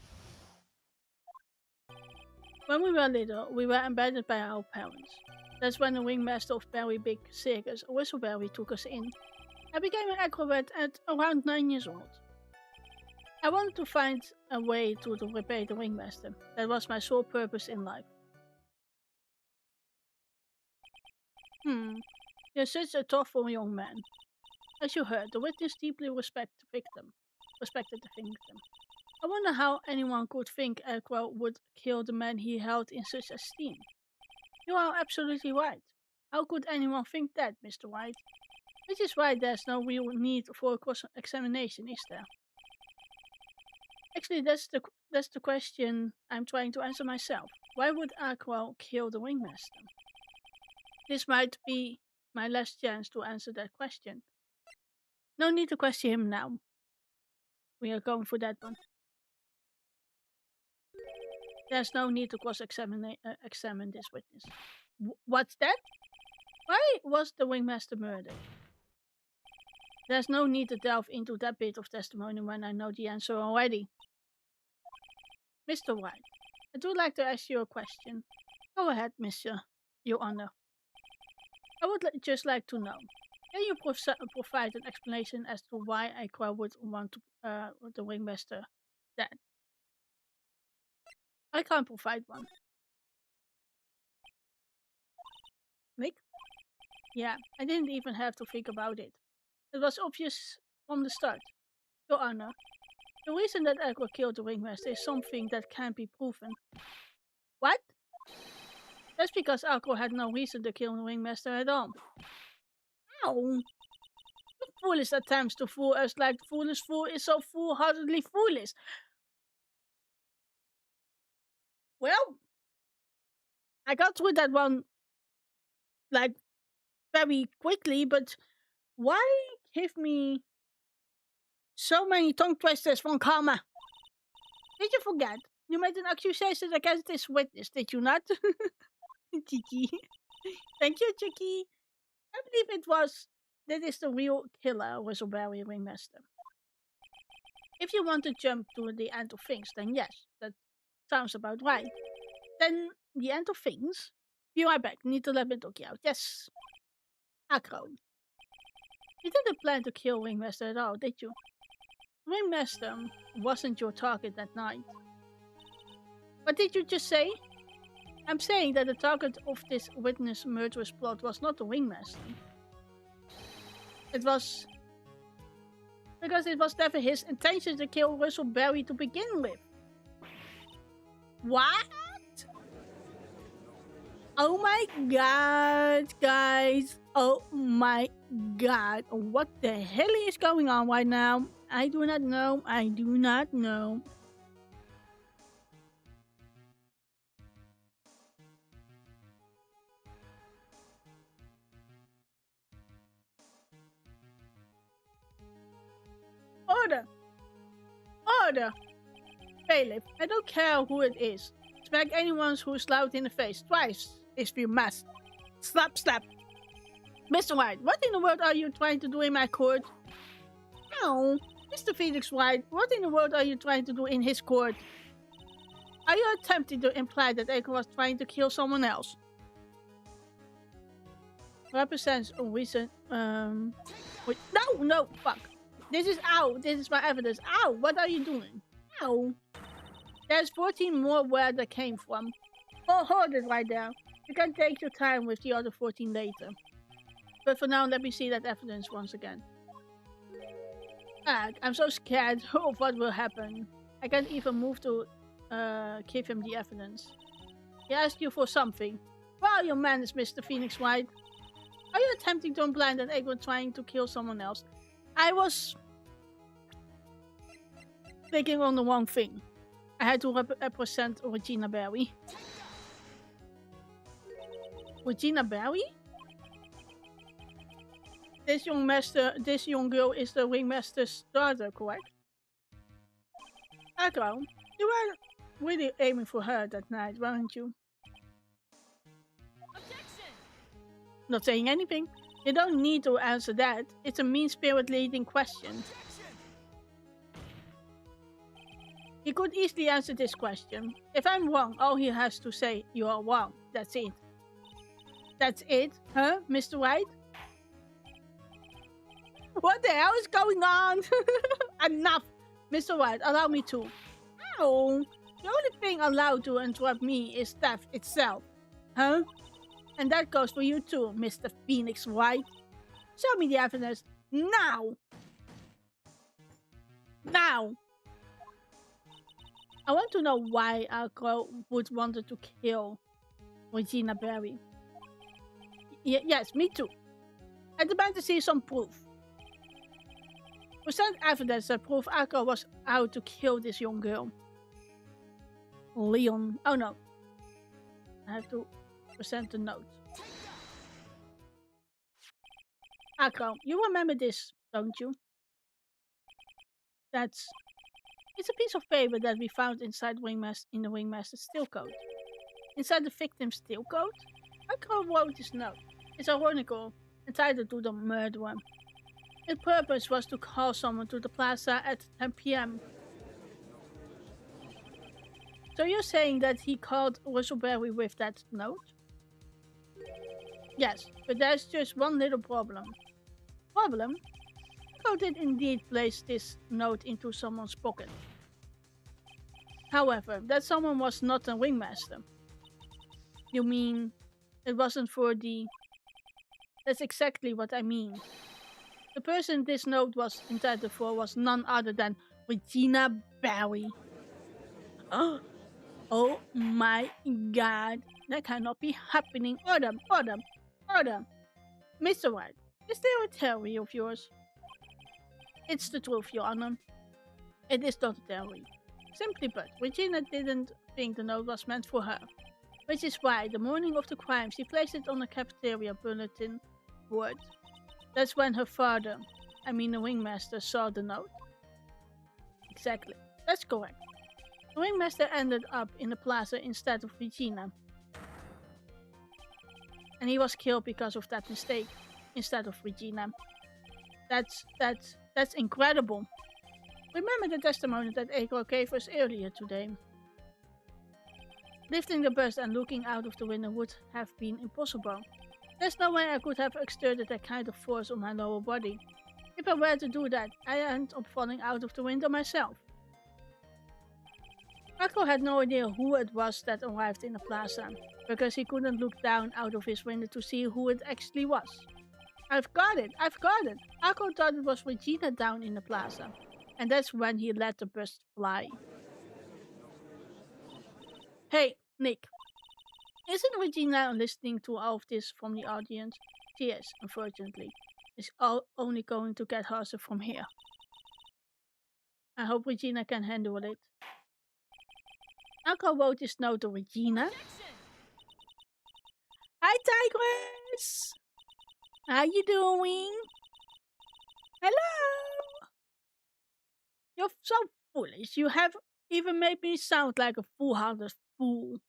Speaker 1: When we were little, we were abandoned by our parents. That's when the ringmaster of Very Big Circus, Whistleberry, took us in. I became an acrobat at around 9 years old. I wanted to find a way to repay the ringmaster. That was my sole purpose in life. You're such a thoughtful young man. As you heard, the witness deeply respected the victim. I wonder how anyone could think Aqua would kill the man he held in such esteem. You are absolutely right. How could anyone think that, Mr. Wright? Which is why there's no real need for a cross-examination, is there? Actually, that's the question I'm trying to answer myself. Why would Aqua kill the ringmaster? This might be my last chance to answer that question. No need to question him now. We are going for that one. There's no need to cross-examine this witness. What's that? Why was the ringmaster murdered? There's no need to delve into that bit of testimony when I know the answer already. Mr. White, I would like to ask you a question. Go ahead, Mr. Your Honor. I would just like to know. Can you provide an explanation as to why Aqua would want the ringmaster dead? I can't provide one. Nick? Yeah, I didn't even have to think about it. It was obvious from the start. Your Honor, the reason that Aqua killed the ringmaster is something that can't be proven. What? That's because Aqua had no reason to kill the ringmaster at all. Ow! The foolish attempts to fool us like the foolish fool is so foolhardily foolish. Well, I got through that one like very quickly, but why give me so many tongue twisters from Karma? Did you forget? You made an accusation against this witness, did you not? Chicky. Thank you, Chicky. I believe that is the real killer, Whistleberry Ringmaster. If you want to jump to the end of things, then yes, that sounds about right. Then the end of things? Be right back, need to let me talk you out. Yes. Acro. You didn't plan to kill Ringmaster at all, did you? Ringmaster wasn't your target that night. What did you just say? I'm saying that the target of this witness murderous plot was not the Ringmaster. It was because it was never his intention to kill Whistleberry to begin with. What? Oh my god, guys. Oh my god. What the hell is going on right now? I do not know. I do not know. Order! Order! Bailiff, I don't care who it is. Smack anyone who's loud in the face twice if you must. Slap, slap. Mr. White, what in the world are you trying to do in my court? Oh, Mr. Phoenix White, what in the world are you trying to do in his court? Are you attempting to imply that Echo was trying to kill someone else? Represents a reason. Wait, no, fuck. This is my evidence. Ow, what are you doing? Ow. There's 14 more where that came from. Oh, hold it right there. You can take your time with the other 14 later. But for now, let me see that evidence once again. I'm so scared of what will happen. I can't even move to give him the evidence. He asked you for something. Well, your man is Mr. Phoenix White. Are you attempting to imply that Egg was trying to kill someone else? I was thinking on the wrong thing. I had to represent Regina Barry. Regina Barry? This young girl is the ringmaster's daughter, correct? Agro, you were really aiming for her that night, weren't you?
Speaker 5: Objection!
Speaker 1: Not saying anything. You don't need to answer that. It's a mean-spirit leading question.
Speaker 5: Objection!
Speaker 1: He could easily answer this question. If I'm wrong, all he has to say, you are wrong. That's it. That's it? Huh, Mr. Wright? What the hell is going on? Enough! Mr. Wright, allow me to. Ow! The only thing allowed to interrupt me is theft itself. Huh? And that goes for you too, Mr. Phoenix Wright. Show me the evidence now! Now! I want to know why Alco would want to kill Regina Barry. Yes, me too. I demand to see some proof. Present evidence that prove Alco was out to kill this young girl. Leon. Oh no. I have to present the note. Akko, you remember this, don't you? It's a piece of paper that we found inside in the Wingmaster's steel coat. Inside the victim's steel coat? Akko wrote this note. It's ironical, entitled to the murderer. Its purpose was to call someone to the plaza at 10 p.m. So you're saying that he called Russellberry with that note? Yes, but there's just one little problem. Problem? Akko did indeed place this note into someone's pocket. However, that someone was not a Wingmaster. You mean it wasn't for the... That's exactly what I mean. The person this note was intended for was none other than Regina Barry. Oh my god. That cannot be happening. Order. Mr. White, is there a theory of yours? It's the truth, Your Honor. It is not a theory. Simply put, Regina didn't think the note was meant for her. Which is why, the morning of the crime, she placed it on a cafeteria bulletin board. That's when her father, the Wingmaster, saw the note. Exactly. That's correct. The Wingmaster ended up in the plaza instead of Regina. And he was killed because of that mistake, instead of Regina. That's incredible. Remember the testimony that Echo gave us earlier today. Lifting the bus and looking out of the window would have been impossible. There's no way I could have exerted that kind of force on my lower body. If I were to do that, I'd end up falling out of the window myself. Marco had no idea who it was that arrived in the plaza, because he couldn't look down out of his window to see who it actually was. I've got it! Marco thought it was Regina down in the plaza, and that's when he let the bus fly. Hey, Nick. Isn't Regina listening to all of this from the audience? She is, unfortunately. It's only going to get harsher from here. I hope Regina can handle it. Marco wrote this note to Regina. Hi, Tigress! How you doing? Hello! You're so foolish. You have even made me sound like a foolhardy fool.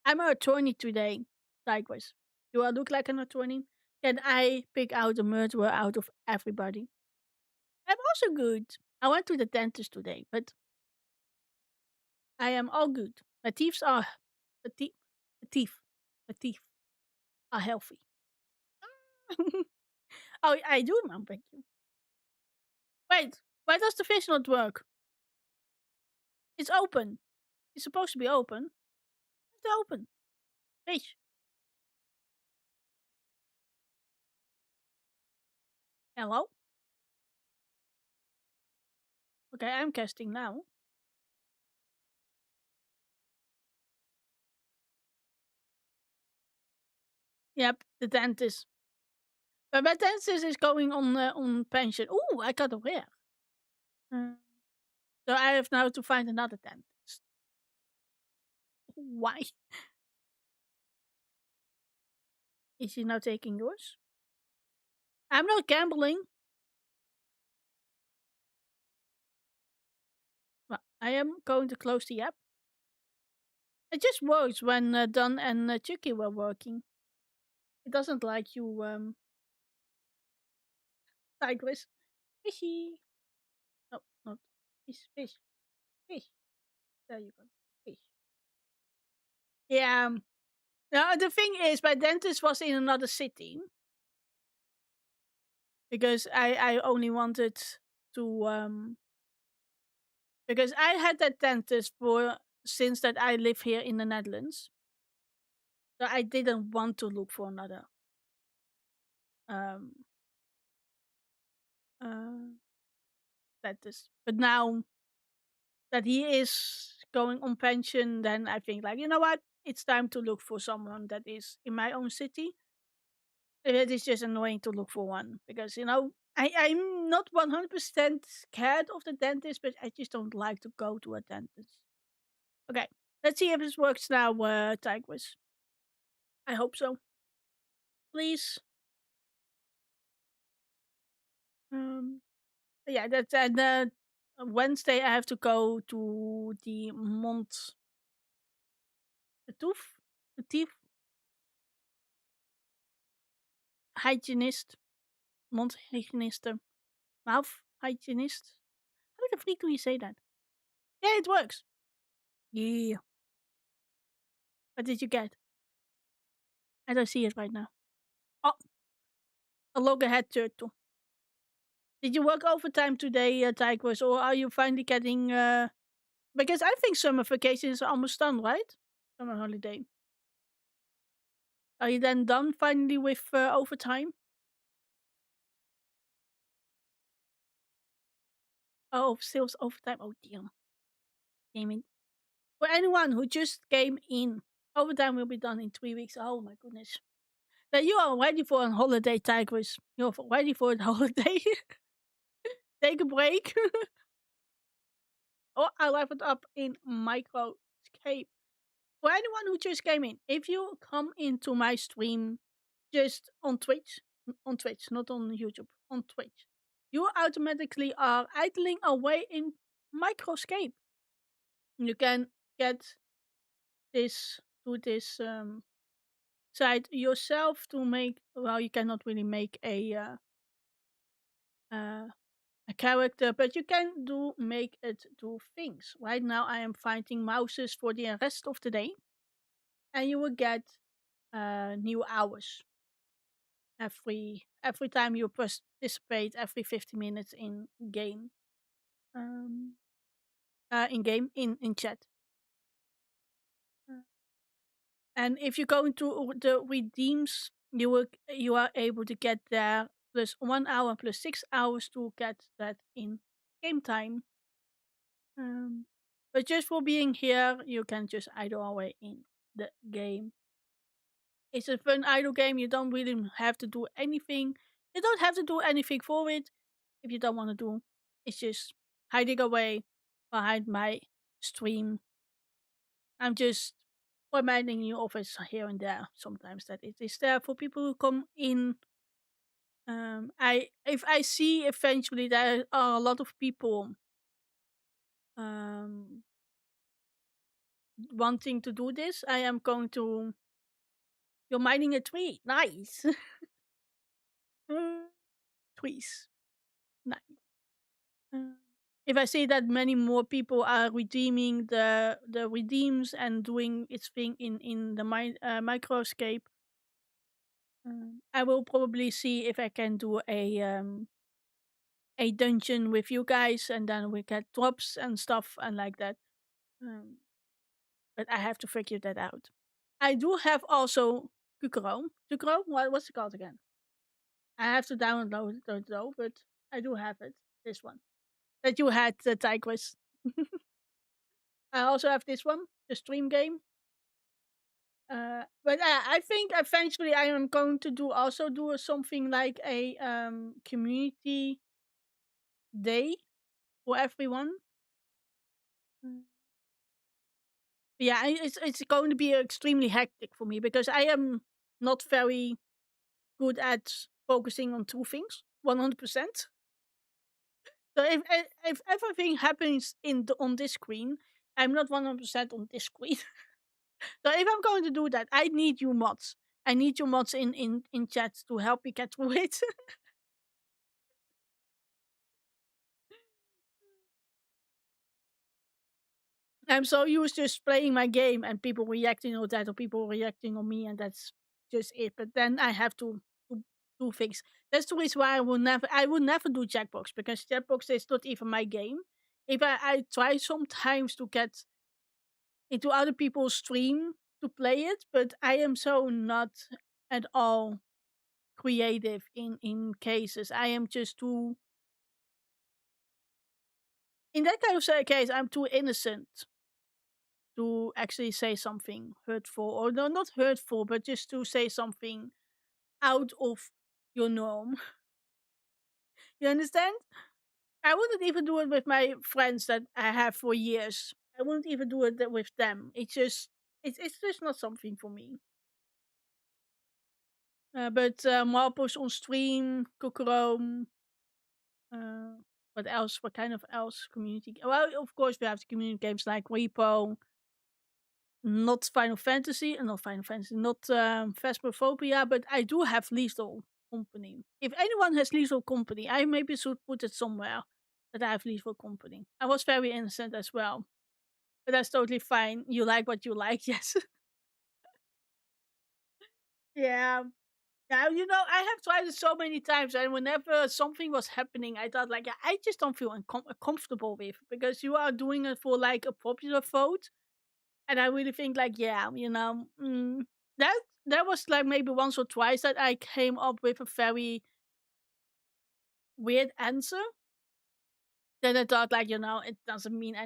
Speaker 1: I'm an attorney today, Tigress. Do I look like an attorney? Can I pick out the murderer out of everybody? I'm also good. I went to the dentist today, but I am all good. My teeth are healthy. Oh, I do, Mom. Thank you. Wait, why does the fish not work? It's open. It's supposed to be open. It's open. Fish. Hello? Okay, I'm casting now. Yep, the dentist. But my dentist is going on pension. Ooh, I got a rare. So I have now to find another dentist. Why? Is he now taking yours? I'm not gambling. Well, I am going to close the app. It just works when Don and Chucky were working. It doesn't like you, Tigress. Fishy. No, not fish. Fish. There you go. Fish. Yeah. Now the thing is, my dentist was in another city because I only wanted to because I had that dentist for since that I live here in the Netherlands. So I didn't want to look for another um dentist. But now that he is going on pension, then I think like, you know what? It's time to look for someone that is in my own city. It is just annoying to look for one because, you know, I'm not 100% scared of the dentist, but I just don't like to go to a dentist. Okay, let's see if this works now, Tigris. I hope so. Please. Yeah, that's and Wednesday I have to go to the the teeth hygienist, mond hygienist, mouth hygienist. How the freak do you say that? Yeah, it works. Yeah. What did you get? I don't see it right now. Oh, a loggerhead turtle. Did you work overtime today, Tigers, or are you finally getting? Because I think summer vacation is almost done, right? Summer holiday. Are you then done finally with overtime? Oh, sales overtime. Oh, damn. Gaming. For anyone who just came in, overtime will be done in 3 weeks. Oh my goodness. Now you are ready for a holiday, Tigers. You're ready for a holiday. Take a break. Oh, I left it up in Microscape. For anyone who just came in, if you come into my stream just on Twitch, not on YouTube, on Twitch, you automatically are idling away in Microscape. You can get this to this site yourself to make. Well, you cannot really make a character, but you can make it do things. Right now, I am finding mouses for the rest of the day, and you will get new hours every time you participate every 50 minutes in game. In game in chat. And if you go into the redeems, you are able to get there plus 1 hour plus 6 hours to get that in game time. But just for being here, you can just idle away in the game. It's a fun idle game. You don't really have to do anything. You don't have to do anything for it if you don't want to do. It's just hiding away behind my stream. I'm just reminding you of it here and there sometimes that it is there for people who come in. If I see eventually there are a lot of people wanting to do this, I am going to. You're mining a tree. Nice. Trees. Nice. If I see that many more people are redeeming the redeems and doing its thing in the microscape, I will probably see if I can do a dungeon with you guys, and then we get drops and stuff and like that. But I have to figure that out. I do have also Kukuro. Kukuro? What's it called again? I have to download it though, but I do have it. This one. That you had, the Tigris. I also have this one, the stream game. But I think eventually I am going to do something like a community day for everyone. Yeah, it's going to be extremely hectic for me because I am not very good at focusing on two things 100%. So if everything happens on this screen, I'm not 100% on this screen. So if I'm going to do that, I need you mods. I need you mods in chat to help me get through it. I'm so used to just playing my game and people reacting on that or people reacting on me, and that's just it. But then I have to do things. That's the reason why I will never do Jackbox, because Jackbox is not even my game. If I try sometimes to get into other people's stream to play it, but I am so not at all creative in cases. I am just too, in that kind of case, I'm too innocent to actually say something hurtful, or no, not hurtful, but just to say something out of your norm. You understand? I wouldn't even do it with my friends that I have for years. I wouldn't even do it with them. It's just not something for me. But Marpos on stream, Kokorom, what else? What kind of else community? Well, of course, we have the community games like Repo, not Final Fantasy, not Phasmophobia, but I do have Lethal Company. If anyone has Lethal Company, I maybe should put it somewhere that I have Lethal Company. I was very innocent as well, but that's totally fine. You like what you like, yes. Yeah. Yeah, I have tried it so many times, and whenever something was happening, I thought, like, I just don't feel comfortable with, because you are doing it for, like, a popular vote, and I really think, like, yeah, that that was, like, maybe once or twice that I came up with a very weird answer. Then I thought, like, it doesn't mean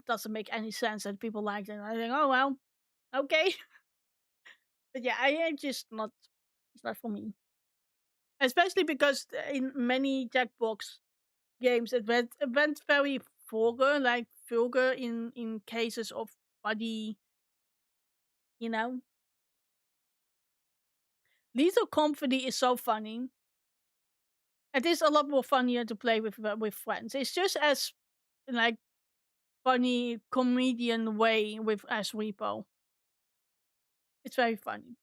Speaker 1: doesn't make any sense, and people liked it, and I think, oh, well, okay. But yeah, I am just not, it's not for me. Especially because in many Jackbox games, it went very vulgar in cases of body, you know. Lethal Company is so funny. It is a lot more funnier to play with friends. It's just as, like, funny comedian way with as Repo. It's very funny.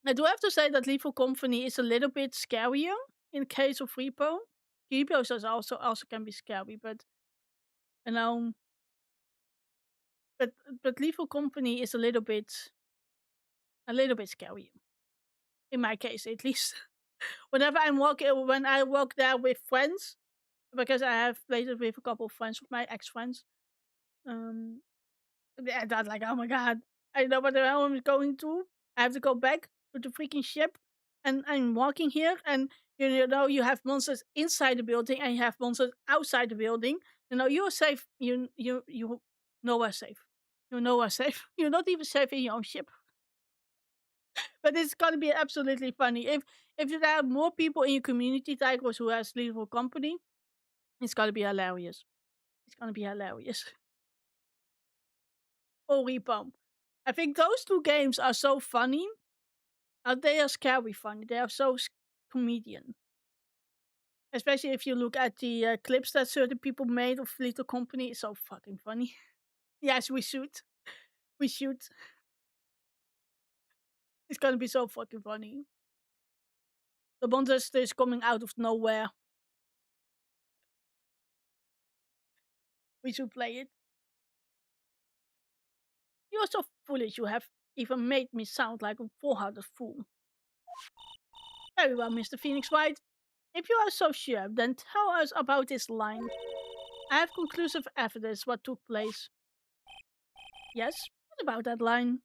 Speaker 1: I do have to say that Lethal Company is a little bit scarier in case of Repo. Repo is also can be scary, but you know, but Lethal Company is a little bit scarier in my case, at least. When I walk there with friends, because I have played it with a couple of friends, with my ex friends. I thought, like, oh my god, I know what the hell I'm going to. I have to go back to the freaking ship, and I'm walking here, and you have monsters inside the building, and you have monsters outside the building. You're safe. You nowhere safe. You're nowhere safe. You're not even safe in your own ship. But it's gonna be absolutely funny if there are more people in your community, Tigers, who has Lethal Company. It's gonna be hilarious. It's gonna be hilarious. Or Repo. I think those two games are so funny. They are scary funny. They are so comedian. Especially if you look at the clips that certain people made of Lethal Company. It's so fucking funny. Yes, we should. We should. It's gonna be so fucking funny. The monsters is coming out of nowhere. We should play it. You're so foolish, you have even made me sound like a full-hearted fool. Very well, Mr. Phoenix Wright. If you are so sure, then tell us about this line. I have conclusive evidence what took place. Yes, what about that line?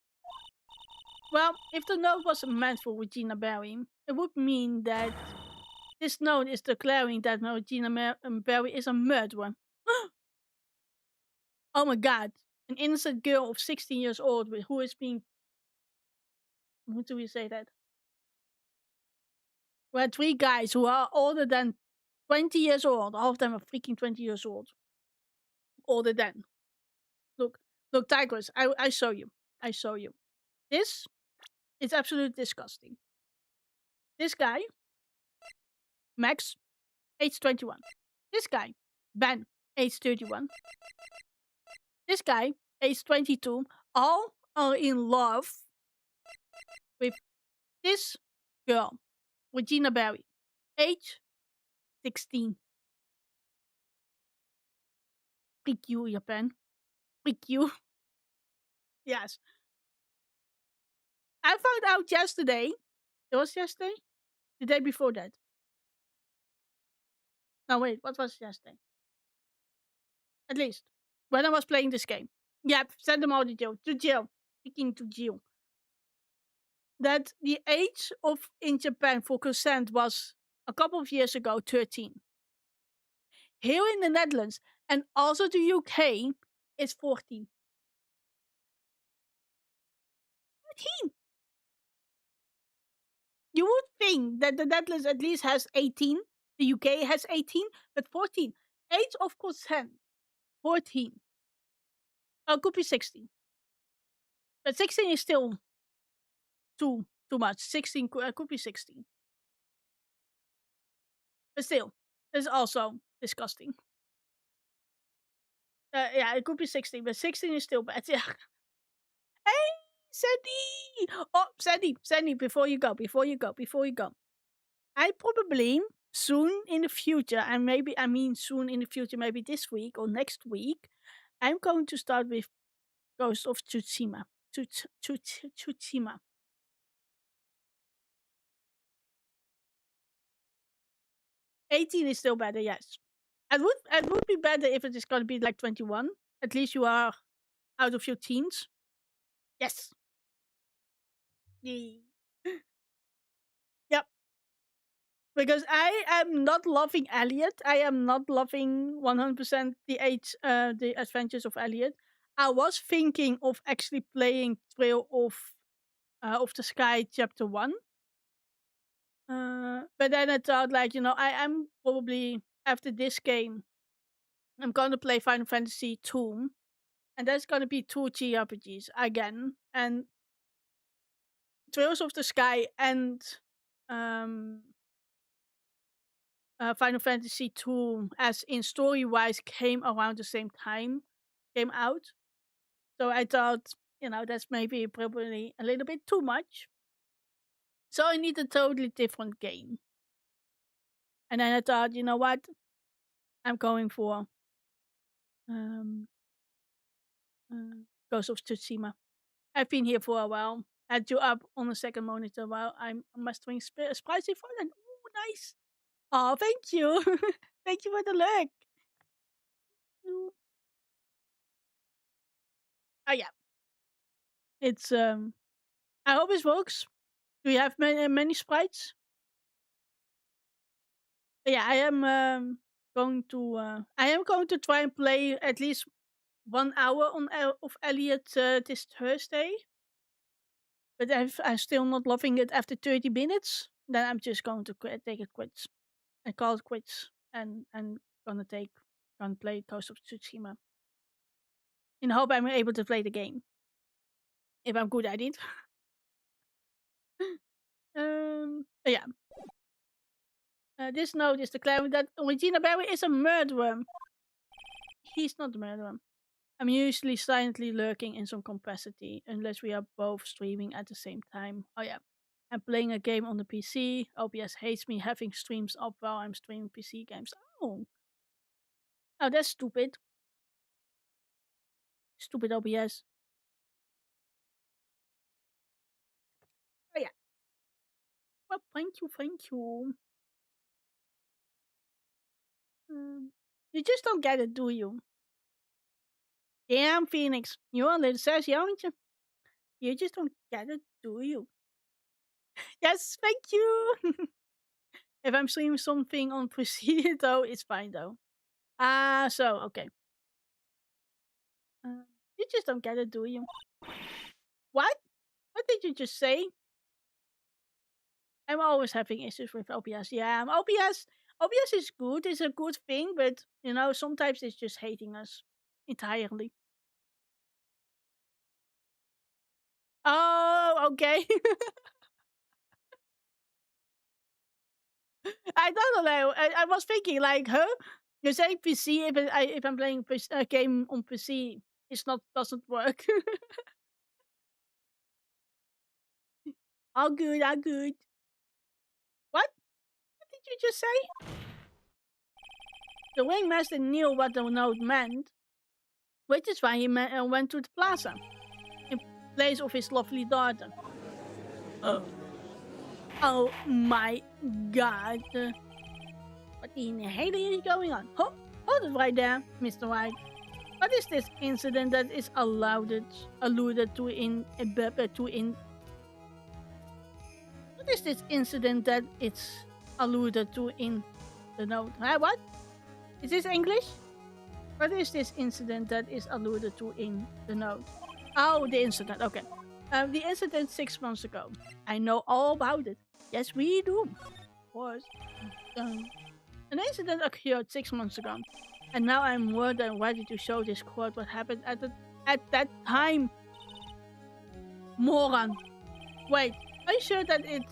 Speaker 1: Well, if the note was meant for Regina Barry, it would mean that this note is declaring that Regina Barry is a murderer. Oh my god, an innocent girl of 16 years old who is being... How do we say that? We had 3 guys who are older than 20 years old. All of them are freaking 20 years old. Older than. Look, Tigers, I show you. I show you. This is absolutely disgusting. This guy, Max, age 21. This guy, Ben, age 31. This guy, age 22. All are in love with this girl, Regina Barry, age 16. Freak you, Japan. Freak you. Yes. I found out yesterday. It was yesterday? The day before that. No, wait. What was yesterday? At least. When I was playing this game. Yep. Send them all to jail. To jail. Freaking to jail. That the age of in Japan for consent was a couple of years ago 13. Here in the Netherlands and also the UK is 14. 14. You would think that the Netherlands at least has 18, the UK has 18, but 14. Age of consent 14. Oh, could be 16. But 16 is still too much. 16 could be 16. But still, it's also disgusting. Yeah, it could be 16, but 16 is still bad. Yeah. Hey, Sandy! Oh, Sandy, before you go. I probably soon in the future, and maybe soon in the future, maybe this week or next week, I'm going to start with Ghost of Tsushima. Tsushima. 18 is still better, yes. It would be better if it is going to be like 21. At least you are out of your teens. Yes. Yay. Yep. Because I am not loving Elliot. I am not loving 100% the adventures of Elliot. I was thinking of actually playing Trail of the Sky Chapter 1. But then I thought, like, I am probably, after this game, I'm going to play Final Fantasy 2. And that's going to be 2 JRPGs again. And Trails of the Sky and Final Fantasy 2, as in story-wise, came around the same time, came out. So I thought, that's maybe probably a little bit too much. So I need a totally different game. And then I thought, you know what? I'm going for Ghost of Tsushima. I've been here for a while. Had you up on the second monitor while I'm mastering Spicy Frozen. Ooh, nice. Oh, thank you. Thank you for the look. Oh yeah. It's I hope it works. Do you have many sprites? Yeah, I am going to try and play at least 1 hour on of Elliot this Thursday. But if I'm still not loving it after 30 minutes, then I'm just going to take it quits. And call it quits. And gonna play Ghost of Tsushima. In hope I'm able to play the game. If I'm good at it. Yeah. This note is declaring that Regina Barry is a murderer. He's not a murderer. I'm usually silently lurking in some capacity, unless we are both streaming at the same time. Oh yeah. I'm playing a game on the PC. OBS hates me having streams up while I'm streaming PC games. Oh, that's stupid. Stupid OBS. Oh yeah. Well, thank you. You just don't get it, do you? Damn, Phoenix. You're a little sassy, aren't you? You just don't get it, do you? Yes, thank you. If I'm streaming something on PC, though, it's fine, though. So, okay. You just don't get it, do you? What? What did you just say? I'm always having issues with OBS. Yeah, OBS is good. It's a good thing, but, sometimes it's just hating us entirely. Oh, okay. I don't know. I was thinking, like, huh? You're saying PC if I'm playing a game on PC, doesn't work. All good. What? What did you just say? The wingmaster knew what the note meant. which is why he went to the plaza in place of his lovely daughter. Oh my god. What in the hell is going on? Hold it right there, Mr. Wright. What is this incident that is alluded to in What is this incident that it's alluded to in the note? What? Is this English? What is this incident that is alluded to in the note? Oh, the incident. Okay. The incident 6 months ago. I know all about it. Yes, we do. Of course. An incident occurred 6 months ago. And now I'm more than ready to show this court what happened at that time. Moron. Wait, are you sure that it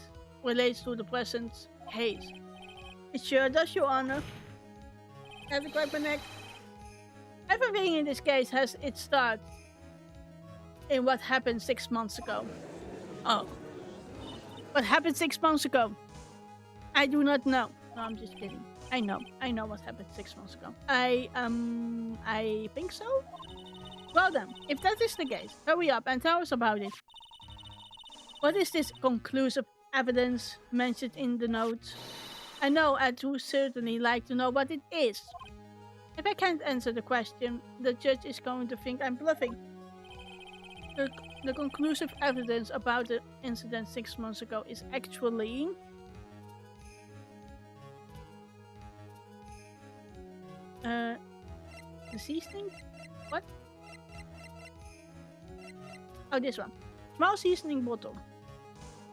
Speaker 1: relates to the present case? It sure does, Your Honor. Have a grab my neck. Everything in this case has its start in what happened 6 months ago. Oh. What happened 6 months ago? I do not know. No, I'm just kidding. I know what happened 6 months ago. I think so? Well then, if that is the case, hurry up and tell us about it. What is this conclusive evidence mentioned in the note? I know I do certainly like to know what it is. If I can't answer the question, the judge is going to think I'm bluffing. The conclusive evidence about the incident 6 months ago is actually... the seasoning? What? Oh, this one. Small seasoning bottle.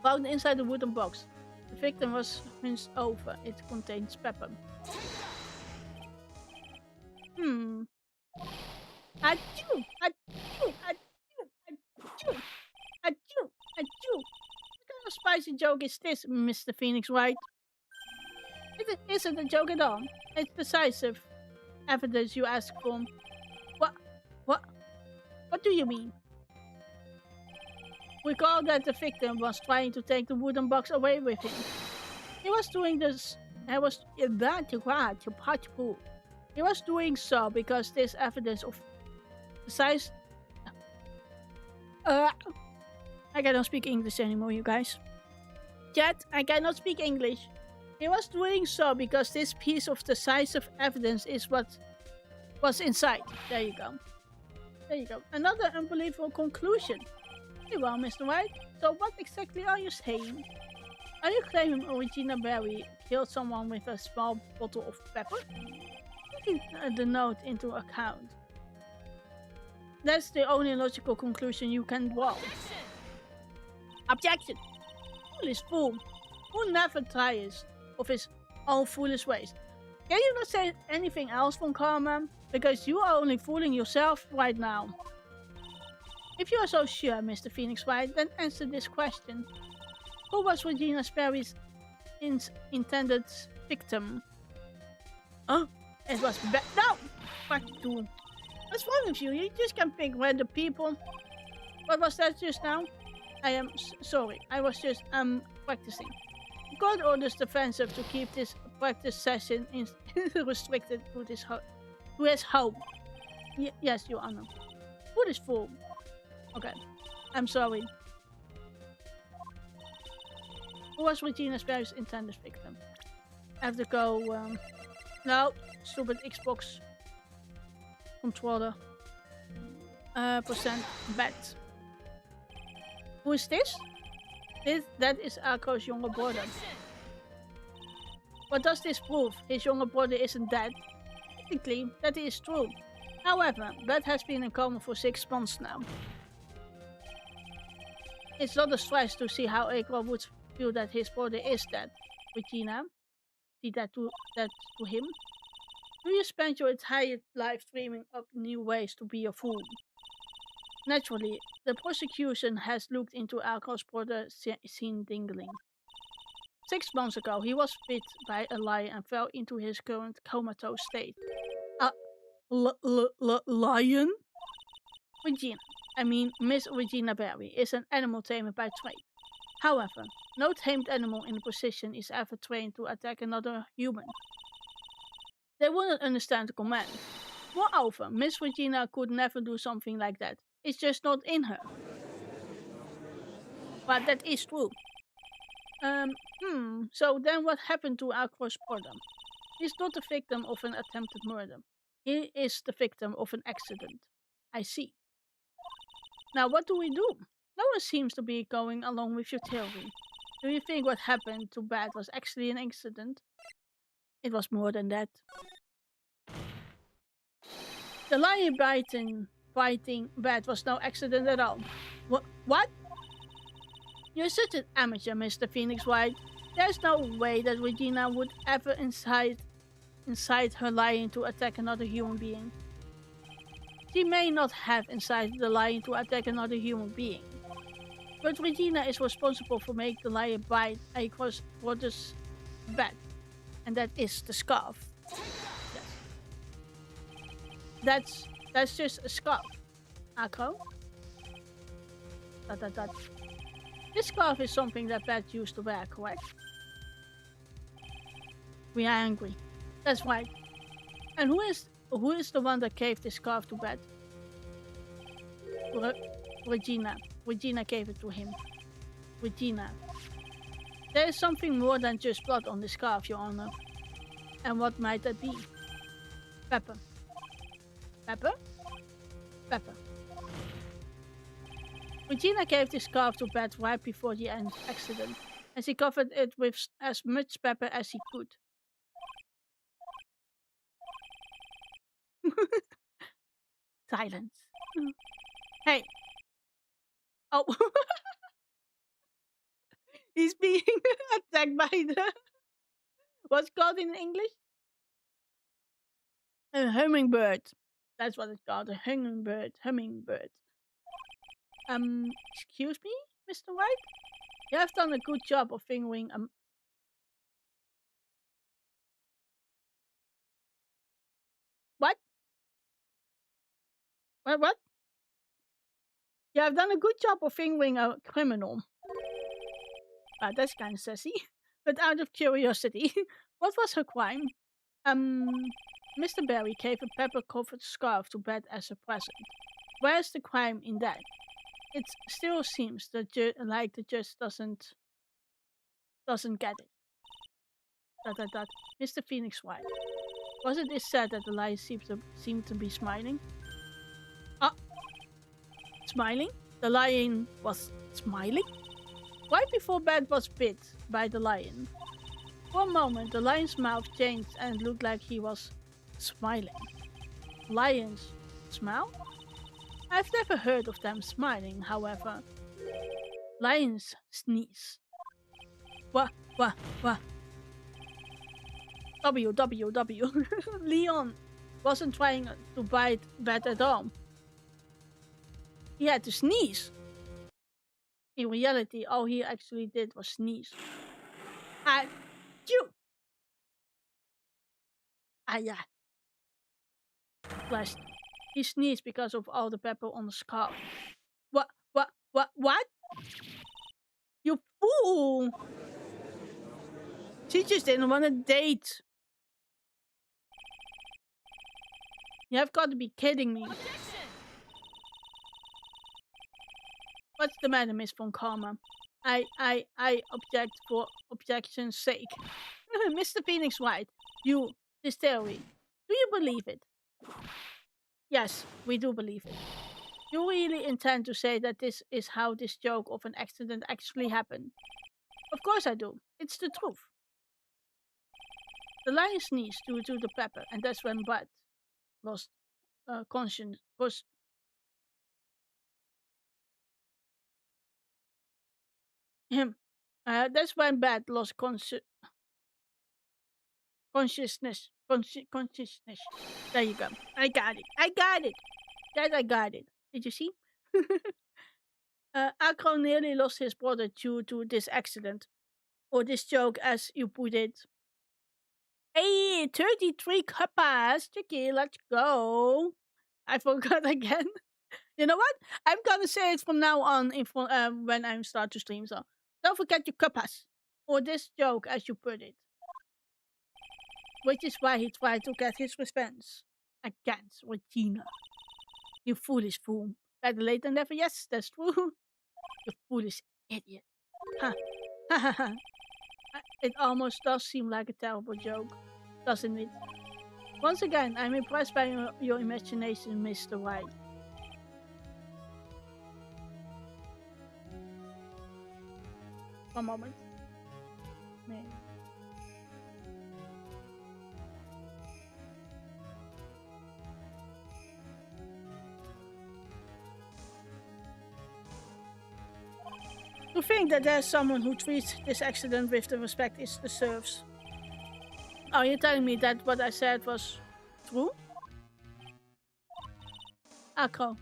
Speaker 1: Found inside a wooden box. The victim was rinsed over. It contains pepper. Achoo! Achoo! Achoo! Achoo! Achoo! Achoo! What kind of spicy joke is this, Mr. Phoenix Wright? It isn't a joke at all. It's decisive evidence you ask for. What do you mean? Recall that the victim was trying to take the wooden box away with him. He was doing this. He was doing so because this evidence of the size. I cannot speak English anymore, you guys. Chat, I cannot speak English. He was doing so because this piece of decisive evidence is what was inside. There you go. There you go. Another unbelievable conclusion. Very well, Mr. White. So what exactly are you saying? Are you claiming Regina Barry killed someone with a small bottle of pepper? Taking the note into account. That's the only logical conclusion you can draw. Objection! Foolish fool. Who never tires of his own foolish ways. Can you not say anything else, Von Karma? Because you are only fooling yourself right now. If you are so sure, Mr. Phoenix Wright, then answer this question. Who was Regina Sperry's intended victim? Huh? It was No! Fuck you. What's wrong with you? You just can't pick random people. What was that just now? I am sorry. I was just practicing. God orders defensive to keep this practice session restricted to his home. Yes, Your Honor. Who is fool? Okay, I'm sorry. Who was Regina Sperry's intended victim? I have to go. No, stupid Xbox controller. Percent bet. Who is this? That is Akko's younger brother. What does this prove? His younger brother isn't dead. Technically, that is true. However, that has been in coma for 6 months now. It's not a stretch to see how Akko would feel that his brother is dead. Regina, see that to him? Do you spend your entire life dreaming up new ways to be a fool? Naturally, the prosecution has looked into Akko's brother Sean Dingling. 6 months ago, he was bit by a lion and fell into his current comatose state. Lion? Miss Regina Barry is an animal tamer by trade. However, no tamed animal in the position is ever trained to attack another human. They wouldn't understand the command. Moreover, Miss Regina could never do something like that. It's just not in her. But that is true. So then what happened to our correspondent? He's not the victim of an attempted murder. He is the victim of an accident. I see. Now what do we do? No one seems to be going along with your theory. Do you think what happened to Bat was actually an accident? It was more than that. The lion biting Bat was no accident at all. What? You're such an amateur, Mr. Phoenix Wright. There's no way that Regina would ever incite her lion to attack another human being. She may not have incited the lion to attack another human being, but Regina is responsible for making the lion bite a cross-border's bat, and that is the scarf. Yes. That's just a scarf. Akko? ... This scarf is something that Bat used to wear, correct? We are angry. That's right. And who is the one that gave this scarf to Bat? Regina. Regina gave it to him. Regina. There is something more than just blood on the scarf, Your Honor. And what might that be? Pepper. Pepper? Pepper. Regina gave this scarf to Bat right before the accident, and she covered it with as much pepper as she could. Silence. Hey. Oh. He's being attacked by the... What's it called in English? A hummingbird. That's what it's called. A hummingbird. Hummingbird. Excuse me, Mr. Wright? You have done a good job of fingering a... What? What? You have done a good job of fingering a criminal. That's kind of sassy. But out of curiosity, what was her crime? Mr. Barry gave a pepper-covered scarf to Bat as a present. Where's the crime in that? It still seems that like the judge doesn't get it. Mr. Phoenix Wright. Was it said that the lion seemed to be smiling? Smiling? The lion was smiling? Right before Bat was bit by the lion. For a moment, the lion's mouth changed and it looked like he was smiling. Lions smile? I've never heard of them smiling, however. Lions sneeze. What? W. Leon wasn't trying to bite Bat at all. He had to sneeze. In reality, all he actually did was sneeze. Achoo! Yeah. Blast. He sneezed because of all the pepper on the scarf. What? You fool! She just didn't want a date. You have got to be kidding me. What's the matter, Miss Von Karma? I object for objection's sake. Mr. Phoenix Wright, this theory, do you believe it? Yes, we do believe it. You really intend to say that this is how this joke of an accident actually happened? Of course I do. It's the truth. The lion sneezed due to the pepper, and that's when Bat lost consciousness. That's when Bat lost consciousness. Consciousness. There you go. I got it. That I got it. Did you see? Akro nearly lost his brother due to this accident. Or this joke, as you put it. Hey, 33 cuppas. Chicky, let's go. I forgot again. You know what? I'm gonna say it from now on when I start to stream. So don't forget your cuppas. Or this joke, as you put it. Which is why he tried to get his revenge. against Regina. You foolish fool. Better late than never. Yes, that's true. You foolish idiot. Ha. Ha ha ha. It almost does seem like a terrible joke, doesn't it? Once again, I'm impressed by your imagination, Mr. White. One moment. Nee. To think that there's someone who treats this accident with the respect it deserves. Are you telling me that what I said was true? Akko.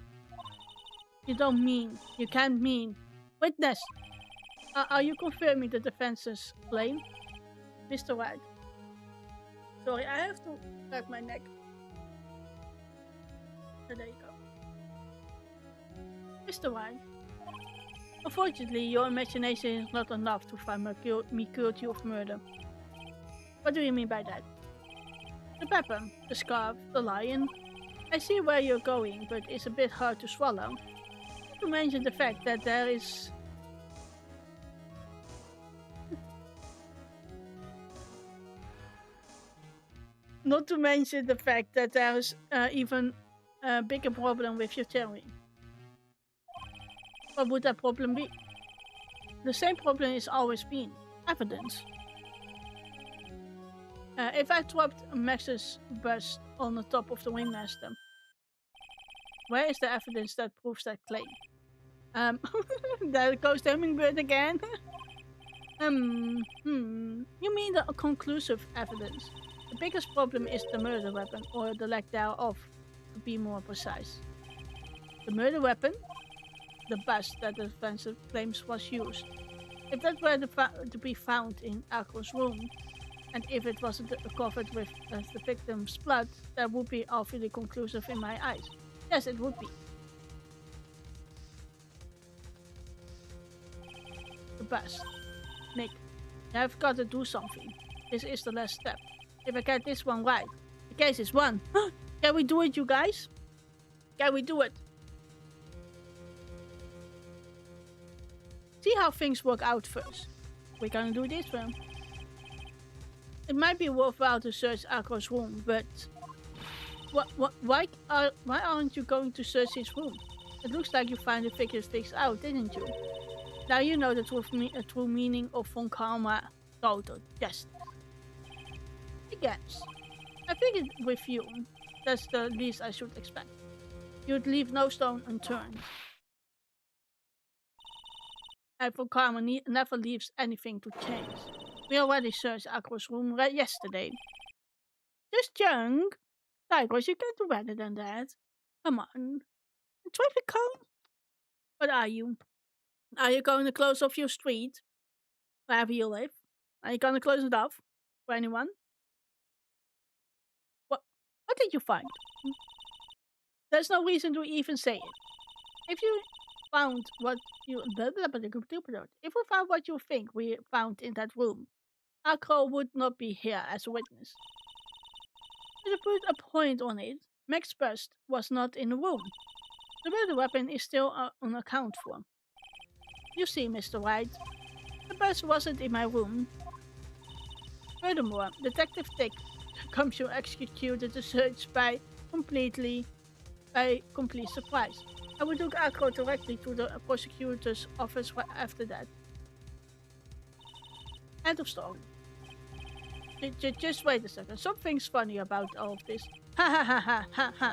Speaker 1: You don't mean. You can't mean. Witness. Are you confirming the defense's claim? Mr. White. Sorry, I have to crack my neck. So there you go. Mr. White. Unfortunately, your imagination is not enough to find me guilty of murder. What do you mean by that? The pepper, the scarf, the lion. I see where you're going, but it's a bit hard to swallow. Not to mention the fact that there is... Not to mention the fact that there is even a bigger problem with your theory. What would that problem be? The same problem has always been evidence. If I dropped Max's bust on the top of the wingmaster, where is the evidence that proves that claim? There goes the hummingbird again. You mean the conclusive evidence? The biggest problem is the murder weapon, or the lack thereof, to be more precise. The murder weapon? The bust that the defense claims was used. If that were to be found in Akko's room, and if it wasn't covered with the victim's blood, that would be awfully conclusive in my eyes. Yes, it would be. The bust. Nick, you have got to do something. This is the last step. If I get this one right, the case is won. Can we do it, you guys? Can we do it? See how things work out first. We're gonna do this one. It might be worthwhile to search Akko's room, but why aren't you going to search his room? It looks like you find the figure sticks out, didn't you? Now you know the true meaning of von Karma total justice. I guess. I figured with you, that's the least I should expect. You'd leave no stone unturned. And von Karma never leaves anything to change. We already searched Akko's room yesterday. Just junk. Tigers, you can do better than that. Come on. A traffic cone? What are you? Are you going to close off your street? Wherever you live? Are you going to close it off? For anyone? What did you find? There's no reason to even say it. If you found what you... If we found what you think we found in that room, Akko would not be here as a witness. To put a point on it, Max bust was not in the room. The murder weapon is still unaccounted for. You see, Mr. Wright, the bust wasn't in my room. Furthermore, Detective Dick comes to executed the search by complete surprise. I would took Akko directly to the prosecutor's office after that. End of story. Just wait a second. Something's funny about all of this. Ha ha ha ha ha ha.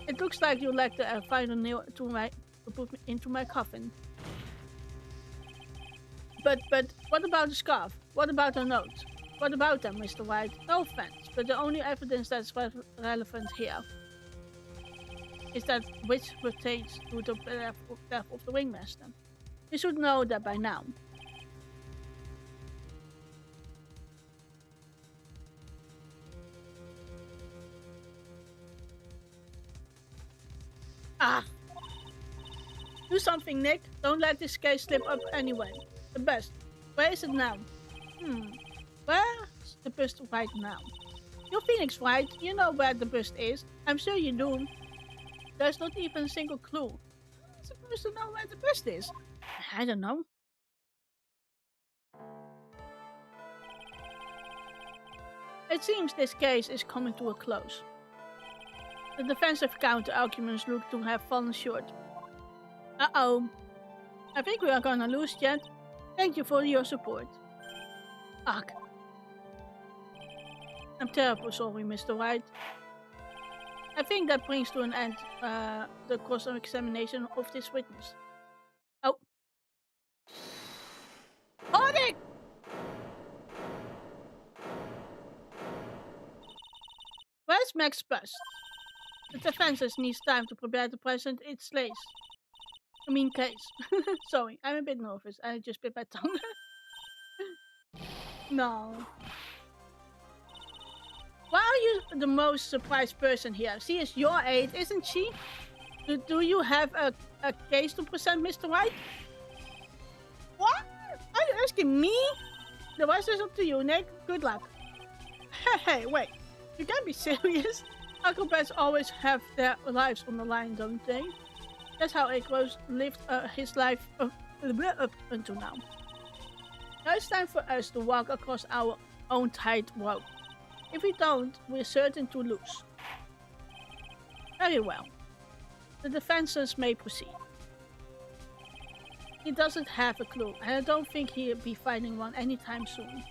Speaker 1: It looks like you like the final nail to put into my coffin. But what about the scarf? What about the note? What about them, Mr. White? No offense, but the only evidence that's relevant here is that which pertains to the death of the wingmaster. You should know that by now. Ah! Do something, Nick. Don't let this case slip up anyway. The bust. Where is it now? Where's the bust right now? You're Phoenix, right? You know where the bust is. I'm sure you do. There's not even a single clue. I'm supposed to know where the bus is. I don't know. It seems this case is coming to a close. The defensive counter-arguments look to have fallen short. Uh-oh. I think we are gonna lose yet. Thank you for your support. Ugh. I'm terribly sorry, Mr. Wright. I think that brings to an end the cross-examination of this witness. Oh. Hold it! Where's Mac's bus? The defense needs time to prepare to present its case. Sorry, I'm a bit nervous. I just bit my tongue. No. Why are you the most surprised person here? She is your age, isn't she? Do you have a case to present, Mr. Wright? What? Are you asking me? The rest is up to you, Nick. Good luck. Hey, wait. You can't be serious. Acrobats always have their lives on the line, don't they? That's how Acros lived his life up until now. Now it's time for us to walk across our own tightrope. If we don't, we're certain to lose. Very well. The defenses may proceed. He doesn't have a clue, and I don't think he'll be finding one anytime soon.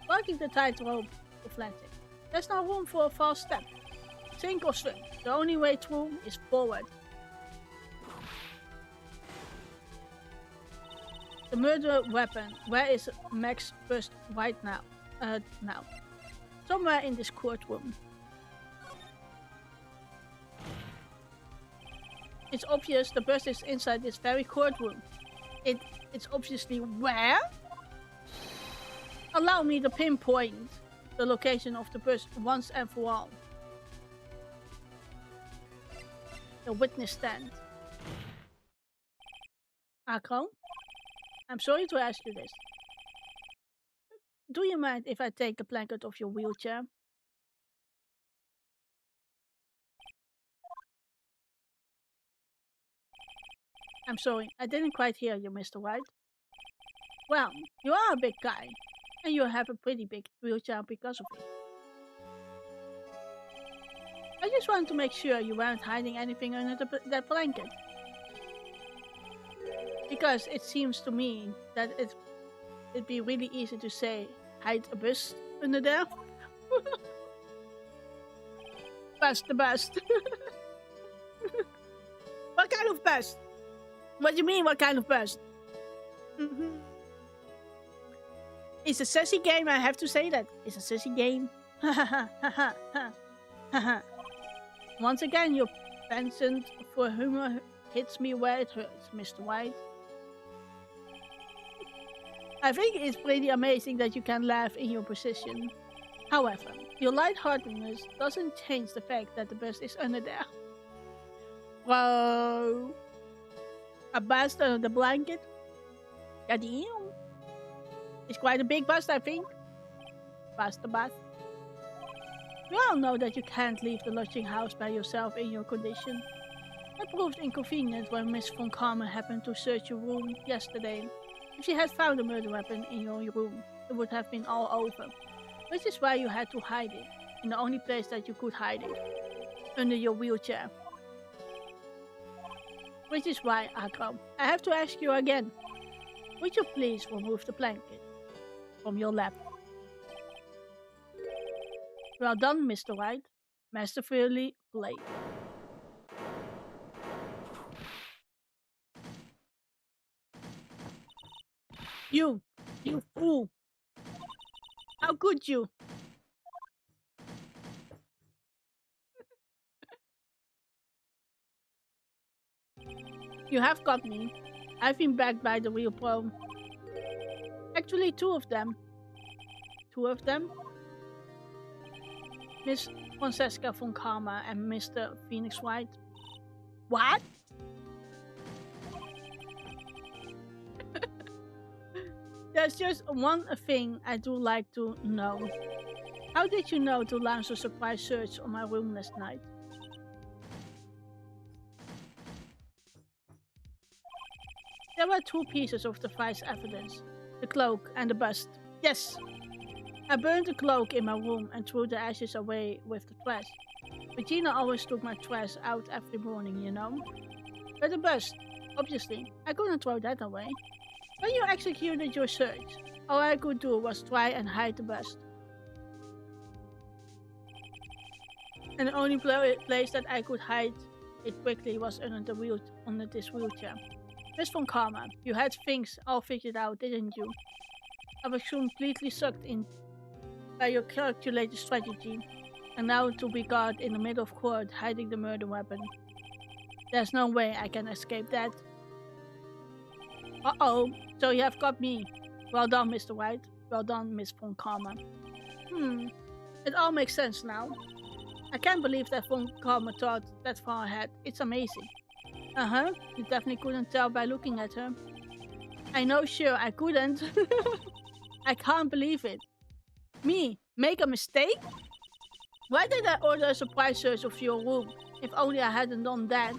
Speaker 1: Walking the tightrope Atlantic. There's no room for a false step. Sink or swim. The only way through is forward. The murder weapon. Where is Max first right now? Somewhere in this courtroom. It's obvious the bus is inside this very courtroom. It's obviously where? Allow me to pinpoint the location of the bus once and for all. The witness stand. Akro? I'm sorry to ask you this. Do you mind if I take a blanket off your wheelchair? I'm sorry, I didn't quite hear you, Mr. White. Well, you are a big guy, and you have a pretty big wheelchair because of it. I just wanted to make sure you weren't hiding anything under that blanket. Because it seems to me that it'd be really easy to say, hide a bus under there. Bust the bust. What kind of bust? What do you mean, what kind of bust? It's a sassy game, I have to say that. It's a sassy game. Once again, your penchant for humor hits me where it hurts, Mr. White. I think it's pretty amazing that you can laugh in your position. However, your lightheartedness doesn't change the fact that the bus is under there. Whoa! A bust under the blanket? Goddamn! It's quite a big bust, I think. Bust the bust. You all know that you can't leave the lodging house by yourself in your condition. It proved inconvenient when Miss Von Karma happened to search your room yesterday. If she had found a murder weapon in your room, it would have been all over. Which is why you had to hide it, in the only place that you could hide it. Under your wheelchair. Which is why, Akram, I have to ask you again. Would you please remove the blanket from your lap? Well done, Mr. White. Masterfully played. You fool! How could you? You have got me. I've been backed by the real pro. Actually, two of them. Two of them? Miss Francesca von Karma and Mr. Phoenix White. What? There's just one thing I do like to know. How did you know to launch a surprise search on my room last night? There were 2 pieces of the vice evidence. The cloak and the bust. Yes! I burned the cloak in my room and threw the ashes away with the trash. Regina always took my trash out every morning, you know. But the bust, obviously, I couldn't throw that away. When you executed your search, all I could do was try and hide the bust. And the only place that I could hide it quickly was under this wheelchair. Miss Von Karma, you had things all figured out, didn't you? I was completely sucked in by your calculated strategy, and now to be caught in the middle of court hiding the murder weapon. There's no way I can escape that. Uh-oh, so you have got me. Well done, Mr. Wright. Well done, Miss Von Karma. It all makes sense now. I can't believe that Von Karma thought that far ahead. It's amazing. You definitely couldn't tell by looking at her. I know, sure, I couldn't. I can't believe it. Me? Make a mistake? Why did I order a surprise search of your room? If only I hadn't done that.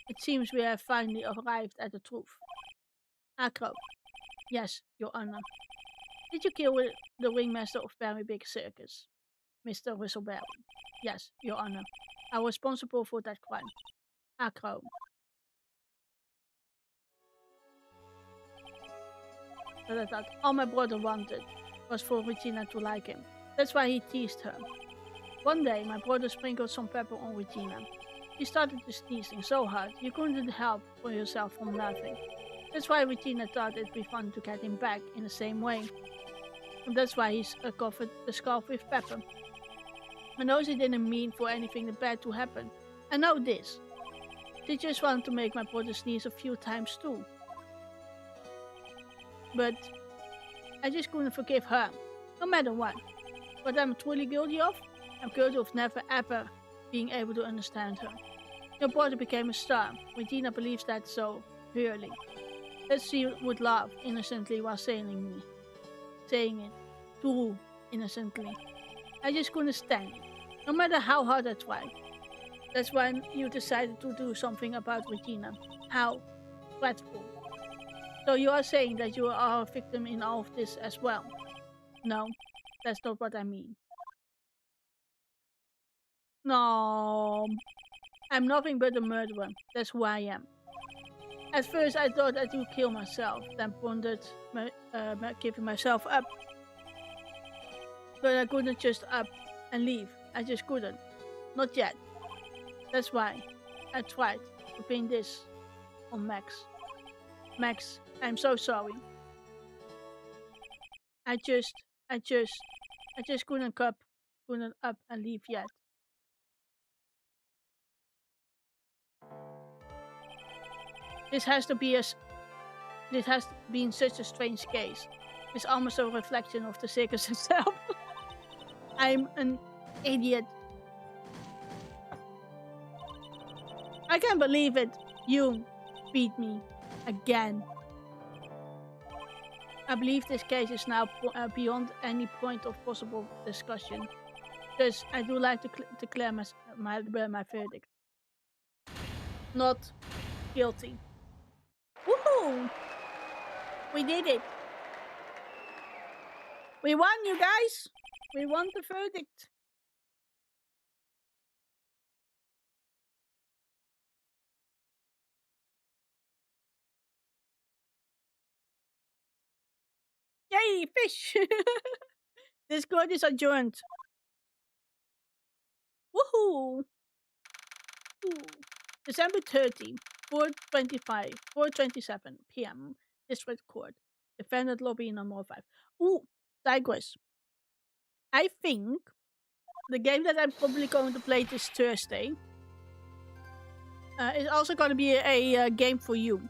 Speaker 1: It seems we have finally arrived at the truth. Acro. Yes, Your Honor. Did you kill the ringmaster of Very Big Circus? Mr. Whistleberry. Yes, Your Honor. I was responsible for that crime. Acro. But I thought all my brother wanted was for Regina to like him. That's why he teased her. One day, my brother sprinkled some pepper on Regina. She started to sneezing so hard you couldn't help for yourself from laughing. That's why Regina thought it'd be fun to get him back in the same way. And that's why he covered the scarf with pepper. I know she didn't mean for anything bad to happen. I know this. She just wanted to make my brother sneeze a few times too. But I just couldn't forgive her, no matter what. What I'm truly guilty of? I'm guilty of never ever being able to understand her. Your brother became a star. Regina believes that so purely. That she would laugh innocently while saying it too innocently. I just couldn't stand it, no matter how hard I tried. That's when you decided to do something about Regina. How dreadful. So you are saying that you are a victim in all of this as well? No, that's not what I mean. No, I'm nothing but a murderer. That's who I am. At first I thought I would kill myself, then pondered giving myself up. But I couldn't just up and leave. I just couldn't. Not yet. That's why I tried to pin this on Max. Max, I'm so sorry. I just couldn't up and leave yet. This has been such a strange case. It's almost a reflection of the circus itself. I'm an idiot. I can't believe it. You beat me again. I believe this case is now beyond any point of possible discussion. Thus, I do like to declare my verdict. Not guilty. Woohoo! We did it. We won, you guys. We won the verdict. Yay, fish! This court is adjourned. Woohoo! Ooh. December 30, 4:27 p.m. District Court. Defendant lobby number 5. Ooh, digress. I think the game that I'm probably going to play this Thursday is also going to be a game for you.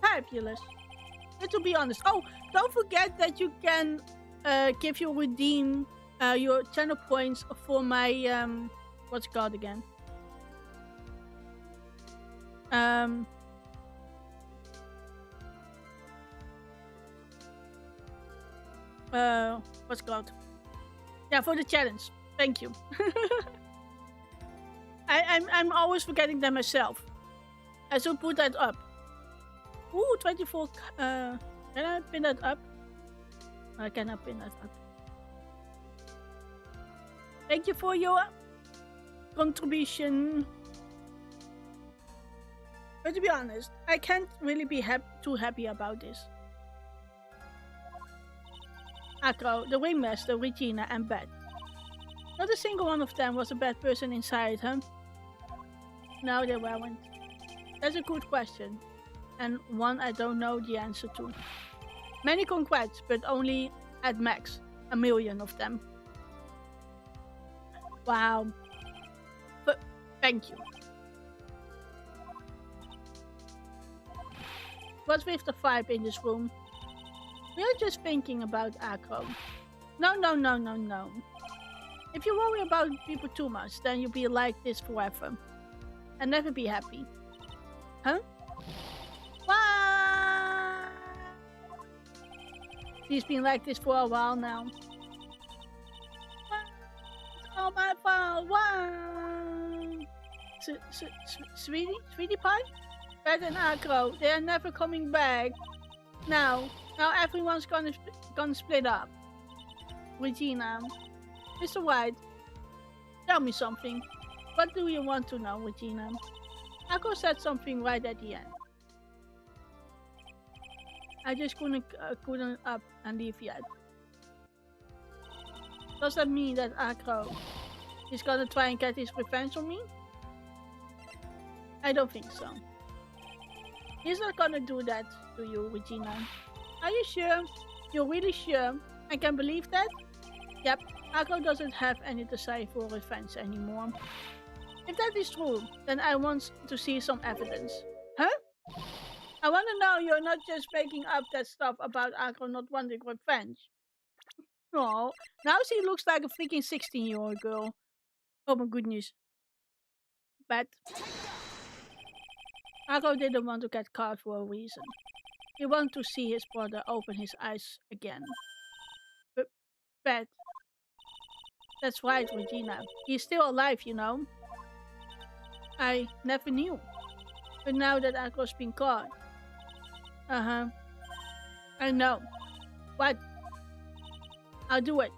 Speaker 1: Fabulous. But to be honest, oh, don't forget that you can redeem your channel points for my what's it called again? What's it called? Yeah, for the challenge. Thank you. I'm always forgetting them myself. I should put that up. Ooh, 24. Can I pin that up? I cannot pin that up. Thank you for your contribution. But to be honest, I can't really be too happy about this. Akro, the Ringmaster, Regina, and Beth. Not a single one of them was a bad person inside, huh? No, they weren't. That's a good question, and one I don't know the answer to. Many congrats, but only at max 1,000,000 of them. Wow. But thank you. What's with the vibe in this room? We're just thinking about Akro. No. If you worry about people too much, then you'll be like this forever. And never be happy. Huh? What? He's been like this for a while now. Oh my god, wow! Sweetie Pie? Beth and Akro, they are never coming back. Now everyone's gonna split up. Regina. Mr. Wright, tell me something. What do you want to know, Regina? Akro said something right at the end. I just couldn't up and leave yet. Does that mean that Akro is gonna try and get his revenge on me? I don't think so. He's not gonna do that to you, Regina. Are you sure? You're really sure? I can believe that? Yep, Akro doesn't have any desire for revenge anymore. If that is true, then I want to see some evidence. Huh? I want to know you're not just making up that stuff about Akro not wanting revenge. Oh, now she looks like a freaking 16-year-old girl. Oh my goodness. But Akro didn't want to get caught for a reason. He wanted to see his brother open his eyes again. But that's right, Regina. He's still alive, you know. I never knew. But now that Akro's been caught. I know. What? I'll do it.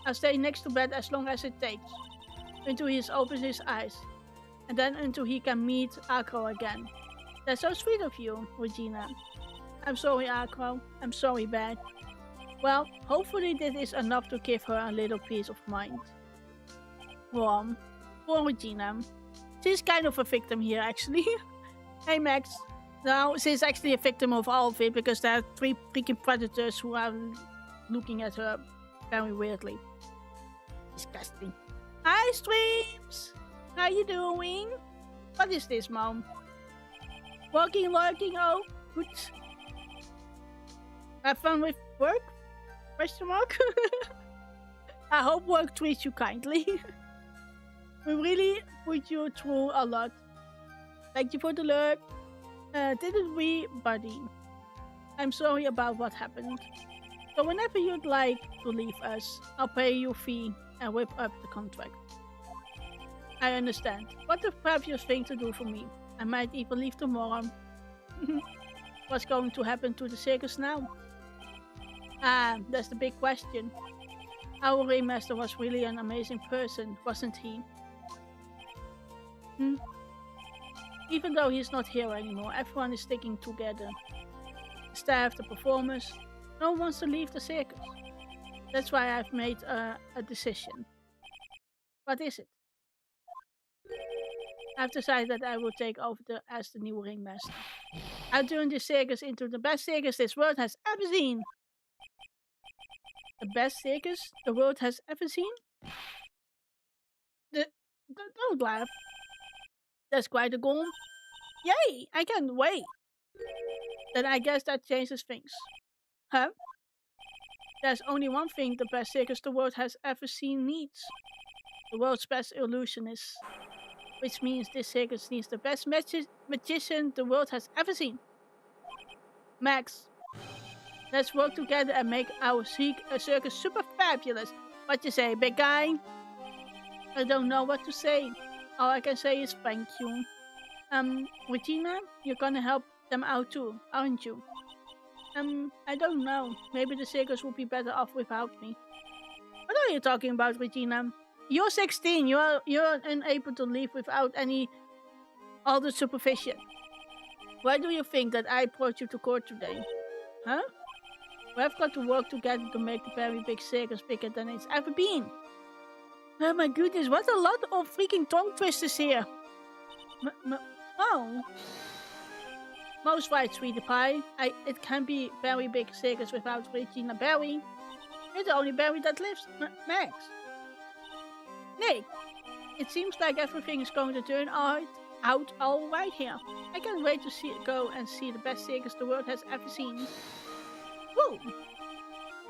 Speaker 1: I'll stay next to Beth as long as it takes. Until he opens his eyes. And then until he can meet Akro again. That's so sweet of you, Regina. I'm sorry, Akro. I'm sorry, Beth. Well, hopefully this is enough to give her a little peace of mind. Poor Regina. She's kind of a victim here, actually. Hey, Max. Now, she's actually a victim of all of it because there are 3 freaking predators who are looking at her very weirdly. Disgusting. Hi, Streams! How you doing? What is this, Mom? Walking, lurking, oh, good. Have fun with work? Question mark? I hope work treats you kindly. We really put you through a lot. Thank you for the lurk. Didn't we, buddy? I'm sorry about what happened. So whenever you'd like to leave us, I'll pay you a fee and whip up the contract. I understand. What the previous thing to do for me? I might even leave tomorrow. What's going to happen to the circus now? That's the big question. Our Ringmaster was really an amazing person, wasn't he? Even though he's not here anymore, everyone is sticking together. The staff, the performers, no one wants to leave the circus. That's why I've made a decision. What is it? I've decided that I will take over as the new Ringmaster. I'll turn this circus into the best circus this world has ever seen. The best circus the world has ever seen? Don't laugh. That's quite a goal. Yay! I can't wait. Then I guess that changes things. Huh? There's only one thing the best circus the world has ever seen needs. The world's best illusionist. Which means this circus needs the best magician the world has ever seen. Max, let's work together and make our circus super fabulous. What you say, big guy? I don't know what to say. All I can say is thank you. Regina, you're gonna help them out too, aren't you? I don't know. Maybe the circus would be better off without me. What are you talking about, Regina? You're 16. You're unable to leave without any other supervision. Why do you think that I brought you to court today? Huh? We've got to work together to make the very big circus bigger than it's ever been. Oh my goodness, what a lot of freaking tongue twisters here. Oh. Most right, sweetie pie. It can be very big circus without Regina Barry. You're the only Barry that lives, Max. Nick, it seems like everything is going to turn out all right here. I can't wait to go and see the best circus the world has ever seen. Woo!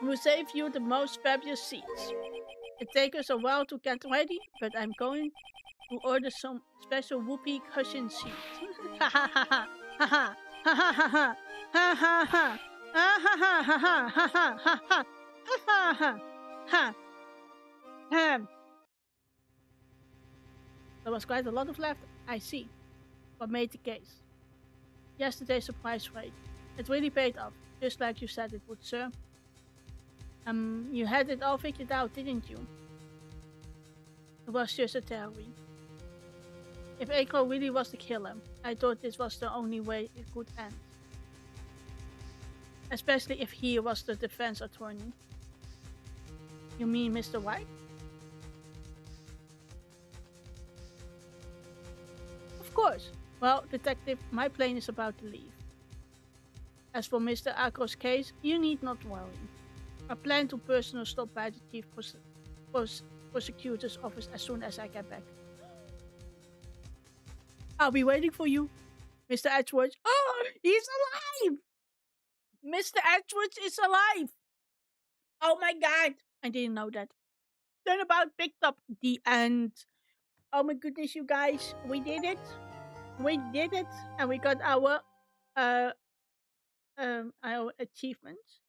Speaker 1: We'll save you the most fabulous seats. It takes us a while to get ready, but I'm going to order some special whoopee cushion seats. Ha ha ha ha ha ha ha ha ha ha ha ha ha ha ha ha ha ha ha ha. There was quite a lot of laughter. I see. What made the case? Yesterday's surprise raid. It really paid off, just like you said it would, sir. You had it all figured out, didn't you? It was just a theory. If Echo really was the killer, I thought this was the only way it could end. Especially if he was the defense attorney. You mean Mr. White? Of course. Well, detective, my plane is about to leave. As for Mr. Ako's case, you need not worry. I plan to personally stop by the chief prosecutor's office as soon as I get back. I'll be waiting for you, Mr. Edgeworth. Oh, he's alive! Mr. Edgeworth is alive! Oh my god! I didn't know that. Turnabout picked up the end. Oh my goodness, you guys. We did it. We did it. And we got our achievements.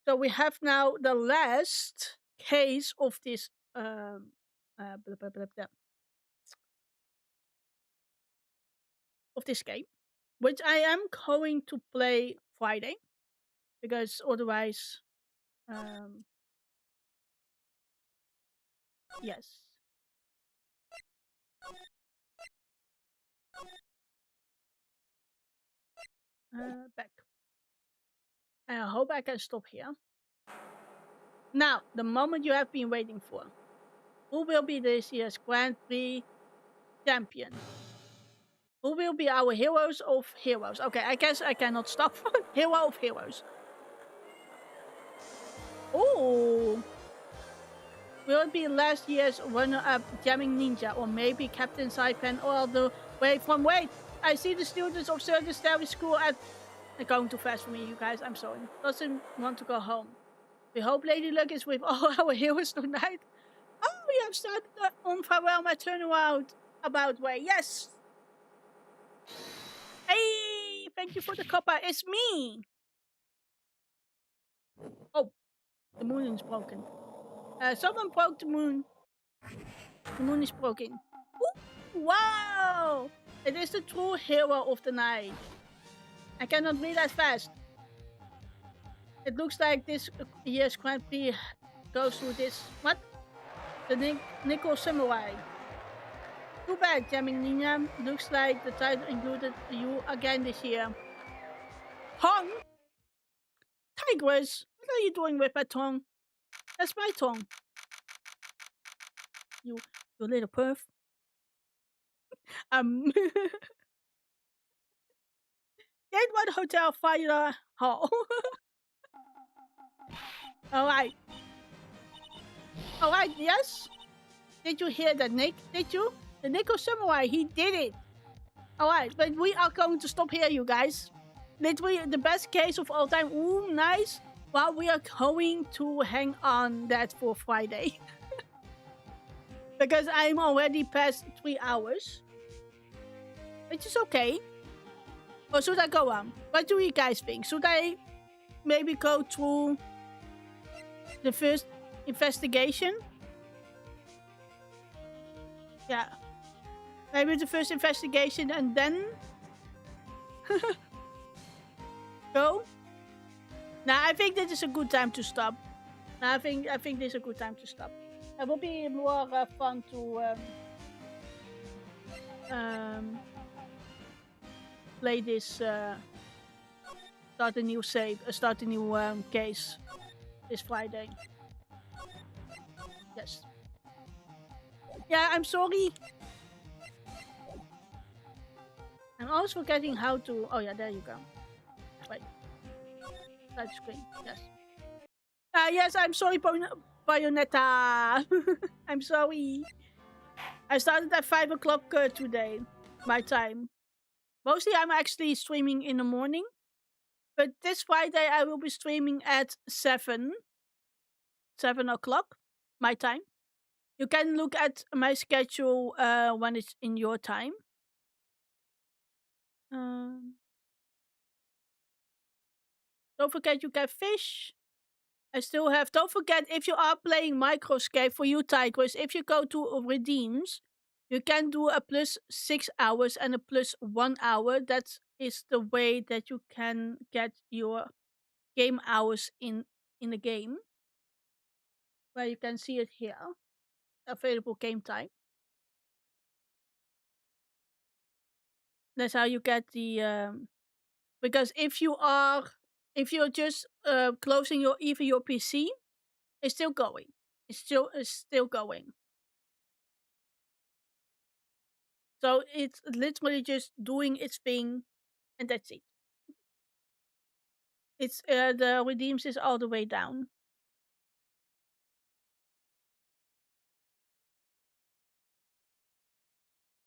Speaker 1: So we have now the last case of this of this game, which I am going to play Friday, because otherwise, yes. Back. I hope I can stop here. Now, the moment you have been waiting for. Who will be this year's Grand Prix champion? Who will be our heroes of heroes? Okay, I guess I cannot stop. Hero of heroes. Oh! Will it be last year's runner-up Jamming Ninja, or maybe Captain Saipan, or the way from Wait? I see the students of Circus Terry School at... They're going too fast for me, you guys. I'm sorry. Doesn't want to go home. We hope Lady Luck is with all our heroes tonight. Oh, we have started on Farewell My Turnaround about way. Yes! Hey! Thank you for the copper. It's me! Oh, the moon is broken. Someone broke the moon. The moon is broken. Ooh, wow! It is the true hero of the night. I cannot read that fast. It looks like this year's Grand Prix goes through this. What? The Nickel Samurai. Too bad, Jamming Ninja. Looks like the title included you again this year. Tongue? Tigress, what are you doing with my tongue? That's my tongue. You little perv. Gateway Hotel Fire Hall. Alright. Alright, yes? Did you hear that, Nick? Did you? The Nickel Samurai, he did it. Alright, but we are going to stop here, you guys. Literally the best case of all time. Ooh, nice. Well, we are going to hang on that for Friday. Because I'm already past 3 hours. Which is okay. Or should I go on? What do you guys think? Should I maybe go through the first investigation? Yeah. Maybe the first investigation and then go. Now I think this is a good time to stop. Now I think this is a good time to stop. It will be more fun to play this. Start a new save. Start a new case this Friday. Yes. Yeah, I'm sorry. I'm always forgetting how to. Oh yeah, there you go. Wait. Touch screen. Yes. Yes, I'm sorry, Bayonetta. I'm sorry. I started at 5 o'clock today, my time. Mostly I'm actually streaming in the morning. But this Friday I will be streaming at 7 o'clock, my time. You can look at my schedule when it's in your time. Don't forget you get fish. I still have. Don't forget, if you are playing Microscape for you, Tigers, if you go to redeems, you can do a plus 6 hours and a plus 1 hour. That is the way that you can get your game hours in the game. Where you can see it here. Available game time. That's how you get the because if you're just closing your PC, it's still going. It's still going. So it's literally just doing its thing, and that's it. It's the redeems is all the way down.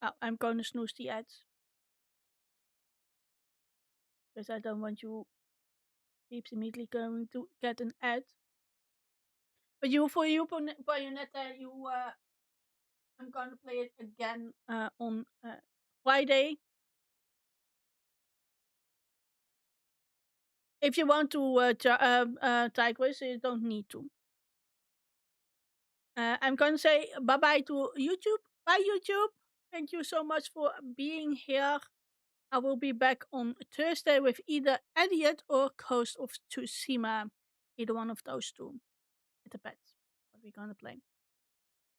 Speaker 1: Oh, I'm going to snooze the ads because I don't want you peeps immediately going to get an ad. But for you, Bayonetta, I'm going to play it again on Friday. If you want to, Tigris, you don't need to. I'm going to say bye-bye to YouTube. Bye, YouTube. Thank you so much for being here. I will be back on Thursday with either Elliot or Ghost of Tsushima. Either one of those two. It depends what we're going to play.